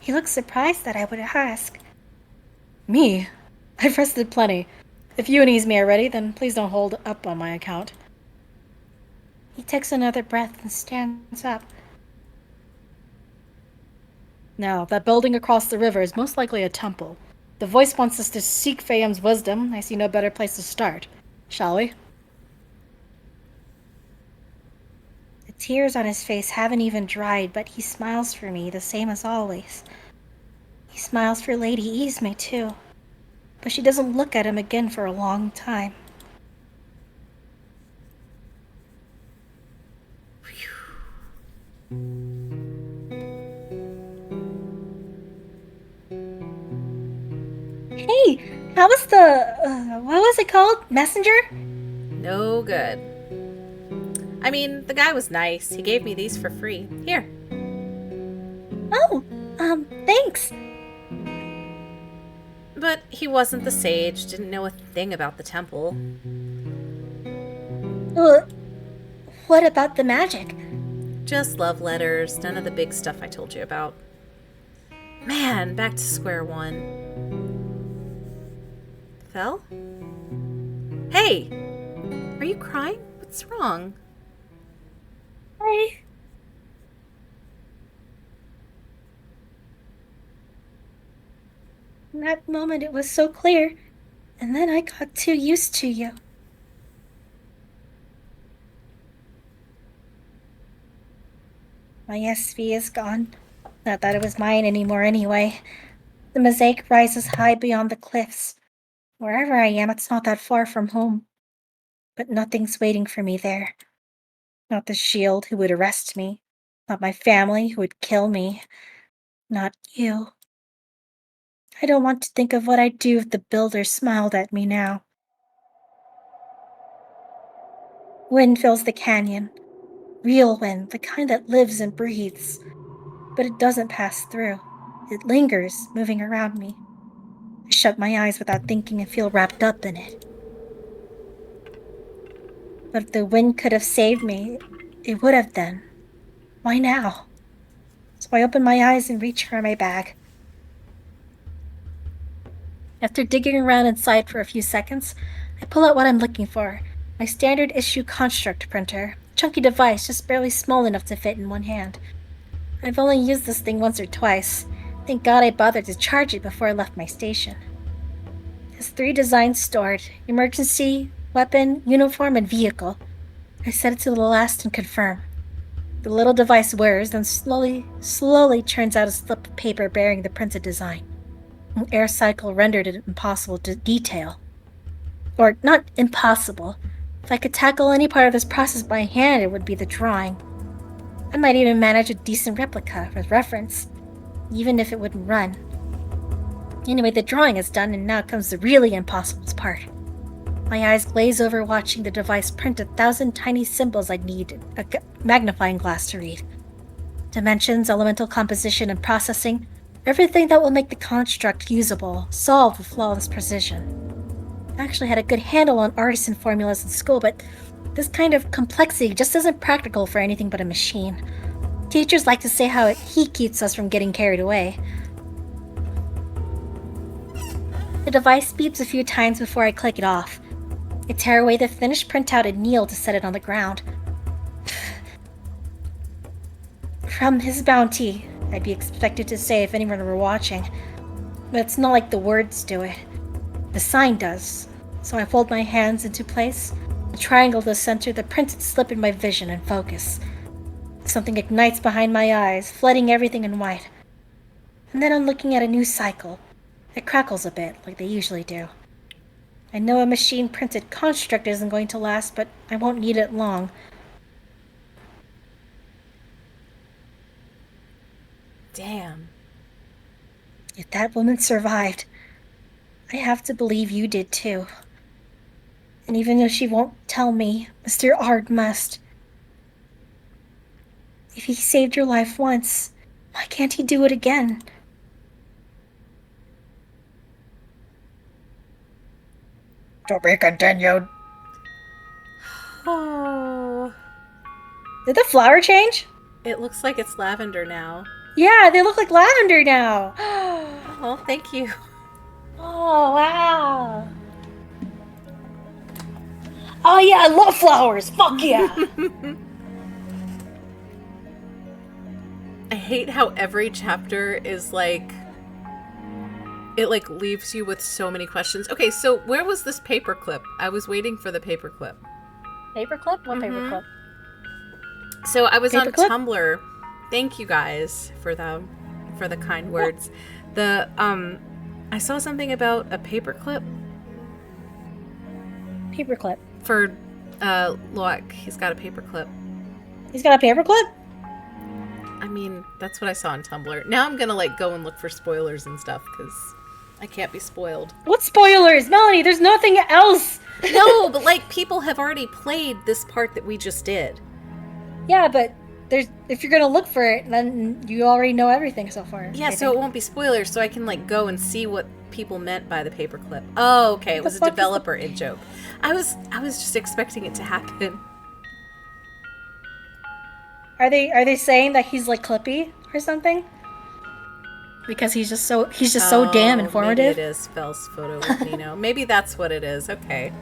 He looks surprised that I would ask. Me? I've rested plenty. If you and Yzma are ready, then please don't hold up on my account. He takes another breath and stands up. Now, that building across the river is most likely a temple. The voice wants us to seek Fayum's wisdom. I see no better place to start. Shall we? The tears on his face haven't even dried, but he smiles for me, the same as always. He smiles for Lady Yzma, too. But she doesn't look at him again for a long time. Hey, how was what was it called? Messenger? No good. I mean, the guy was nice. He gave me these for free. Here. Oh, thanks. But he wasn't the sage, didn't know a thing about the temple. What about the magic? Just love letters, none of the big stuff I told you about. Man, back to square one. Fel? Hey! Are you crying? What's wrong? In that moment it was so clear, and then I got too used to you. My SV is gone. Not that it was mine anymore anyway. The mosaic rises high beyond the cliffs. Wherever I am, it's not that far from home. But nothing's waiting for me there. Not the shield who would arrest me. Not my family who would kill me. Not you. I don't want to think of what I'd do if the builder smiled at me now. Wind fills the canyon. Real wind, the kind that lives and breathes. But it doesn't pass through. It lingers, moving around me. I shut my eyes without thinking and feel wrapped up in it. But if the wind could have saved me, it would have then. Why now? So I open my eyes and reach for my bag. After digging around inside for a few seconds, I pull out what I'm looking for. My standard issue construct printer. Chunky device, just barely small enough to fit in one hand. I've only used this thing once or twice. Thank God I bothered to charge it before I left my station. It has 3 designs stored: emergency, weapon, uniform, and vehicle. I set it to the last and confirm. The little device whirs, then slowly churns out a slip of paper bearing the printed design. An air cycle rendered it impossible to detail. Or, not impossible. If I could tackle any part of this process by hand, it would be the drawing. I might even manage a decent replica with reference, even if it wouldn't run. Anyway, the drawing is done, and now comes the really impossible part. My eyes glaze over watching the device print 1,000 tiny symbols I'd need a magnifying glass to read. Dimensions, elemental composition, and processing. Everything that will make the construct usable, solved with flawless precision. I actually had a good handle on artisan formulas in school, but this kind of complexity just isn't practical for anything but a machine. Teachers like to say how he keeps us from getting carried away. The device beeps a few times before I click it off. I tear away the finished printout and kneel to set it on the ground. From his bounty, I'd be expected to say if anyone were watching. But it's not like the words do it. The sign does. So I fold my hands into place, a triangle to center the printed slip in my vision and focus. Something ignites behind my eyes, flooding everything in white. And then I'm looking at a new cycle. It crackles a bit, like they usually do. I know a machine-printed construct isn't going to last, but I won't need it long. Damn. If that woman survived, I have to believe you did too. And even though she won't tell me, Mr. Ard must. If he saved your life once, why can't he do it again? To be continued. Oh. Did the flower change? It looks like it's lavender now. Yeah, they look like lavender now. Oh, thank you. Oh, wow. Oh, yeah, I love flowers. Fuck yeah. I hate how every chapter is like... It like leaves you with so many questions. Okay, so where was this paperclip? I was waiting for the paperclip. Paperclip? What Mhm. paperclip? So I was Paperclip? on Tumblr. Thank you guys for the kind words. The I saw something about a paperclip Paperclip. for Loak. He's got a paperclip. He's got a paperclip? I mean, that's what I saw on Tumblr. Now I'm gonna like go and look for spoilers and stuff because I can't be spoiled. What spoilers? Melanie, there's nothing else. No, but like people have already played this part that we just did. Yeah, but if you're gonna look for it, then you already know everything so far. Yeah, I so it think. won't be spoilers, so I can like go and see what people meant by the paperclip. Oh, okay, it What the was a fuck is the- developer in joke. I was just expecting it to happen. Are they saying that he's like Clippy or something? Because he's just so damn Oh, informative. Maybe it is Fel's photo with Nino. Maybe that's what it is. Okay.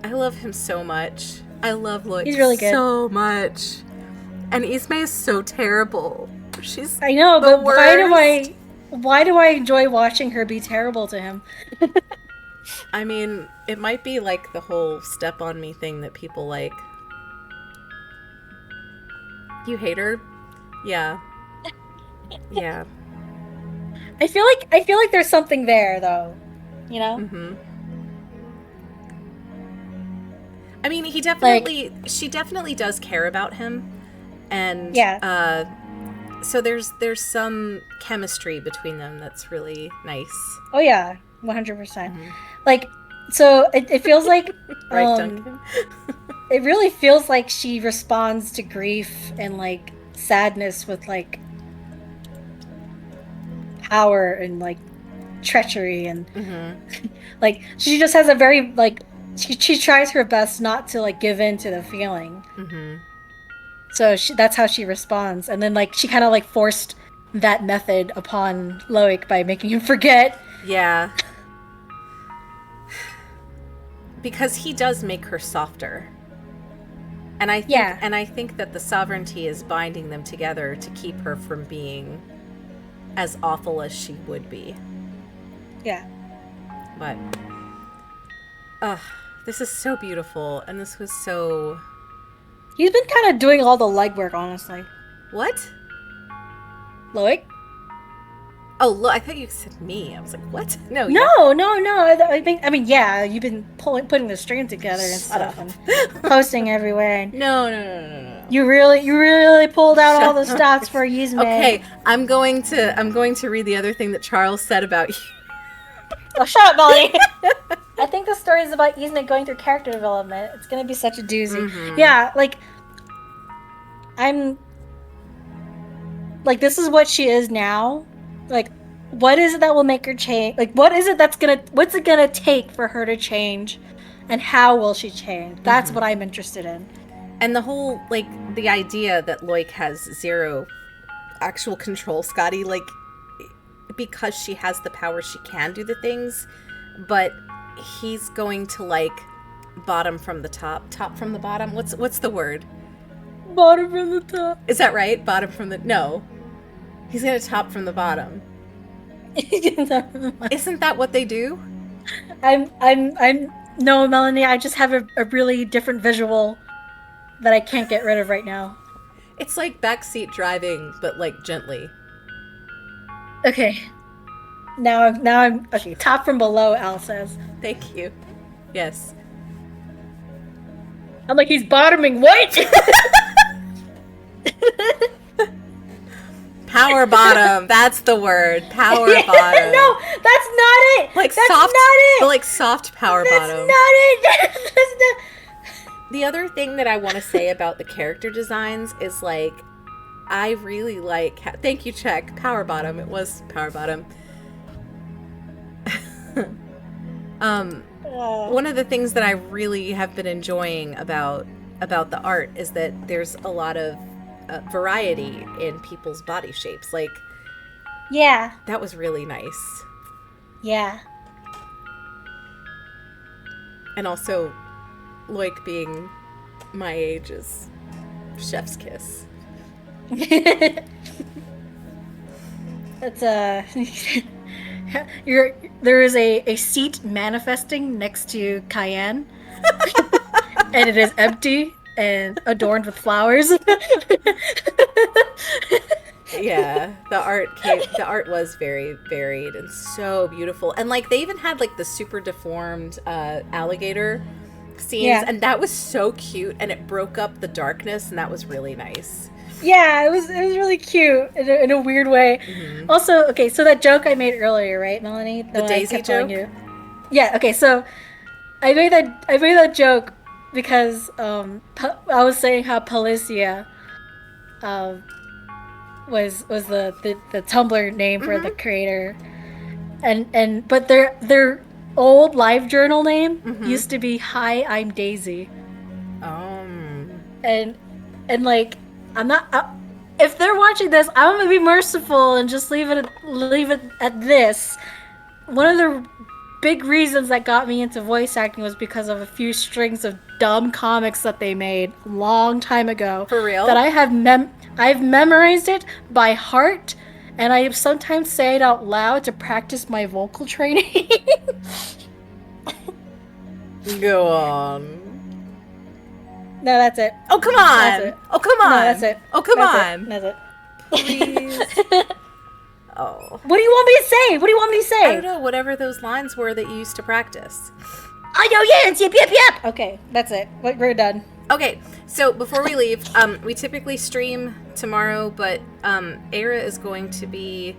I love him so much. I love Lloyd He's really good. so much. And Ismay is so terrible. She's I know, the but worst. why do I enjoy watching her be terrible to him? I mean, it might be like the whole step on me thing that people like. You hate her? Yeah. Yeah. I feel like there's something there though. You know? Mm-hmm. I mean, she definitely does care about him. And Yeah. So there's some chemistry between them that's really nice. Oh yeah, 100%. Mhm. Like So it feels like Right, Duncan? it really feels like she responds to grief and like sadness with like power and like treachery and Mm-hmm. like she just has a very like she tries her best not to like give in to the feeling. Mm-hmm. So that's how she responds, and then like she kind of like forced that method upon Loic by making him forget. Yeah. Because he does make her softer. And I think that the sovereignty is binding them together to keep her from being as awful as she would be. Yeah. But this is so beautiful, and this was so He's been kind of doing all the legwork, honestly. what? Loic? Oh, look! I thought you said me. I was like, what? No, No, no, no. I mean, yeah, you've been putting the stream together and stuff, and posting everywhere. And No. you really pulled out all the Shut stops for Yuzme. Okay, I'm going to read the other thing that Charles said about you. Oh, shut up, Molly. I think the story is about Yuzme going through character development. It's gonna be such a doozy. Mhm. Yeah, like I'm like this is what she is now. Like, what is it that will make her change? Like, what's it gonna take for her to change, and how will she change? That's what I'm interested in. And the whole, like, the idea that Loic has zero actual control, Scotty, like, because she has the power, she can do the things, but he's going to, like, bottom from the top from the bottom. What's the word? Bottom from the top. Is that right? Bottom from the... No. He's gonna top from the bottom. Isn't that what they do? I'm no, Melanie, I just have a really different visual that I can't get rid of right now. It's like backseat driving, but, like, gently. Okay. Now I'm okay, top from below, Al says. Thank you. Yes. I'm like, he's bottoming what? Power bottom. That's the word. Power bottom. No, that's not it. Like that's soft, not it. but like soft power That's bottom. not it. That's not. The other thing that I want to say about the character designs is like, I really like. Thank you, Check. Power bottom. It was power bottom. One of the things that I really have been enjoying about the art is that there's a lot of variety in people's body shapes. Like, Yeah. that was really nice. Yeah. And also, Loic being my age is chef's kiss. That's there is a seat manifesting next to Cayenne, and it is empty and adorned with flowers. Yeah, the art was very varied and so beautiful. And like they even had like the super deformed alligator scenes, Yeah. and that was so cute, and it broke up the darkness, and that was really nice. Yeah, it was really cute in a weird way. Mhm. Also, okay, so that joke I made earlier, right, Melanie? The one I daisy kept telling joke? Yeah. Okay, so I made that joke because I was saying how Policia was the Tumblr name for the creator, and but their old live journal name used to be Hi, I'm Daisy, and like I'm not. If they're watching this, I'm gonna be merciful and just leave it at this. One of the big reasons that got me into voice acting was because of a few strings of dumb comics that they made a long time ago. For real? That I've memorized it by heart, and I sometimes say it out loud to practice my vocal training. Go on. No, that's it. Oh come That's on! it. Oh come on! No, that's it. Oh come That's on! it. That's it. Please. Oh. What do you want me to say? What do you want me to I say? don't know. Whatever those lines were that you used to practice. I know, yes, yep. Okay, that's it. We're done. Okay, so before we leave, we typically stream tomorrow, but Era is going to be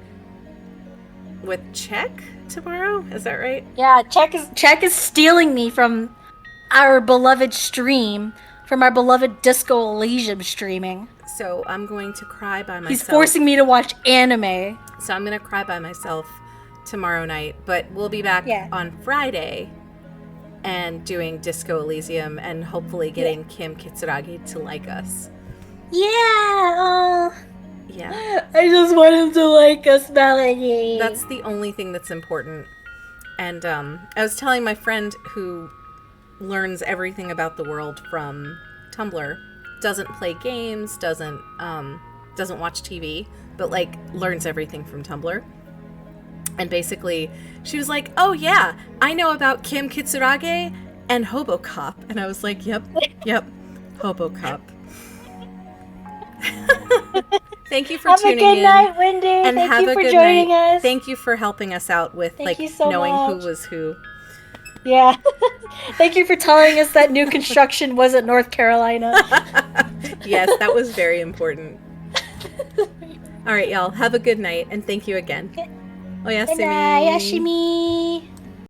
with Check tomorrow. Is that right? Yeah, Check is stealing me from our beloved stream, from our beloved Disco Elysium streaming. So I'm going to cry by myself. He's forcing me to watch anime. So I'm going to cry by myself tomorrow night, but we'll be back on Friday and doing Disco Elysium and hopefully getting Kim Kitsuragi to like us. Yeah. Yeah. I just want him to like us, Melody. That's the only thing that's important. And I was telling my friend who learns everything about the world from Tumblr, doesn't play games, doesn't watch TV, but like learns everything from Tumblr. And basically, she was like, "Oh yeah, I know about Kim Kitsuragi and Hobocop." And I was like, "Yep, Hobocop." Thank you for tuning in. Have a good night, Wendy. And Thank have you a for good joining night. us. Thank you for helping us out with Thank you so knowing much. who was who. Yeah. Thank you for telling us that new construction wasn't North Carolina. Yes, that was very important. All right, y'all. Have a good night, and thank you again. Good Oyasumi. night, Yashimi.